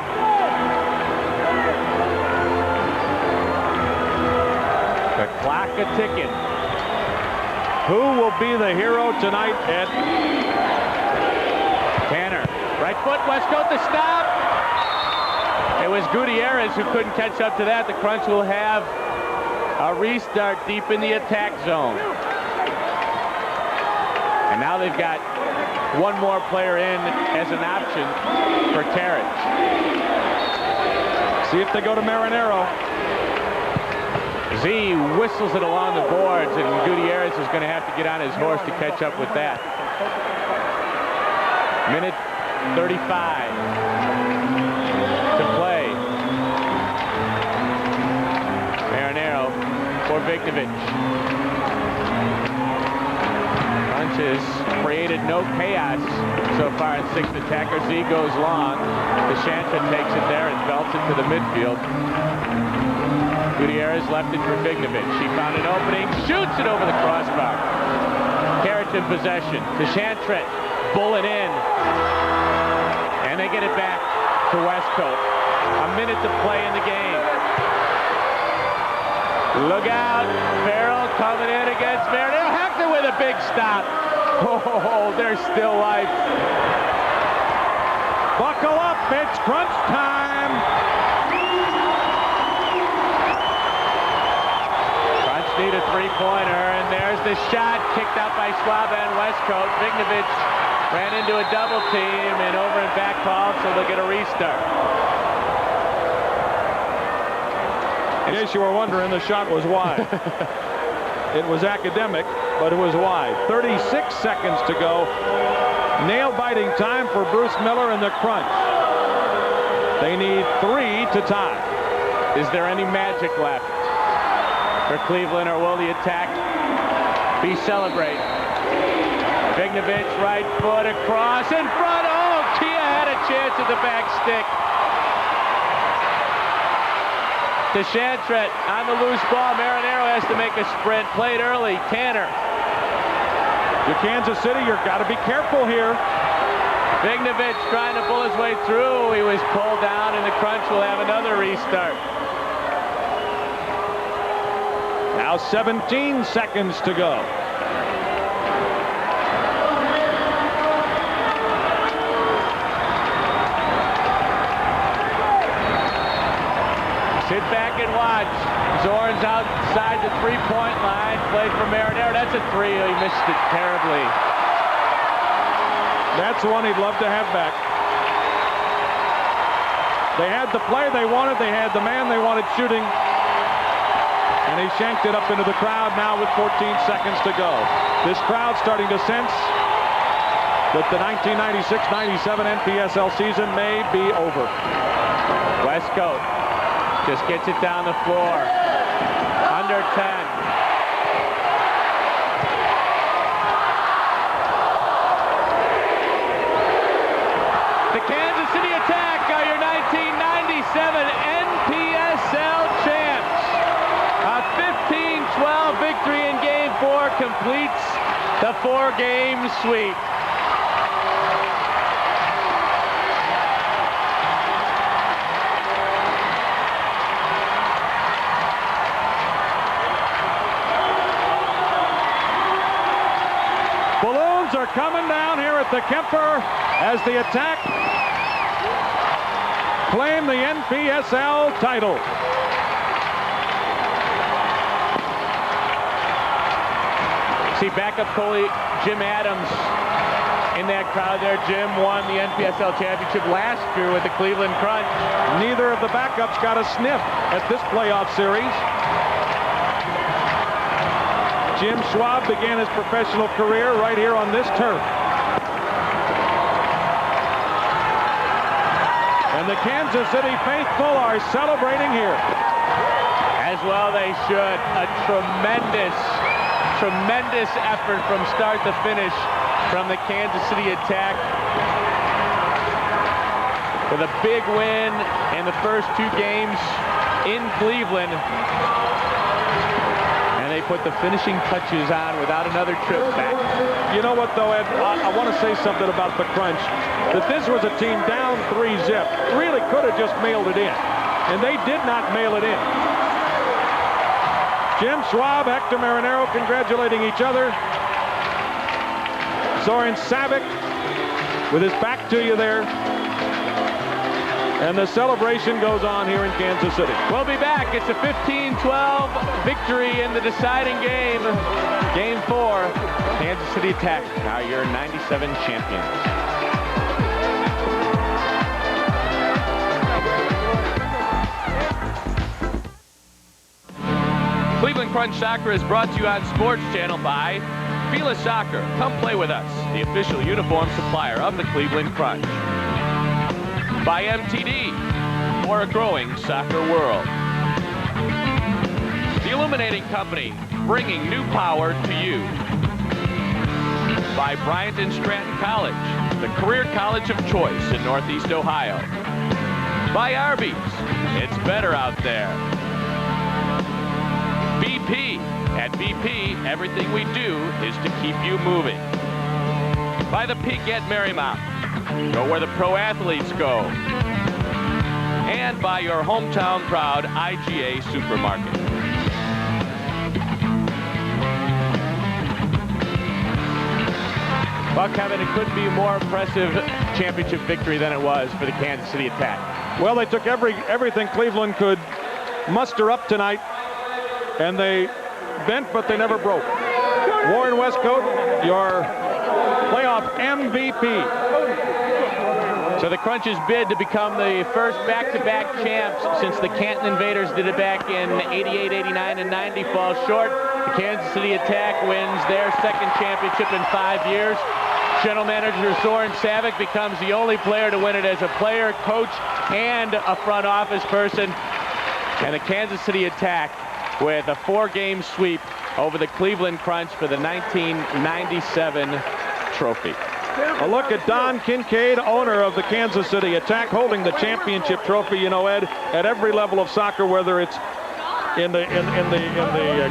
The clock a-ticking. Who will be the hero tonight, Ed? Tanner, right foot, Westcote, the stop. It was Gutierrez who couldn't catch up to that. The Crunch will have a restart deep in the attack zone. And now they've got one more player in as an option for Carriage. See if they go to Marinero. Z whistles it along the boards, and Gutierrez is going to have to get on his horse to catch up with that. Minute 35 to play. Marinero for Vignovic. Crunch has created no chaos so far in sixth attacker. Z goes long. DeShantra takes it there and belts it to the midfield. Gutierrez left it for Vignovic. She found an opening, shoots it over the crossbar. Carriage in possession. DeShantra bullet in. And they get it back to Westcote. A minute to play in the game. Look out. Farrell coming in against Marinero. Hector with a big stop. Oh, there's still life. Buckle up. It's crunch time. Crunch need a three-pointer, and there's the shot kicked out by Schwab and Westcote. Vignovic ran into a double team and over and back call, so they'll get a restart. In case you were wondering, the shot was wide. It was academic, but it was wide. 36 seconds to go. Nail-biting time for Bruce Miller and the Crunch. They need 3 to tie. Is there any magic left for Cleveland, or will the attack be celebrated? Vignovic, right foot across in front. Oh, Kia had a chance at the back stick. DeShantra on the loose ball. Marinero has to make a sprint. Played early. Tanner. You're Kansas City, you've got to be careful here. Vignovic trying to pull his way through. He was pulled down, and the Crunch will have another restart. Now 17 seconds to go. Sit back and watch. Zorn's outside the three-point line. Play for Marinero. That's a three. He missed it terribly. That's one he'd love to have back. They had the play they wanted. They had the man they wanted shooting. And he shanked it up into the crowd now with 14 seconds to go. This crowd starting to sense that the 1996-97 NPSL season may be over. Westcote just gets it down the floor. Under 10. The Kansas City Attack are your 1997 NPSL champs. A 15-12 victory in Game 4 completes the four-game sweep. Balloons are coming down here at the Kemper as the Attack claim the NPSL title. See backup goalie Jim Adams in that crowd there. Jim won the NPSL championship last year with the Cleveland Crunch. Neither of the backups got a sniff at this playoff series. Jim Schwab began his professional career right here on this turf. And the Kansas City faithful are celebrating here. As well they should. A tremendous effort from start to finish from the Kansas City Attack. With a big win in the first two games in Cleveland. And they put the finishing touches on without another trip back. You know what, though, Ed? I want to say something about the Crunch. That this was a team down 3-zip. Really could have just mailed it in. And they did not mail it in. Jim Schwab, Hector Marinero congratulating each other. Zoran Savic with his back to you there. And the celebration goes on here in Kansas City. We'll be back. It's a 15-12 victory in the deciding game. Game 4. Kansas City Attack are your 97 champions. Cleveland Crunch Soccer is brought to you on Sports Channel by Fila Soccer. Come play with us, the official uniform supplier of the Cleveland Crunch. By MTD, for a growing soccer world. The Illuminating Company, bringing new power to you. By Bryant and Stratton College, the career college of choice in Northeast Ohio. By Arby's, it's better out there. BP, at BP, everything we do is to keep you moving. By the Peak at Marymount, go where the pro athletes go. And by your hometown proud IGA Supermarket. Well, Kevin, it couldn't be a more impressive championship victory than it was for the Kansas City Attack. Well, they took everything Cleveland could muster up tonight, and they bent, but they never broke. Warren Westcoat, your playoff MVP. So the Crunch's bid to become the first back-to-back champs since the Canton Invaders did it back in 88, 89, and 90 falls short. The Kansas City Attack wins their second championship in 5 years. General Manager Zoran Savic becomes the only player to win it as a player, coach, and a front office person. And the Kansas City Attack with a 4-game sweep over the Cleveland Crunch for the 1997 trophy. A look at Don Kincaid, owner of the Kansas City Attack, holding the championship trophy. You know, Ed, at every level of soccer, whether it's in the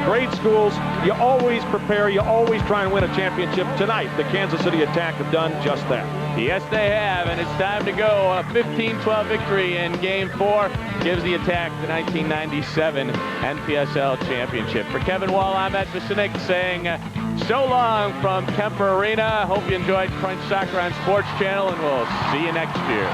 grade schools, you always prepare, you always try and win a championship. Tonight, the Kansas City Attack have done just that. Yes, they have, and it's time to go. A 15-12 victory in Game 4 gives the Attack the 1997 NPSL championship. For Kevin Wall, I'm Ed Vasinik saying so long from Kemper Arena. Hope you enjoyed Crunch Soccer on Sports Channel, and we'll see you next year.